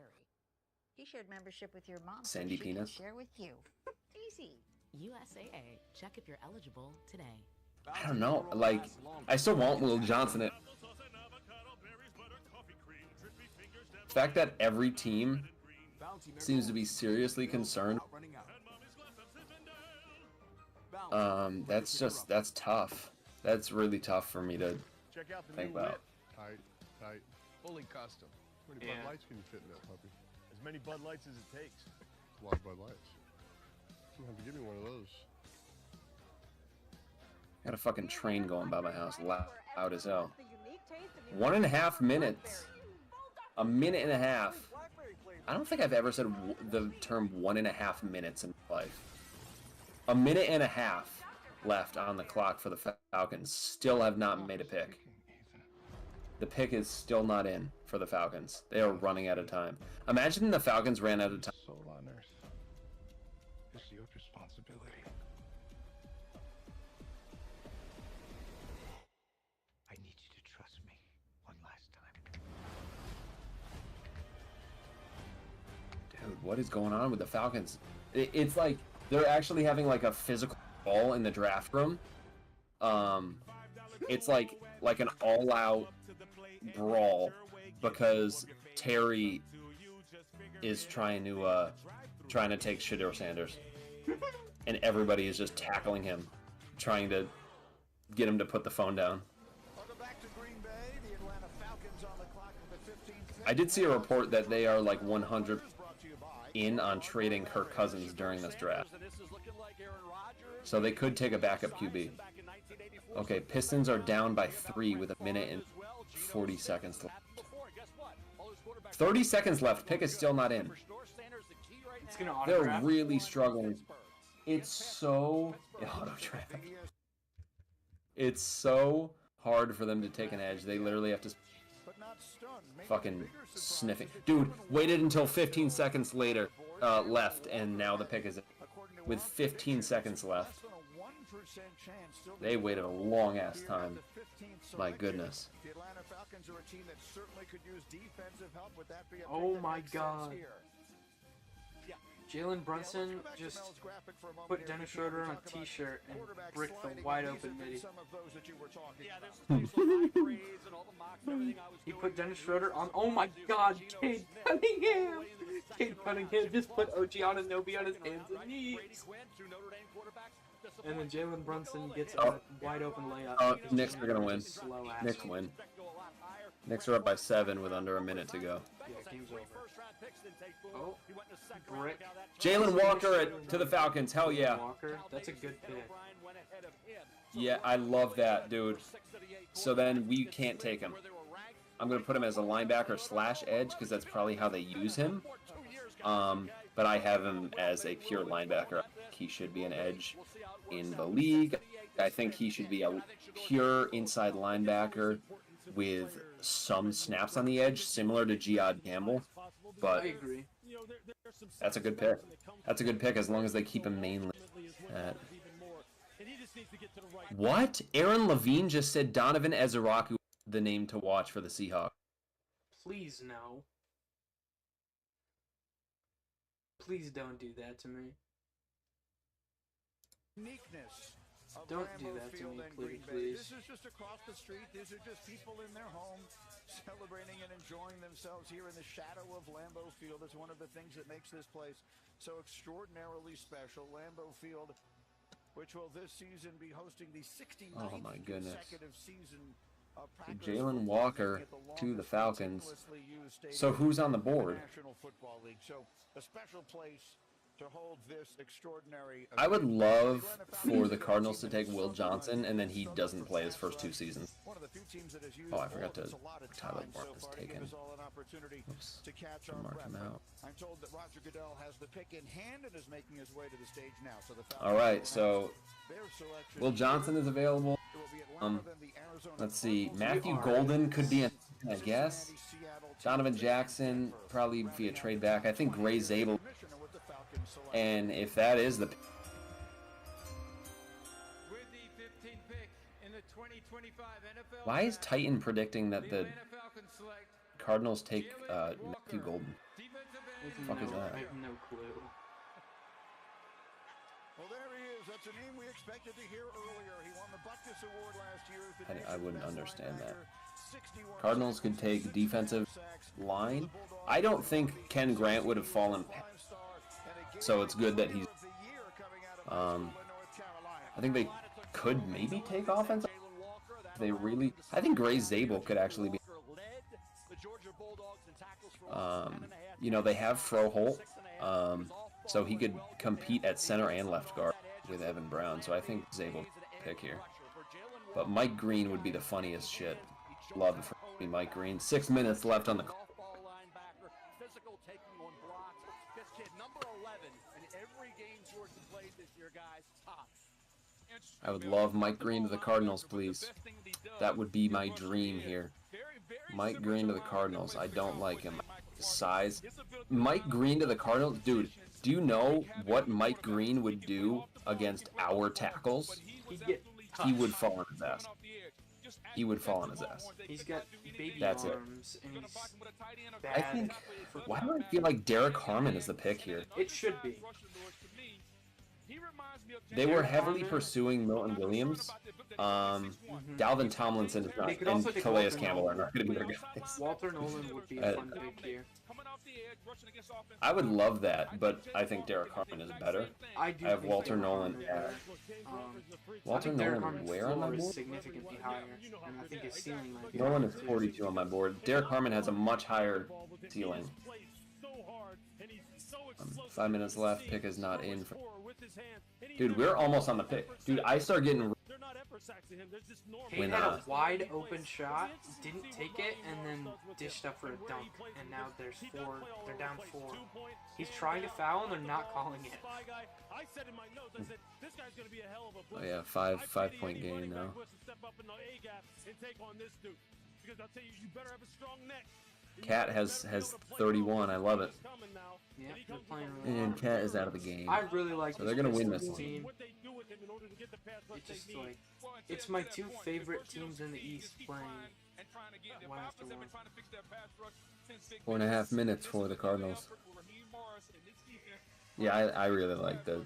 He shared membership with your mom. Sandy so she Penis. can share with you. Easy. USAA. Check if you're eligible today. I don't know. Like, I still want Will Johnson. The fact that every team seems to be seriously concerned. That's tough. That's really tough for me to think about. Tight. Fully custom. How many Bud Lights can you fit in that puppy? As many Bud Lights as it takes. A lot of Bud Lights. You have to give me one of those. Got a fucking train going by my house, loud as hell. 1.5 minutes. A minute and a half. I don't think I've ever said the term 1.5 minutes in my life. A minute and a half left on the clock for the Falcons. Still have not made a pick. The pick is still not in for the Falcons. They are running out of time. Imagine the Falcons ran out of time. Soul-liners. It's your responsibility. I need you to trust me one last time. Dude, what is going on with the Falcons? It's like they're actually having like a physical ball in the draft room. It's like an all-out brawl because Terry is trying to take Shedeur Sanders, and everybody is just tackling him, trying to get him to put the phone down. Welcome back to Green Bay. The Atlanta I did see a report that they are like 100 in on trading Kirk Cousins during this draft. So they could take a backup QB. Okay, Pistons are down by 3 with a minute and 40 seconds left. 30 seconds left. Pick is still not in. They're really struggling. It's so auto-draft. It's so hard for them to take an edge. They literally have to fucking sniff it. Dude, waited until 15 seconds later left, and now the pick is in. With 15 seconds left. They waited a long ass time. My goodness. Oh my god. Jalen Brunson just put Dennis Schroeder on a t-shirt and bricked the wide open midi. He put Dennis Schroeder on. Oh my god, Cade Cunningham! Cade Cunningham just put OG Anunoby on his hands and knees. And then Jalen Brunson gets a wide open layup. Knicks are gonna win. Knicks win. Knicks are up by 7 with under a minute to go. Yeah, game's over. Oh, brick. Jalen Walker to the Falcons. Hell yeah. Walker, that's a good pick. Yeah, I love that, dude. So then we can't take him. I'm going to put him as a linebacker / edge because that's probably how they use him. But I have him as a pure linebacker. He should be an edge in the league. I think he should be a pure inside linebacker with some snaps on the edge, similar to Giad Campbell. But I agree. That's a good pick. That's a good pick as long as they keep him mainly at... What? Aaron Levine just said Donovan Ezeraku the name to watch for the Seahawks. Please no. Please don't do that to me. Don't do that to me, please. This is just across the street. These are just people in their home celebrating and enjoying themselves here in the shadow of Lambeau Field. It's one of the things that makes this place so extraordinarily special. Lambeau Field, which will this season be hosting the 69th consecutive season of Jalen Walker to the Falcons. So who's on the board? National Football League. So a special place to hold this extraordinary. I would love for the Cardinals to take Will Johnson and then he doesn't play his first 2 seasons. Oh, I forgot to Tyler Bark is taken. Oops. Mark him out. I'm told that Roger Goodell has the pick in hand and is making his way to the stage now. So the all right, so Will Johnson is available. Let's see. Matthew Golden could be, I guess. Donovan Jackson probably via trade back. I think Gray Zabel. And if that is the... With the 15th pick in the 2025 NFL Why is Titan predicting that the Cardinals take Matthew Golden? What the fuck is that? I have no clue. Well, there he is. That's a name we expected to hear earlier. He won the Butkus Award last year. I wouldn't understand that. Cardinals could take defensive line. I don't think Ken Grant would have fallen past. So it's good that he's... I think they could maybe take offense. They really... I think Gray Zabel could actually be... you know, they have Froholt. So he could compete at center and left guard with Evan Brown. So I think Zabel pick here. But Mike Green would be the funniest shit. Love it for me, Mike Green. 6 minutes left on the clock. I would love Mike Green to the Cardinals, please. That would be my dream here. Mike Green to the Cardinals. I don't like him. Size. Mike Green to the Cardinals? Dude, do you know what Mike Green would do against our tackles? He would fall on his ass. He would fall on his ass. He's got baby That's arms, it. and he's I think... Why do I feel like Derek Harmon is the pick here? It should be. They were heavily pursuing Milton Williams. Dalvin Tomlinson is not, and Calais Campbell are not going to be their guys. Walter Nolan would be a fun pick here. I would love that, but I think Derek Harmon is better. I have Walter Nolan at Walter Nolan where on my board? Significantly higher, and I think his ceiling might be Nolan is 42 on my board. Derek Harmon has a much higher ceiling. 5 minutes left. Pick is not in. Dude, we're almost on the pick. Dude, I start getting. He had a wide open shot, didn't take it, and then dished up for a dunk. And now there's 4. They're down 4. He's trying to foul, and they're not calling it. Oh yeah, 5-point game now. Cat has 31. I love it. Yeah, they're playing really And hard. Cat is out of the game. I really like. So they're gonna win this one. Team. It's just like it's my 2 favorite teams in the East playing one after one. 4.5 minutes for the Cardinals. Yeah, I really like the.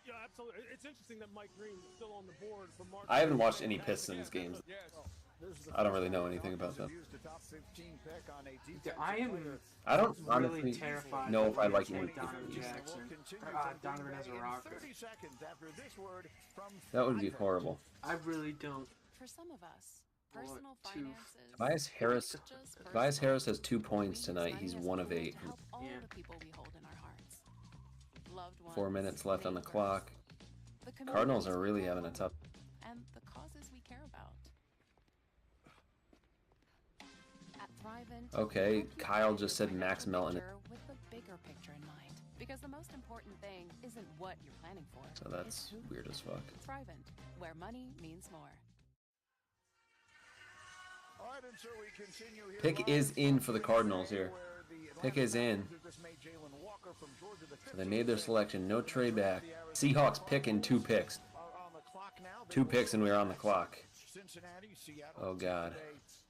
Yeah, absolutely. It's interesting that Mike Green is still on the board for Mark. I haven't watched any Pistons games. I don't really know anything about them. I don't honestly really terrified know if I like any of Donovan Jackson. Donovan as a rocker. That would be horrible. I really don't. For some of us, personal Tobias Harris has 2 points tonight. He's 1 of 8. all the people we hold in our hearts. Loved ones, 4 minutes left on the clock. the Cardinals are really having a tough. and the causes we care about. At Thrivent, Okay, Kyle just said Max Melton. with the bigger picture in mind. Because the most important thing isn't what you're planning for. So that's weird as fuck. Thrivent, where money means more. Pick is in for the Cardinals here. Pick is in. So they made their selection. No trade back. Seahawks pick in 2 picks. 2 picks and we're on the clock. Oh God.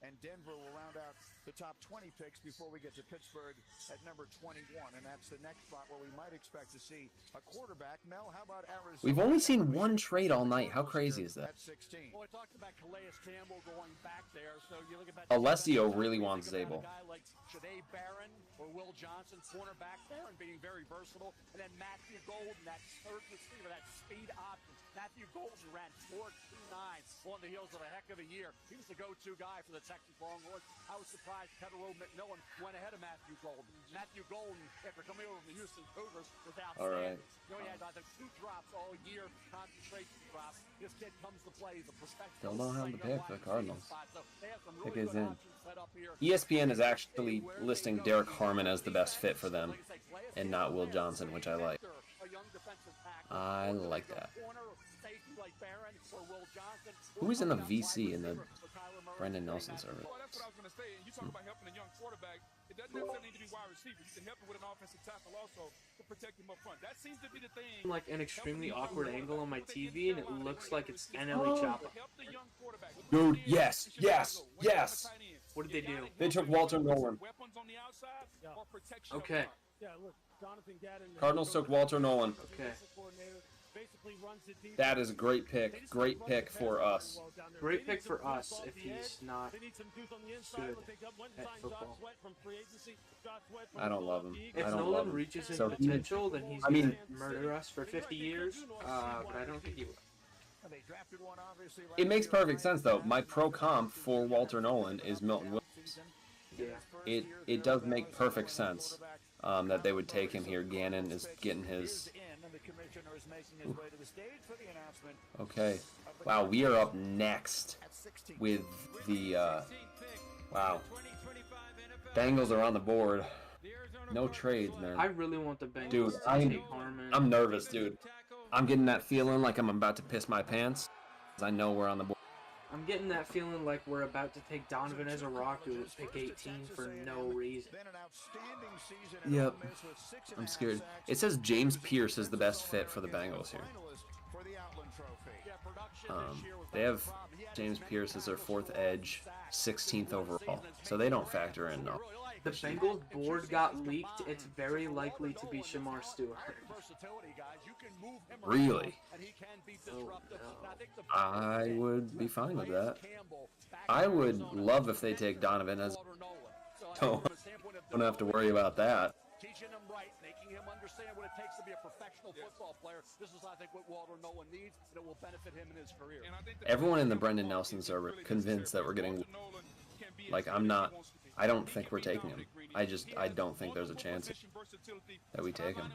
And Denver will round out the top 20 picks before we get to Pittsburgh at number 21, and that's the next spot where we might expect to see a quarterback. Mel, how about Arizona? We've only seen 1 trade all night. How crazy is that? At 16. Well, I talked about Calais Campbell going back there, so you look at Alessio really wants Zabel. a guy like Janae Barron or Will Johnson, cornerback there, and being very versatile. And then Matthew Golden, that third receiver, that speed option. Matthew Golden ran 4.29 on the heels of a heck of a year. He was the go-to guy for the Texas Longhorns. I was surprised Pedro McMillan went ahead of Matthew Golden. Matthew Golden, after coming over from the Houston Cougars, was outstanding. All right. You know, he had, I think, 2 drops all year, concentration drops. This kid comes to play. He's a professional. Still don't have the pick for the Cardinals. So they have some Pick really is good in. options set up here. ESPN is actually listing Derek Harmon as the best fit for them, and not Will Johnson, which I like. I like that. Who is in the VC in the Brendan Nelson service? Well, that's what I was going to say. And you talk about helping a young quarterback. It doesn't necessarily need to be wide receiver. You can help him with an offensive tackle also to protect him up front. That seems to be the thing. Like an extremely awkward angle on my TV, and it looks like it's NLE Choppa. Dude, yes, yes, yes. What did they do? They took Walter Nolan. Okay. Yeah, look, Jonathan Gadden. Cardinals took Walter Nolan. Okay. Basically runs the defense. That is a great pick. Great pick for us. Great pick for us if he's not They need some dudes on the inside. good They got one at sign Josh football. Sweat from free agency. Josh Sweat from I don't love him. If I don't love Nolan him. reaches his So he- potential, then he's I mean- gonna murder us for 50 years. But I don't think he will. It makes perfect sense though. My pro comp for Walter Nolan is Milton Williams. Yeah. It does make perfect sense that they would take him here. Gannon is getting his. Okay. Wow, we are up next with the. Wow. Bengals are on the board. No trades, man. I really want the Bengals Dude, to I'm take Harmon. nervous, dude. I'm getting that feeling like I'm about to piss my pants. 'Cause I know we're on the board. I'm getting that feeling like we're about to take Donovan Ezaraku at pick 18 for no reason. Yep. I'm scared. It says James Pierce is the best fit for the Bengals here. They have James Pierce as their 4th edge, 16th overall. So they don't factor in, no. the Bengals board got leaked, it's very likely to be Shamar Stewart. Really? Oh, I would be fine with that. I would love if they take Donovan as. Don't have to worry about that. Teaching him right, making him understand what it takes to be a professional football player. This is, I think, what Walter Nolan needs, and it will benefit him in his career. Everyone in the Brendan Nelsons are convinced that we're getting. Like, I'm not. I don't think we're taking him. I don't think there's a chance that we take him.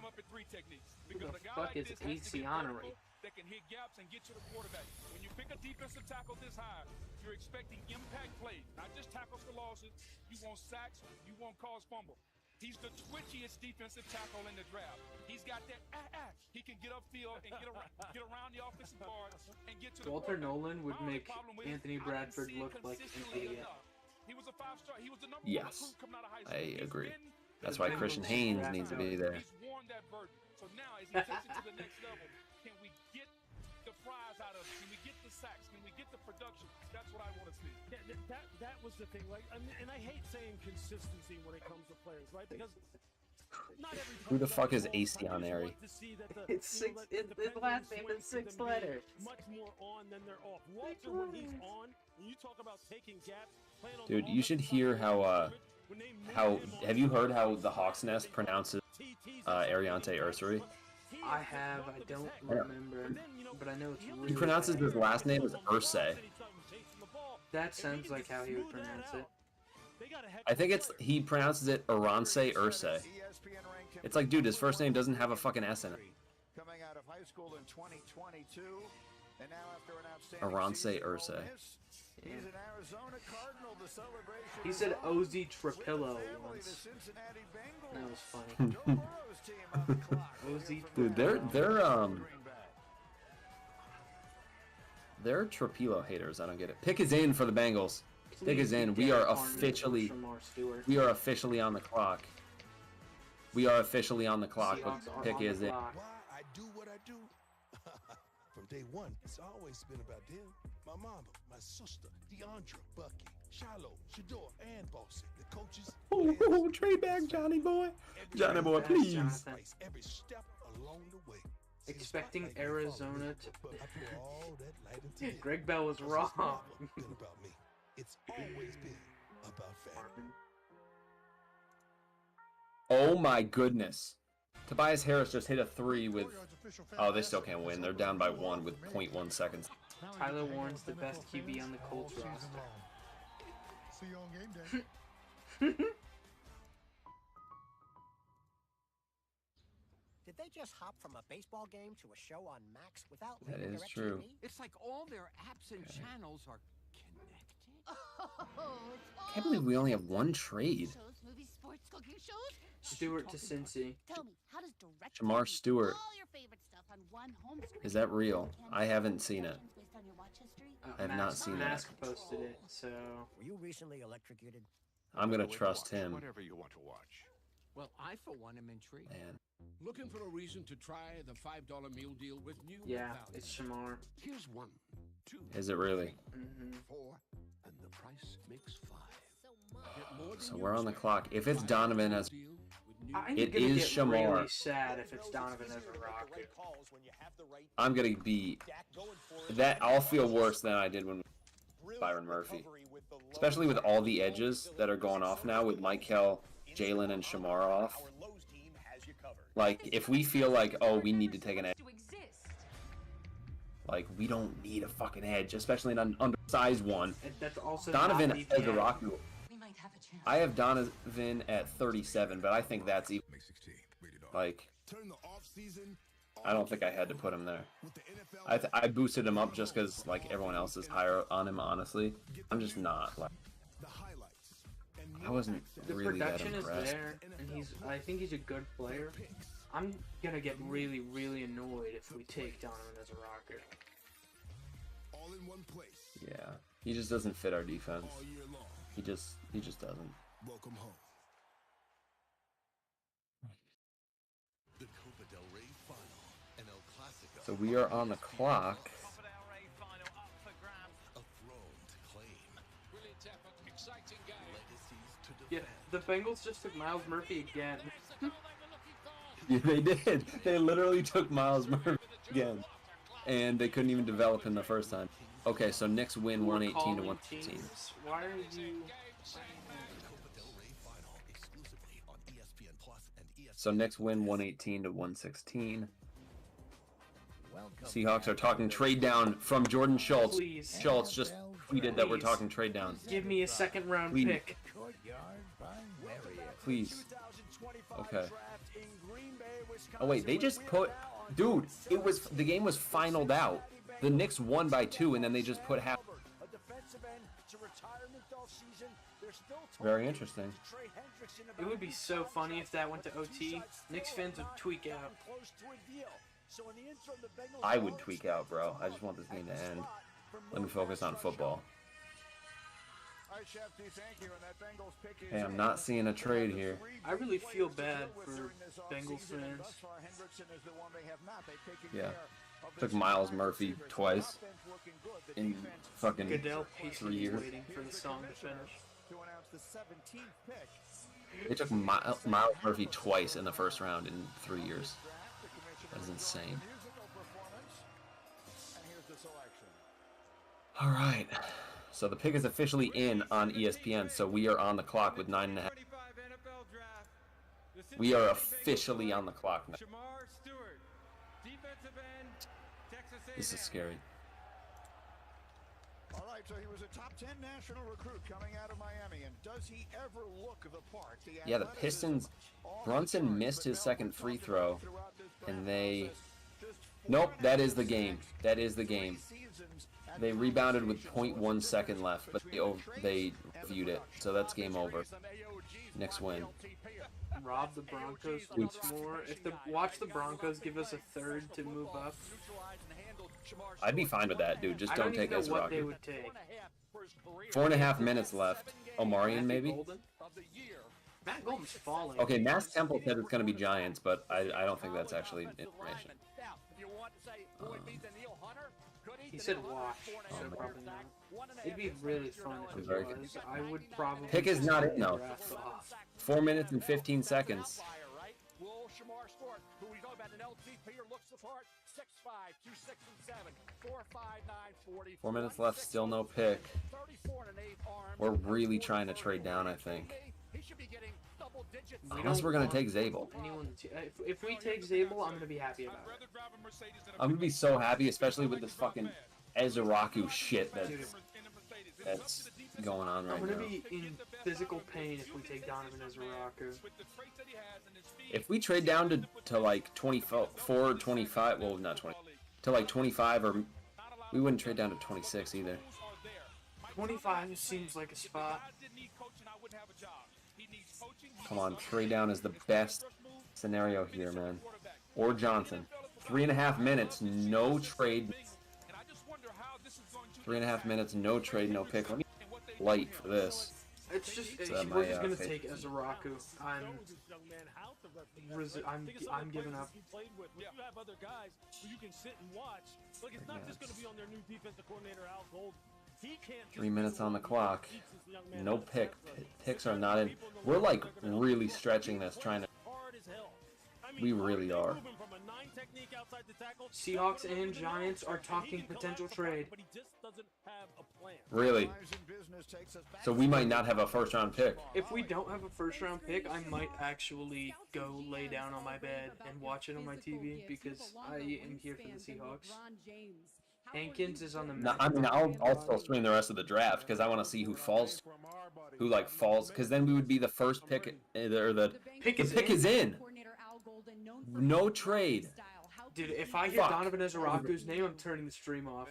Who the fuck is Asianari? That can hit gaps and get to the quarterback. When you pick a defensive tackle this high, you're expecting impact plays, not just tackles for losses. You want sacks, you want cause fumble. He's the twitchiest defensive tackle in the draft. He's got that He can get upfield and get around the offensive guard and get to the Walter Nolan would make Anthony Bradford look like an idiot. He was a 5-star. He was the number Yes, I agree. That's why Christian Haynes needs to be there. He's worn that burden. So now, as he takes it to the next level, can we get the fries out of it? Can we get the sacks? Can we get the production? That's what I want to see. That was the thing, like, and I hate saying consistency when it comes to players, right? Because not every Who the fuck is Asianari? It's six. His last name is 6 letters. Much more on than they're off. Walter, when he's on, when you talk about taking gaps, playing on Dude, you should hear how have you heard how the Hawks Nest pronounces Ariante Ursary? I have. I don't remember, but I know it's really. He pronounces his last name as Ursay. That sounds like how he would pronounce it. I think he pronounces it Arance Ursay. It's like, dude, his first name doesn't have a fucking S in it. Coming out of high school in 2022, and now after an outstanding Arance Ursay. he's an Arizona Cardinal. The celebration. He said Ozzy Trapillo once. That was funny. Ozzy. Dude, they're Trapillo haters. I don't get it. Pick is in for the Bengals. Pick is in. We are officially on the clock. We are officially on the clock. But Pick is in. Why I do what I do? From day one, it's always been about them. My mama, my sister, DeAndre, Bucky, Shiloh, Shador, and Bossy. The coaches. Oh, trade back, Johnny boy. Johnny boy, please. Every step along the way. Expecting Arizona to. Greg Bell was wrong. About me. It's always been about family. Oh my goodness. Tobias Harris just hit a 3 with. Oh, they still can't win. They're down by 1 with 0.1 seconds. Tyler Warren's the best QB on the Colts roster. See you on game day. Did they just hop from a baseball game to a show on Max without That leaving is DirecTV? true. It's like all their apps and channels are connected. Can't believe we only have one trade. Shows, movies, sports, cooking shows. Stewart to Cincy. Tell me, how does direct Shamar Stewart. all your favorite stuff on one home screen? Is that real? I haven't seen it. Based on your watch history? I have not seen that. Mask posted it, so. Were you recently electrocuted? I'm gonna trust him. Whatever you want to watch. Well, I for one am intrigued. Man. Looking for a reason to try the $5 meal deal with new Yeah, value. it's Shamar. Here's 1, 2, Is it really? 4, and the price makes 5. Get more than So you we're on the expect. clock. If it's Donovan as I'm it gonna is get Shamar. really sad if it's Donovan as a Rocket. I'm gonna be that. I'll feel worse than I did when Byron Murphy, especially with all the edges that are going off now with Michael, Jalen, and Shamar off. Like, if we feel like, oh, we need to take an edge, like we don't need a fucking edge, especially an undersized one. That's also Donovan not as a BPA. Raku. I have Donovan at 37, but I think that's even. Like, I don't think I had to put him there. I boosted him up just because like everyone else is higher on him. Honestly, I'm just not. Like, I wasn't The really that production is impressed. there, and I think he's a good player. I'm gonna get really, really annoyed if we take Donovan as a Rocket. All in one place. Yeah, he just doesn't fit our defense. He just doesn't. Welcome home. The Copa del Rey final and El Clasico. So we are on the clock. A throne to claim. Brilliant effort, exciting game. Legacies to Yeah, the Bengals just took Miles Murphy again. Yeah, they did. They literally took Miles Murphy again, and they couldn't even develop him the first time. Okay, so Knicks win 118 to 115. Why are you? So Knicks win 118 to 116. Seahawks are talking trade down from Jordan Schultz. Please. Schultz just tweeted that we're talking trade down. Give me a second-round Please. pick. Please. Okay. Oh wait, they just put, dude. The game was finaled out. The Knicks won by 2, and then they just put half. Very interesting. It would be so funny if that went to OT. Knicks fans would tweak out. I would tweak out, bro. I just want this game to end. Let me focus on football. Hey, I'm not seeing a trade here. I really feel bad for Bengals fans. Yeah. Took Miles Murphy twice in fucking Goodell 3 patiently years. waiting for the song to finish. They took Miles Murphy twice in the first round in 3 years. That's insane. All right. So the pick is officially in on ESPN, so we are on the clock with 9.5. We are officially on the clock now. This is scary. All right, so he was a top 10 national recruit coming out of Miami, and does he ever look the part? Yeah, the Pistons, Brunson missed his second free throw, and they... Nope, that is the game. That is the game. They rebounded with 0.1 second left, but they reviewed it, so that's game over. Next win. Rob the Broncos once more. Watch the Broncos give us a third to move up. I'd be fine with that, dude. Just don't take Ezra. What they would take. 4.5 minutes left. Omarion, maybe? Matt Golden's falling. Okay, Mass Temple said it's going to be Giants, but I don't think that's actually information. He said wash, so probably not. It'd be really fun if it was. I would probably... Pick is not in, though. 4 minutes and 15 seconds. 4 minutes left, still no pick. We're really trying to trade down, I think. Unless we're going to take Zabel. If we take Zabel, I'm going to be happy about it. I'm going to be so happy, especially with this fucking Ezraku shit that's going on right I'm going now. to be in physical pain if we take Donovan Ezraku. If we trade down to like 24 or 25, well, not 20, to like 25, or we wouldn't trade down to 26 either. 25 seems like a spot. Come on, trade down is the best scenario here, man. Or Johnson. 3.5 minutes, no trade. 3.5 minutes, no trade, no pick. Let me light for this. It's just It's, we're just gonna face. take Ezraku. I'm giving up. You have other guys who you can sit and watch. Look, it's not just going to be on their new defensive coordinator, Al Gold. He can't 3 minutes on the clock. No pick. Picks are not in. We're like really stretching this, trying to. We really are. Seahawks and Giants are talking potential trade. Really? So we might not have a first round pick. If we don't have a first round pick, I might actually go lay down on my bed and watch it on my TV because I am here for the Seahawks. Hankins is on the. No, I mean, I'll still stream the rest of the draft because I want to see who falls, falls. Because then we would be the first pick, or the pick is in. No trade. Dude, if I hear Donovan Ezraku's name, I'm turning the stream off.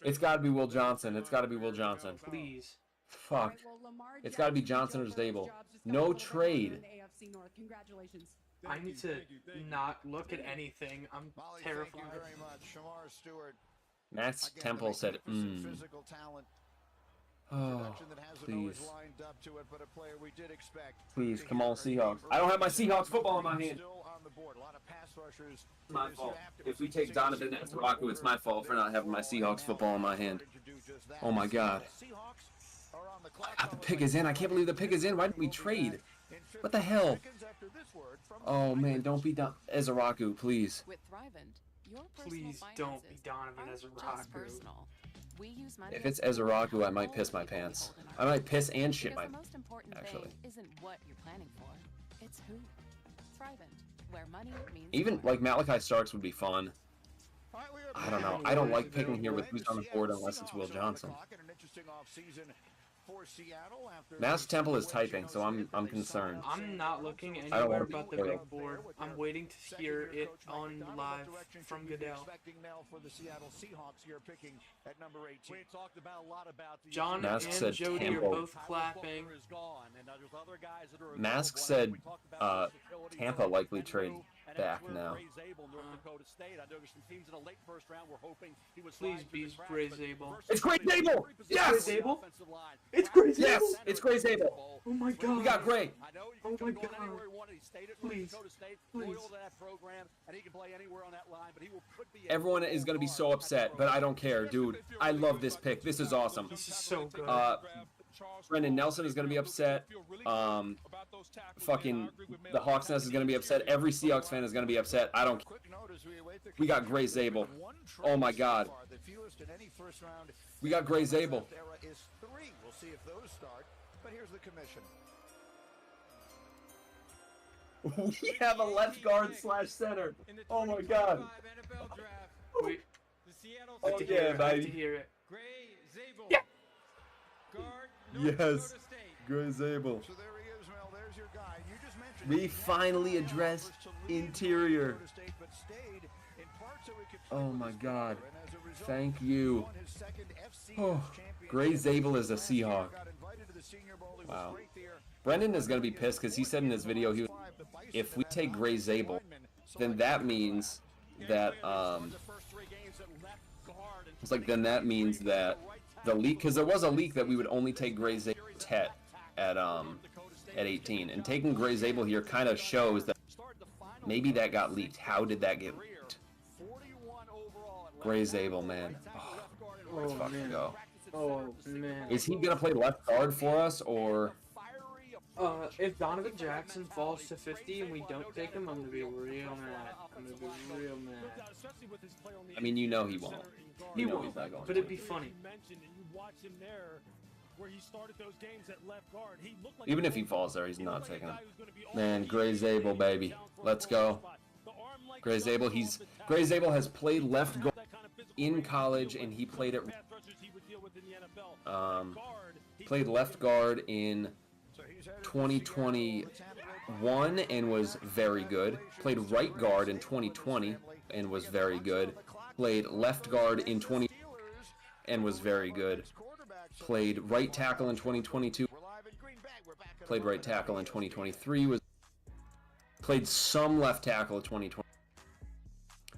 It's got to be Will Johnson. It's got to be Will Johnson. Please. Fuck. It's got to be Johnson or Zabel. No trade. I need to not look at anything. I'm terrified. Max Temple said, Oh, please. Please, come on, Seahawks. I don't have my Seahawks football in my hand. My fault. If we take Donovan Ezraku, it's my fault for not having my Seahawks football in my hand. Oh my god. The pick is in. I can't believe the pick is in. Why didn't we trade? What the hell? Oh man, don't be Ezeraku, please. With Thrivent, your Please don't be Donovan Ezeraku. We use money If it's Ezeraku, I might piss my pants. I might piss and shit my the most important actually. thing isn't what you're planning for. It's who. Thrivent, where money means Even like Malachi Starks would be fun. I don't know. I don't like picking here with who's on the board unless it's Will Johnson. Mass Temple is typing, so I'm concerned. I'm not looking I don't anywhere want to but the be big board. I'm waiting to hear it on live from Goodell. John Mask and said Jody Tampa. are both clapping. Mask said Tampa likely trade back now. Please be Gray Zabel. It's Gray Zabel! Yes! Gray Zabel? It's Gray Zabel! Yes! It's Gray Zabel! Oh my god! We got Gray! Oh my god! Please. Please. Everyone is going to be so upset, but I don't care, dude. I love this pick. This is awesome. This is so good. Brendan Nelson is going to be upset. Fucking the Hawks Nest is going to be upset. Every Seahawks fan is going to be upset. I don't care. We got Gray Zabel. Oh my god. We got Gray Zabel. We'll see if those start. But here's the commission. We have a left guard / center. Oh my god. Wait. Oh yeah, baby. Hear it. Gray Zabel. Yeah. Guard, Yes. Gray Zabel. So there he is, Mel. There's your guy. You just mentioned We finally addressed interior. Oh my god. Thank you. Oh, Gray Zabel is a Seahawk. Wow. Brendan is going to be pissed because he said in his video, if we take Gray Zabel, then that means that, it's like, then that means that the leak, because there was a leak that we would only take Gray Zabel at 18, and taking Gray Zabel here kind of shows that maybe that got leaked. How did that get leaked? Gray Zabel, man. Oh, let's fucking go. Oh man. Is he gonna play left guard for us, or? If Donovan Jackson falls to 50 and we don't take him, I'm gonna be real mad. I'm gonna be real mad. I mean, you know he won't. He You know won't, he's not going but to. it'd be funny. Even if he falls there, he's not taking him. Man, Gray Zabel, baby. Let's go. Gray Zabel, Gray Zabel has played left guard in college, and he played played left guard in 2021 and was very good. Played right guard in 2020 and was very good. Played left guard in 20 and was very good. Played right tackle in 2022. Played right tackle in 2023. Played some left tackle in 2020.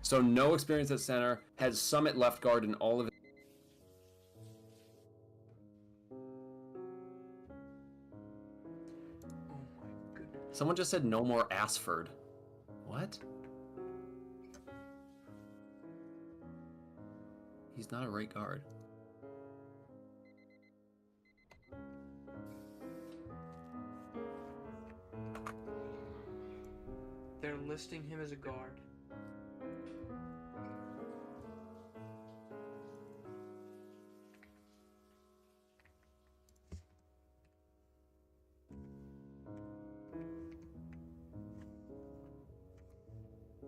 So no experience at center. Has some at left guard in all of it. Someone just said no more Asford. What? He's not a right guard. They're listing him as a guard.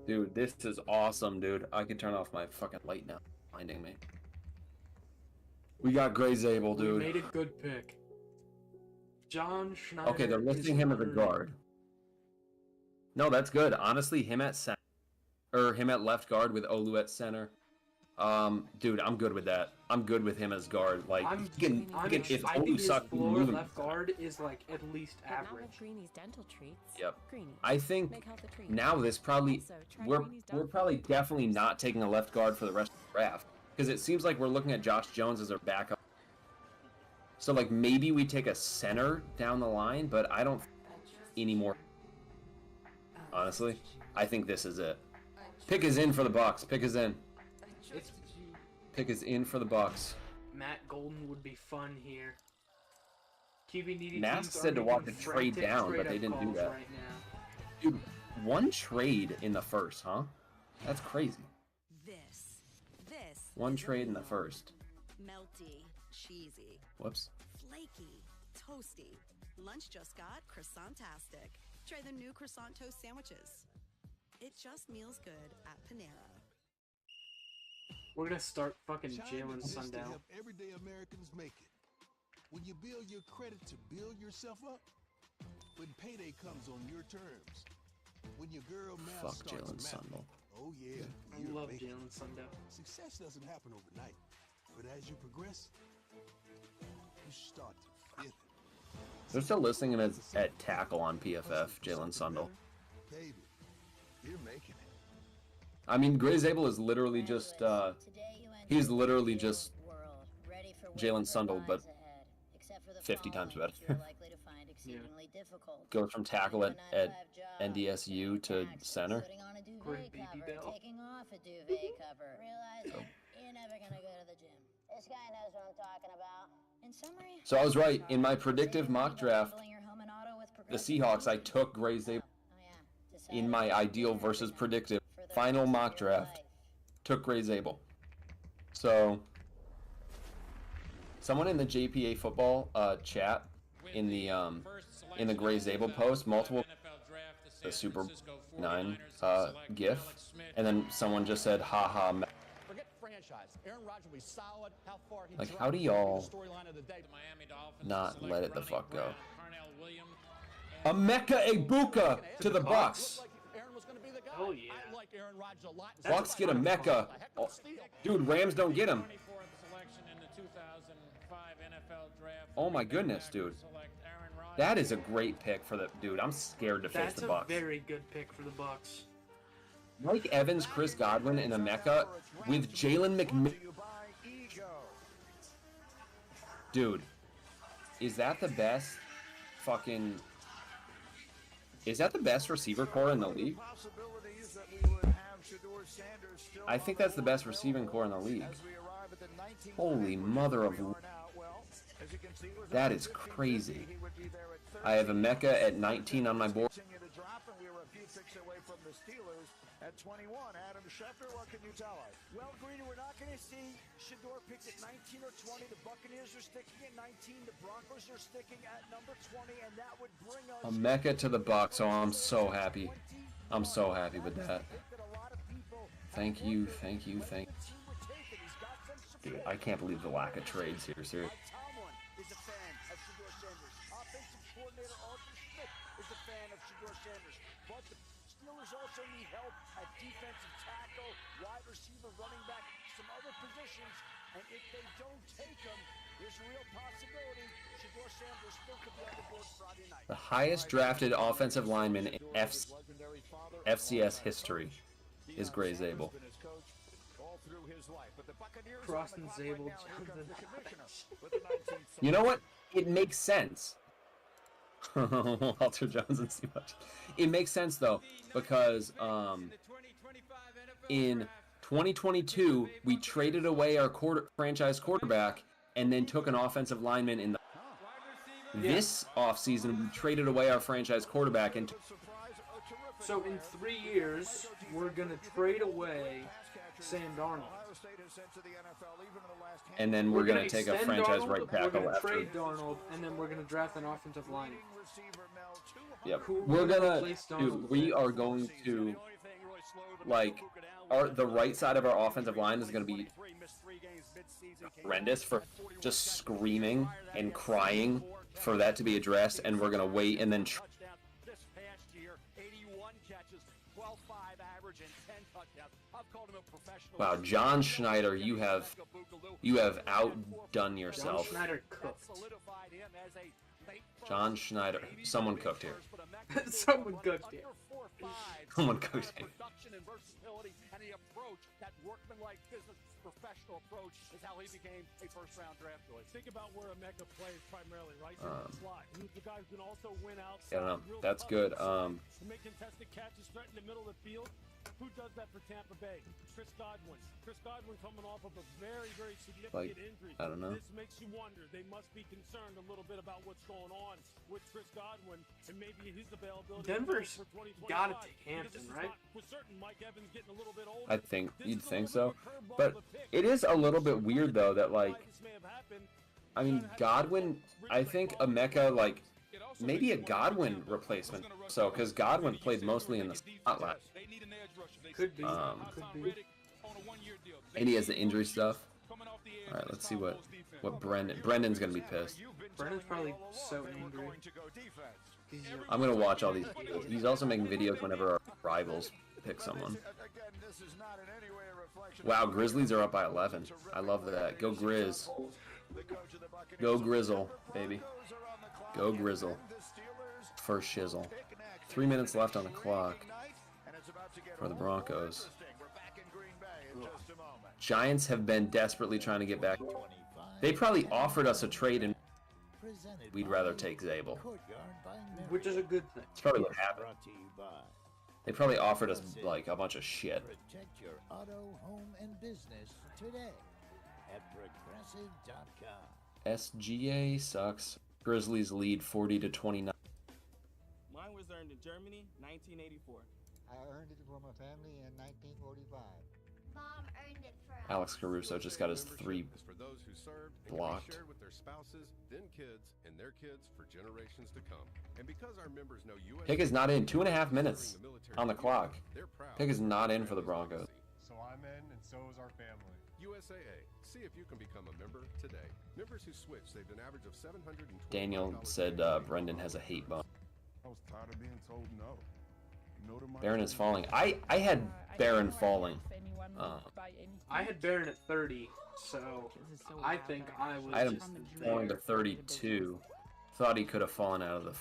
Dude, this is awesome, dude. I can turn off my fucking light now. Blinding me. We got Gray Zabel, dude. We made a good pick. John Schneider. Okay, they're listing him as a guard. No, that's good. Honestly, him at center, or him at left guard with Olu at center. Dude, I'm good with that. I'm good with him as guard. Like, if I think Olu his sucks, we floor move him. left guard is like at least average. Greenie's dental treats. Yep. Greenie. I think Make health a treat. now this probably Also, try we're Greenie's we're dental probably definitely not taking a left guard for the rest of the draft because it seems like we're looking at Josh Jones as our backup. So like maybe we take a center down the line, but I don't anymore. Honestly, I think this is it. Pick is in for the Bucks. Pick is in. It's Pick is in for the Bucks. Matt Golden would be fun here. Nast said to walk the trade down, but they didn't do that. Right now. Dude, one trade in the first, huh? That's crazy. This One trade in the first. melty, cheesy, Whoops. flaky, toasty. Lunch just got croissant-tastic. Try the new croissant toast sandwiches. It just meals good at Panera. We're gonna start fucking Chime Jalen exists to Sundown. help everyday Americans make it. When you build your credit to build yourself up, when payday comes on your terms, when your girl math Fuck starts Jalen mattering. Sundown. Oh yeah, I you're love making Jalen it. Sundown. Success doesn't happen overnight, but as you progress, you start to feel it. They're still listing him as at tackle on PFF, Jalen Sundell. Baby, you're making it. I mean, Gray Zabel is literally just, he's literally just Jalen Sundell, but 50 times better. Goes from tackle at NDSU to center. Great baby bell. Taking off a duvet cover. Realize you're never gonna go to the gym. This guy knows what I'm talking about. In summary, So I was right. In my predictive mock draft, the Seahawks, I took Gray Zabel. In my ideal versus predictive final mock draft, took Gray Zabel. So, someone in the JPA football chat in the Gray Zabel post, multiple the Super 9 gif, and then someone just said, haha. Forget franchise. Aaron Rodgers will be solid. How far he Like, dropped how do y'all the storyline of the day. not let it the fuck go? Emeka Egbuka to the Bucks. Oh yeah. I like Aaron Rodgers a lot. Bucks get Emeka. Oh, dude, Rams don't get him. Oh my goodness, dude. That is a great pick for the dude. I'm scared to face That's the a Bucks. very good pick for the Bucks. Mike Evans, Chris Godwin, and Emeka with Jalen McMillan. Dude, is that the best fucking... Is that the best receiver core in the league? I think that's the best receiving core in the league. Holy mother of... That is crazy. I have Emeka at 19 on my board. At 21, Adam Schefter, what can you tell us? Well, Greedy, we're not going to see Shador picked at 19 or 20. The Buccaneers are sticking at 19. The Broncos are sticking at number 20, and that would bring us... Emeka to the Bucks. Oh, I'm so happy. I'm so happy with that. Thank you, thank you, thank you. Dude, I can't believe the lack of trades here, seriously. Tomlin is a fan of Shador Sanders. Offensive coordinator Arthur Smith is a fan of Shador Sanders. But the Steelers also need help at defensive tackle, wide receiver, running back, some other positions. And if they don't take them, there's a real possibility Shador Sanders still could be on the board Friday night. The highest drafted offensive lineman in FCS history is Gray Zabel. Cross and Zabel. You know what? It makes sense. Walter Jones and Steve Hutch. It makes sense though, because in 2022 we traded away our franchise quarterback and then took an offensive lineman in the this offseason. We traded away our franchise quarterback and So in 3 years, we're gonna trade away Sam Darnold. and then we're gonna take a extend franchise Darnold, right We're tackle gonna after. trade Darnold, and then we're gonna draft an offensive line. Yep. Who We're gonna, replace Darnold dude. We are going to, like, the right side of our offensive line is gonna be horrendous for just screaming and crying for that to be addressed, and we're gonna wait and then. This past year, 81 catches, 12.5 average, and 10 touchdowns. I've called him a professional. Wow, John Schneider, you have outdone yourself. John Schneider cooked. John Schneider, someone cooked here. Someone cooked here. Someone cooked here. Production and versatility and the approach, that workmanlike business professional approach is how he became a first-round draft choice. Think about where Emeka plays primarily, right? Slot. He's the guy who can also win out. I don't know. That's good. Make contested catches, threaten the middle of the field. Who does that for Tampa Bay? Chris Godwin. Chris Godwin coming off of a very, very significant Like, injury. I don't know. This makes you wonder. They must be concerned a little bit about what's going on with Chris Godwin and maybe his availability Denver's for 2025. gotta take Hampton, right? For certain, Mike Evans getting a little bit older. I think you'd think so, but it is a little bit weird though that like, I mean Godwin. I think Emeka like maybe a Godwin replacement. So because Godwin played mostly in the slot last. Could be. And he has the injury stuff. All right, let's see what Brendan's gonna be pissed. Brendan's probably so angry. I'm gonna watch all these videos. He's also making videos whenever our rivals pick someone. Wow, Grizzlies are up by 11. I love that. Go Grizz. Go Grizzle, baby. Go Grizzle. First shizzle. 3 minutes left on the clock for the Broncos. Giants have been desperately trying to get back. They probably offered us a trade and we'd rather take Zabel. Which is a good thing. It's probably what happened. They probably offered us like a bunch of shit. Protect your auto, home, and business today at Progressive.com. SGA sucks. Grizzlies lead 40-29. Mine was earned in Germany, 1984. I earned it for my family in 1945. Mom earned it for us. Alex Caruso just got his 3 For those who served and blocked. shared with their spouses, then kids, and their kids for generations to come. And because our members know US Pick is not in. 2.5 minutes on the clock. Pick is not in for the Broncos. So I'm in, and so is our family. USAA. See if you can become a member today. Members who switch saved an average of $720. Daniel said Brendan has a hate bump. I was tired of being told no. No to my Baron is falling. I had Baron falling. I had Baron at 30, so I think I was I had him just falling to there. 32. Thought he could have fallen out of the.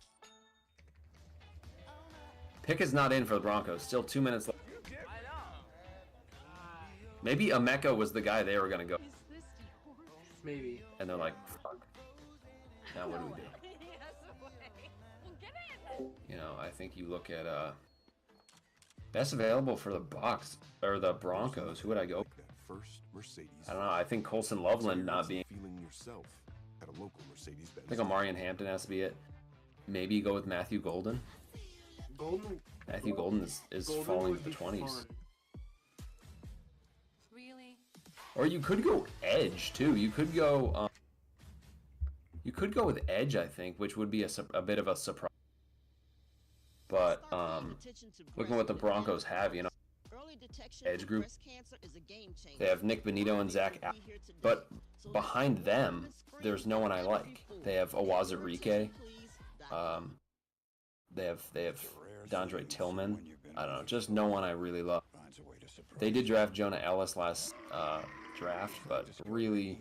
Pick is not in for the Broncos. Still 2 minutes left. Maybe Emeka was the guy they were gonna go. Maybe. And they're like, fuck. Now what do we do? You know, I think you look at best available for the Bucks or the Broncos. Who would I go? First Mercedes. I don't know. I think Colson Loveland not being. Feeling yourself at a local Mercedes Benz. I think Omarion Hampton has to be it. Maybe go with Matthew Golden. Golden. Matthew Golden is Golden falling would to the be 20s. fun. Really? Or you could go Edge too. You could go. You could go with Edge, I think, which would be a bit of a surprise. But looking at what the Broncos have, you know, Edge group. They have Nick Benito and Zach, but behind them, there's no one I like. They have Awazarike. They have DeAndre Tillman. I don't know, just no one I really love. They did draft Jonah Ellis last draft, but really,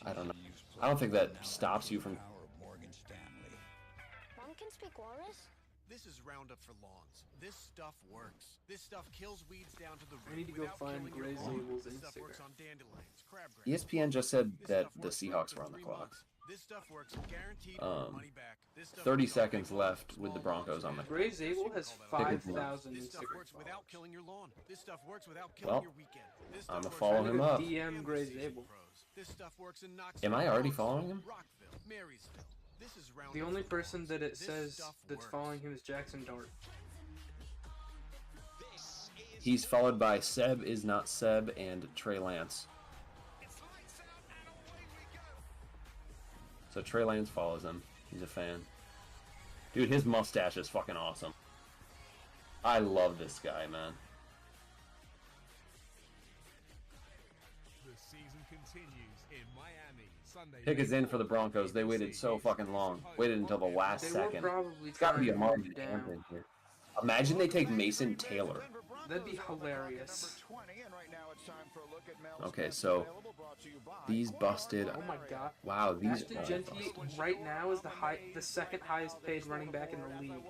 I don't know. I don't think that stops you from. Mom can speak walrus? This is Roundup for lawns. This stuff works. This stuff kills weeds down to the root. I need to go without find killing your Gray lawn. Zabel's This stuff Instagram. works on dandelions, crabgrass. ESPN just said that the Seahawks were on the clock. This stuff works guaranteed money back. This stuff 30 works on seconds big left lawns, with the small Broncos on the. Gray Zabel has 5,000 This stuff Instagram works without killing your lawn. This stuff works without Well, killing your weekend. This I'm stuff gonna works follow him without up. DM Gray Zabel. This stuff works in Knoxville, Am I already Roseville, following him? Rockville, Marysville. This is Roundup The only for person that it This says stuff that's works. following him is Jackson Dart. He's followed by Seb is not Seb and Trey Lance. So Trey Lance follows him. He's a fan. Dude, his mustache is fucking awesome. I love this guy, man. The season continues in Miami. Sunday. Pick is in for the Broncos. They waited so fucking long. Waited until the last They were second. probably It's got to be a trying to Marvin move down. Hampton here. Imagine they take Mason Taylor. That'd be hilarious. Okay, so these busted. Oh my god. Wow, these Ashton are Gentry busted. right now is the second highest paid running back in the league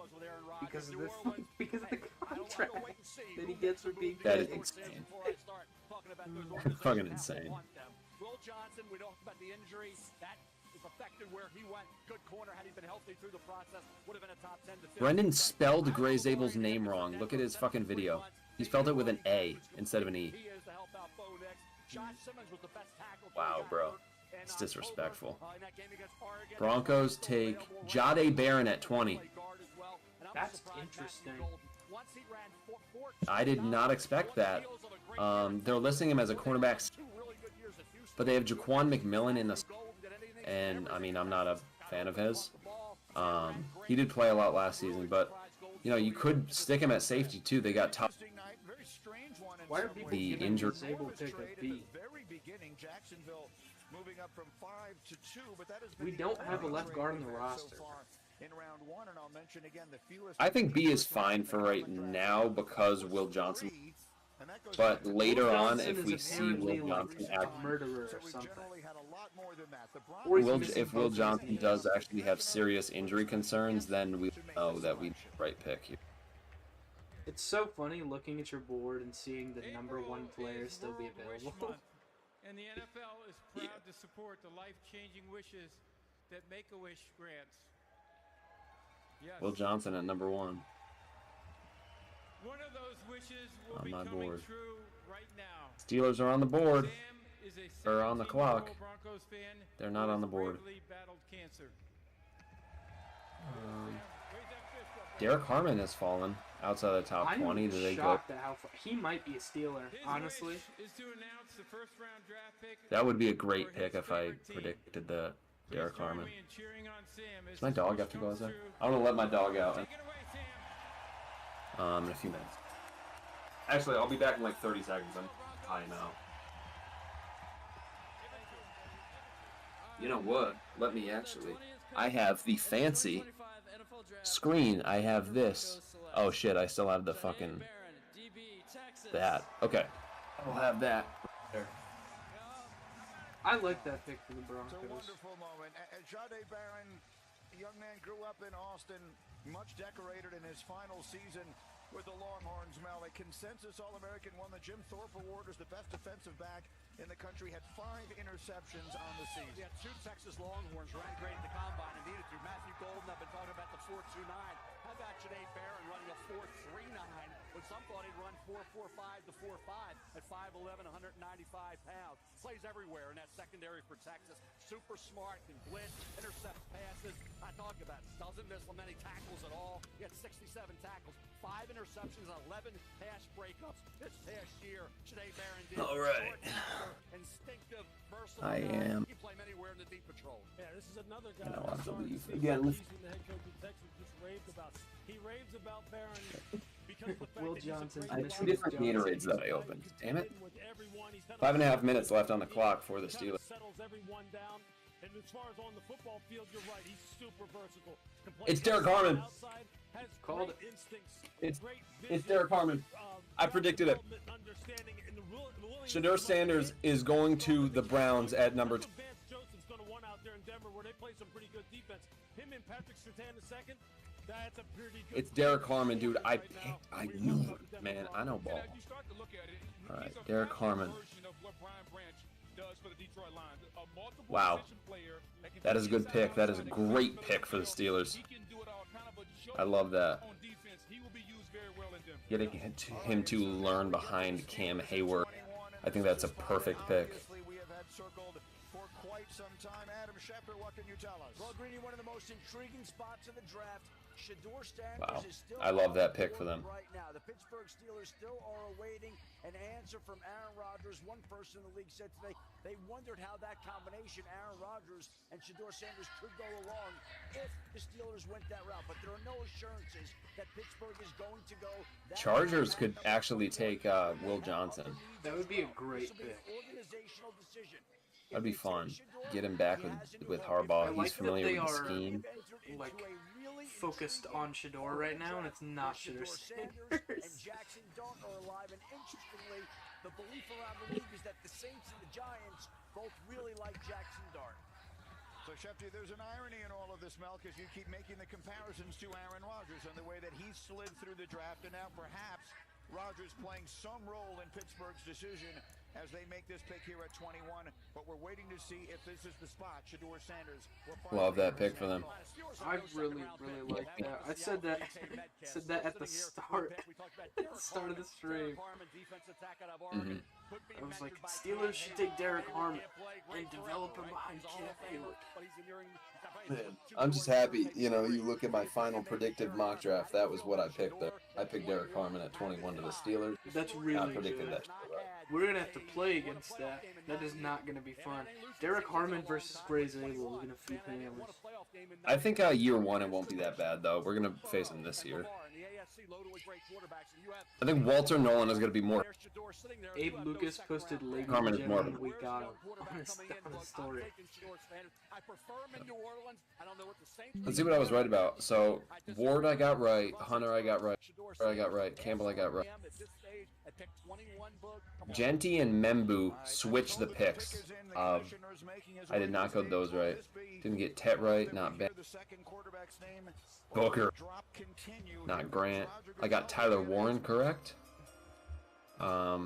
because of this because of the contract that he gets for being That is paid. insane. Talking about those Fucking insane. Will Johnson, we talked about the injury. That was effective where he went. Good corner. Had he been healthy through the process, would have been a top 10 defense. Brendan spelled Gray Zabel's name wrong. Look at his fucking video. He spelled it with an A instead of an E. He is the help out Bo next. Josh Simmons was the best tackle. Wow, bro. It's disrespectful. Broncos take Jahdae Barron at 20. That's interesting. I did not expect that. They're listing him as a cornerback, but they have Jaquan McMillan in the... And, I mean, I'm not a fan of his. He did play a lot last season, but, you know, you could stick him at safety, too. They got top... Why are people the giving injured... Zabel pick a B? We don't have a left guard on the roster. I think B is fine for right now because Will Johnson. But later on, if we see Will Johnson act, murderer or something, if Will Johnson does actually have serious injury concerns, then we know that we right pick here. It's so funny looking at your board and seeing the #1 player still be available. And the NFL is proud to support the life-changing wishes that Make-A-Wish grants. Yes. Will Johnson at #1. One of those wishes will be coming true right now. Steelers are on the board. Sam is a They're on the clock. Broncos fan. They're not on the board. Battled cancer. Derek Harmon has fallen outside the top 20. Do they go? Shocked at how far. He might be a Steeler, honestly. Is to announce the first-round draft pick. That would be a great pick if I predicted the Derek Harmon. Does my dog have to go outside? I'm gonna let my dog out in a few minutes. Actually, I'll be back in like 30 seconds. I'm tying out. You know what? Let me actually. I have the fancy screen. I have this. Oh shit! I still have the fucking that. Okay, I'll have that. There. I like that pick for the Broncos. It's a wonderful moment. Jahdae Barron, a young man, grew up in Austin, much decorated in his final season with the Longhorns. Mel, a consensus All-American, won the Jim Thorpe Award as the best defensive back in the country, had 5 interceptions on the season. Yeah, 2 Texas Longhorns ranked great at the combine. Indeed, through Matthew Golden, I've been talking about the 4.29. How about Jahdae Barron running a 4.39 when some thought he'd run 4.45 to 4.5 at 5'11", 195 pounds. Plays everywhere in that secondary for Texas. Super smart, can blitz, intercepts passes. I talk about it. Doesn't miss many tackles at all. He had 67 tackles, 5 interceptions, 11 pass breakups. This past year, Jahdae Barron did. All right. Instinctive, versatile. I am. He play anywhere in the deep patrol. Yeah, this is another guy. I have to leave again. again. The head coach of Texas just raved about. He raves about Barron because of the fact Will that he's a Johnson. I had 2 different Gatorades that I opened. Damn it. 5.5 minutes left on the clock for the Steelers. Settles everyone down. And as far as on the football field, you're right. He's super versatile. It's Derek Harmon. Called it. It's Derek Harmon. I predicted it. Shedeur Sanders is going to the Browns at number 2. Vance Joseph's going to one out there in Denver where they play some pretty good defense. Him and Patrick Surtain II, that's a pretty good. It's Derek Harmon, dude. I knew it, man. I know ball. All right, Derek Harmon. Wow. That is a good pick. That is a great pick for the Steelers. I love that. Getting him to learn behind Cam Hayward. I think that's a perfect pick. We have had circled for quite some time. Adam Schefter, what can you tell us? Well, Greeny, one of the most intriguing spots in the draft. Shedeur Sanders Wow. is still I love that pick for them. right now. The Pittsburgh Steelers still are awaiting an answer from Aaron Rodgers. One person in the league said today they wondered how that combination, Aaron Rodgers and Shedeur Sanders, could go along if the Steelers went that route. But there are no assurances that Pittsburgh is going to go that Chargers could actually take Will Johnson. That would be a great pick. organizational decision. That'd be fun. Get him back with Harbaugh. He's familiar with the scheme. Like focused on Shedeur right now, and it's not Shedeur Sanders and Jackson Dart are alive. And interestingly, the belief around the league is that the Saints and the Giants both really like Jackson Dart. So, Shefty, there's an irony in all of this, Mel, because you keep making the comparisons to Aaron Rodgers and the way that he slid through the draft, and now perhaps Rodgers playing some role in Pittsburgh's decision as they make this pick here at 21, but we're waiting to see if this is the spot. Shedeur Sanders will Love that pick for them. I really like that. I said that at the start of the stream. I was like, Steelers should take Derek Harmon and develop him behind Cam Hayward. Man, I'm just happy. You know, you look at my final predictive mock draft. That was what I picked there. I picked Derek Harmon at 21 to the Steelers. That's really I predicted good. that. We're gonna have to play against that. That is not gonna be fun. Derek Harmon versus Gray Zabel is gonna feed hammers. I think year one it won't be that bad though. We're gonna face him this year. I think Walter Nolan is gonna be more. Abe Lucas posted Lake Harmon is more. We got him on his story. Let's see what I was right about. So Ward I got right, Hunter I got right, Campbell I got right. Genty and Membu switched the picks. I did not go those right. Didn't get Tet right, not Ben. Booker, not Grant. I got Tyler Warren correct. I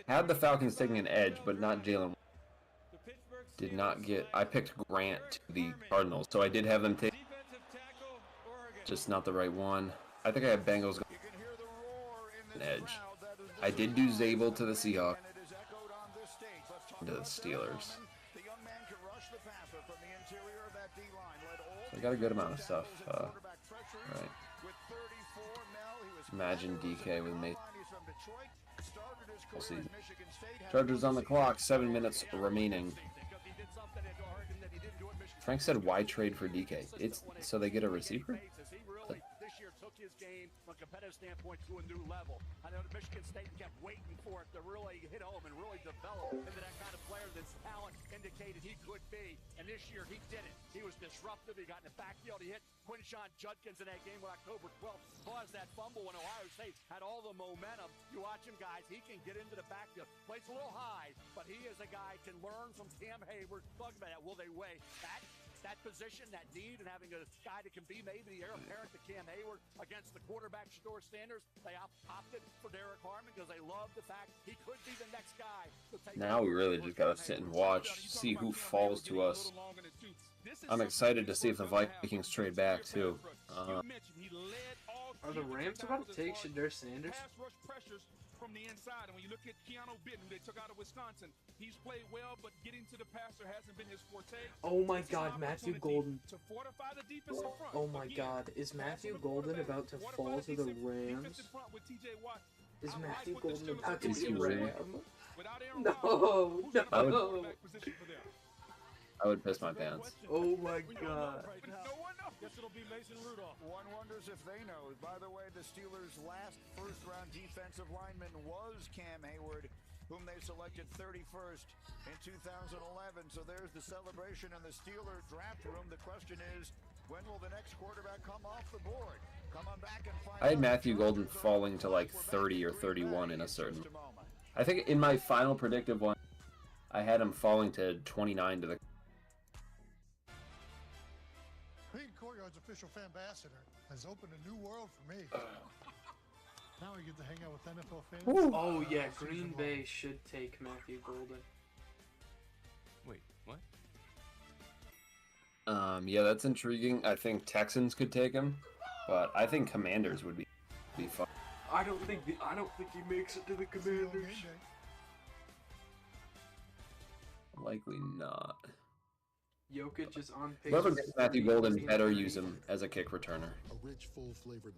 had the Falcons taking an edge, but not Jalen. Did not get. I picked Grant to the Cardinals, so I did have them take. Just not the right one. I think I have Bengals an edge. I did do Zabel to the Seahawks. To the Steelers. So I got a good amount of stuff. Right. Imagine DK with me. We'll see. Chargers on the clock. 7 minutes remaining. Frank said, "Why trade for DK? It's so they get a receiver." Game from a competitive standpoint to a new level. I know Michigan State kept waiting for it to really hit home and really develop into that kind of player that talent indicated he could be. And this year he did it. He was disruptive. He got in the backfield. He hit Quinshon Judkins in that game on October 12th. Caused that fumble when Ohio State had all the momentum. You watch him, guys. He can get into the backfield. Plays a little high, but he is a guy can learn from Cam Hayward. Talk about that. Will they weigh that position, that need, and having a guy that can be maybe the heir apparent to Cam Hayward against the quarterback Shedeur Sanders? They opted for Derek Harmon because they love the fact he could be the next guy. Now we really just gotta sit and watch, see who falls to us. I'm excited to see if the Vikings trade back too. Are the Rams about to take Shedeur Sanders? From the inside, and when you look at Keanu Bitten, who they took out of Wisconsin, he's played well, but getting to the passer hasn't been his forte. Oh my God, Matthew Golden. To fortify the defensive front. Oh my God, is Matthew Golden about to fall to the Rams? Is Matthew Golden about to be a Ram? No. I would piss my pants. Oh my God. Guess it'll be Mason Rudolph. One wonders if they know. By the way, the Steelers' last first-round defensive lineman was Cam Hayward, whom they selected 31st in 2011. So there's the celebration in the Steeler draft room. The question is, when will the next quarterback come off the board? Come on back and find out. I had Matthew Golden falling to like 30 or 31 in a certain. I think in my final predictive one, I had him falling to 29 to the. Being Courtyard's official ambassador has opened a new world for me. Now I get to hang out with NFL fans. Ooh. Oh yeah, Green Bay should take Matthew Golden. Wait, what? Yeah, that's intriguing. I think Texans could take him, but I think Commanders would be fun. I don't think he makes it to the Commanders. Likely not. Jokic is on pace. Whoever gets Matthew Golden better use him as a kick returner.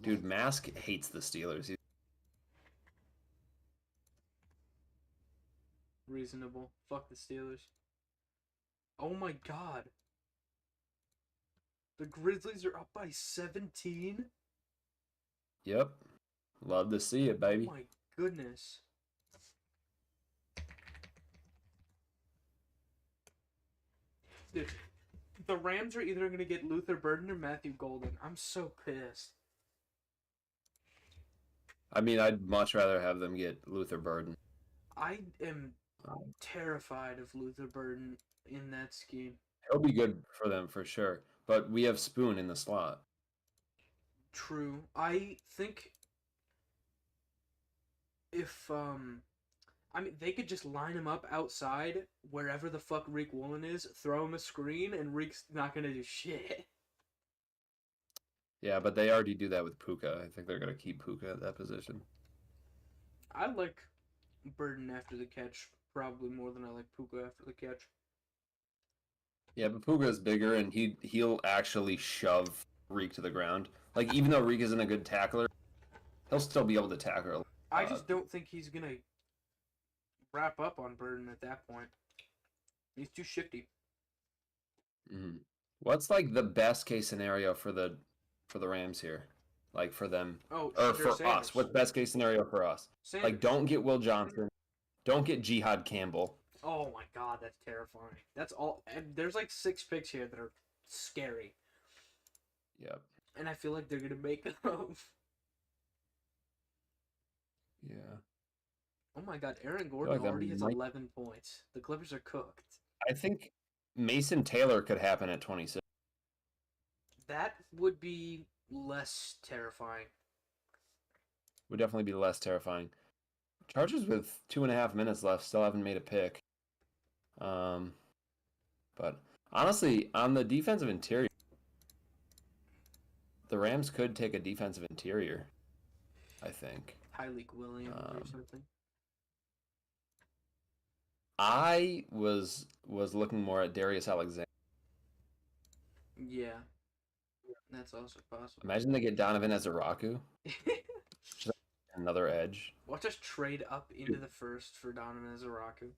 Dude, Mask hates the Steelers. Reasonable. Fuck the Steelers. Oh my God. The Grizzlies are up by 17? Yep. Love to see it, baby. Oh my goodness. Dude, the Rams are either going to get Luther Burden or Matthew Golden. I'm so pissed. I mean, I'd much rather have them get Luther Burden. I am terrified of Luther Burden in that scheme. He'll be good for them for sure. But we have Spoon in the slot. True. I think if I mean, they could just line him up outside wherever the fuck Rick Woolen is, throw him a screen, and Rick's not gonna do shit. Yeah, but they already do that with Puka. I think they're gonna keep Puka at that position. I like Burden after the catch probably more than I like Puka after the catch. Yeah, but Puka is bigger, and he'll actually shove Reek to the ground. Like, even though Reek isn't a good tackler, he'll still be able to tackle. I just don't think he's gonna wrap up on Burden at that point. He's too shifty. Mm-hmm. What's like the best case scenario for the Rams here? Like for them, or for Sanders. us? What's best case scenario for us? Sanders. Like, don't get Will Johnson, don't get Jihad Campbell. Oh my god, that's terrifying. That's all. And there's like 6 picks here that are scary. Yep. And I feel like they're gonna make them. Yeah. Oh my god, Aaron Gordon like already has might... 11 points. The Clippers are cooked. I think Mason Taylor could happen at 26. That would be less terrifying. Would definitely be less terrifying. Chargers with 2.5 minutes left still haven't made a pick. But honestly, on the defensive interior, the Rams could take a defensive interior, I think. Tyleek Williams or something. I was looking more at Darius Alexander. Yeah. That's also possible. Imagine they get Donovan Ezeraku. Just another edge. Watch us trade up into the first for Donovan Ezeraku.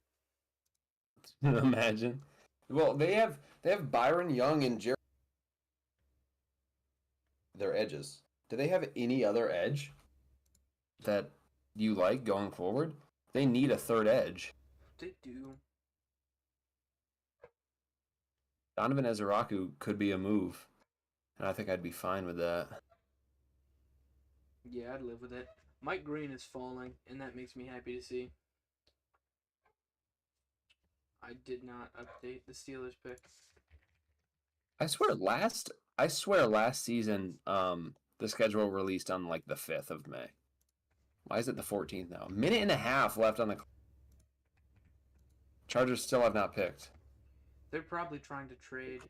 Imagine. Well, they have Byron Young and Jerry. Their edges. Do they have any other edge that you like going forward? They need a third edge. They do. Donovan Ezeraku could be a move, and I think I'd be fine with that. Yeah, I'd live with it. Mike Green is falling, and that makes me happy to see. I did not update the Steelers pick. I swear last season, the schedule released on like the 5th of May. Why is it the 14th now? A minute and a half left on the Chargers still have not picked. They're probably trying to trade.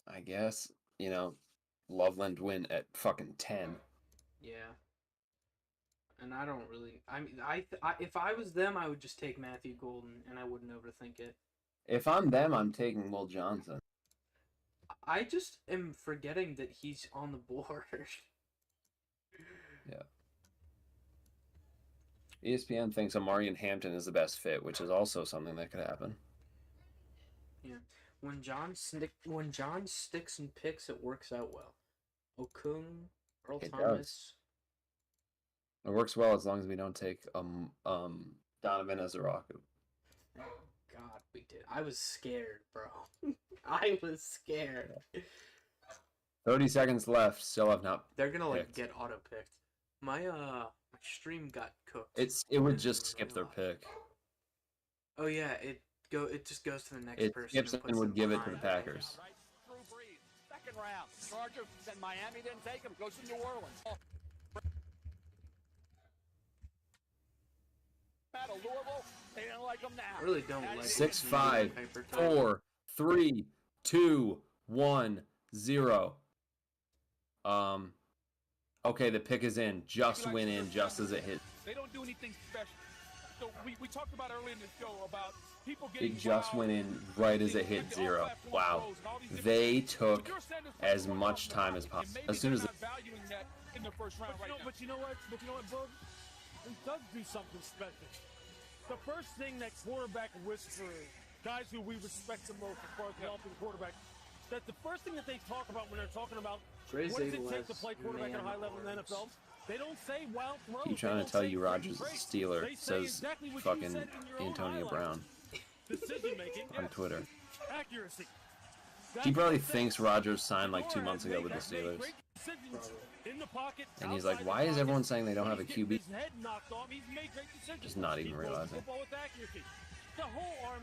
I guess, Loveland win at fucking 10. Yeah. And I don't really... I mean, if I was them, I would just take Matthew Golden, and I wouldn't overthink it. If I'm them, I'm taking Will Johnson. I just am forgetting that he's on the board. Yeah. ESPN thinks Amarian Hampton is the best fit, which is also something that could happen. Yeah. When John sticks and picks, it works out well. Okung, Earl Thomas. It works well as long as we don't take Donovan Ezeraku. Oh God, we did. I was scared, bro. I was scared. 30 seconds left. Still have not. They're gonna picked. get auto picked. My stream got cooked. It would just skip their pick. Oh yeah, it just goes to the next person. It skips and would give it to the Packers. Second round. Chargers, then Miami didn't take him. Goes to New Orleans. Louisville, they don't like him now. I really don't like 6, 5, 4, 3, 2, 1, 0. Okay, the pick is in. Just went in just as it hit. They don't do anything special. So we talked about earlier in the show about people getting It just went in right as it hit 0. Wow. They took as much time as possible. As soon as in the first round but you know what, Bug? He does do something special. The first thing that quarterback whispers, guys who we respect the most as far as developing quarterback, that the first thing that they talk about when they're talking about what does it take to play quarterback at a high level in the NFL, they don't say wild throws. Keep trying to tell you Rodgers is a Steeler, says fucking Antonio Brown on Twitter. Accuracy. He probably thinks Rodgers signed like 2 months ago with the Steelers. And he's like, why is everyone saying they don't have a QB? Just not even realizing.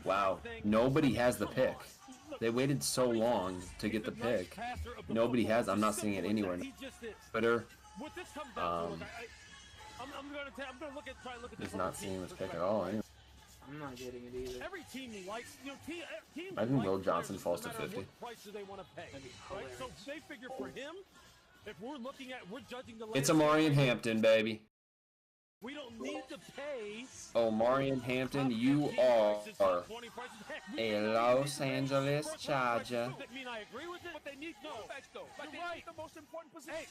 Wow, nobody has the pick. They waited so long to get the pick. Nobody has. I'm not seeing it anywhere. Twitter. I'm gonna try and look at He's this. not seeing this pick at all. Anyway. I'm not getting it either. Every team likes, teams I think Will like Johnson players falls to no matter 50. What price do they want to pay? Right? So they figure for him, if we're judging the. It's Omarion Hampton, baby. We don't need to pay. Omarion Hampton, you are a Los Angeles Charger. I mean, I agree with it, but they need You're right. The most important position. Hey,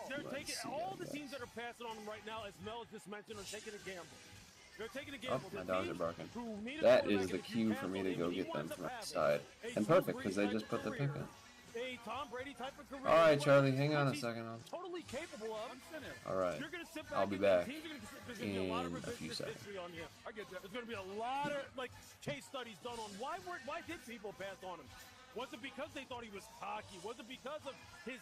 they're taking all the teams that are passing on them right now, as Mel just mentioned, are taking a gamble. They're taking a gamble. Oh, my dogs are barking. That is the cue for me to go get them from outside. And perfect, because they just put the pick in. A Tom Brady type of career. All right, Charlie, hang on a second. Totally capable of. All right, I'll be back in a few seconds. I get that. There's going to be a lot of case studies done on why did people pass on him? Was it because they thought he was cocky? Was it because of his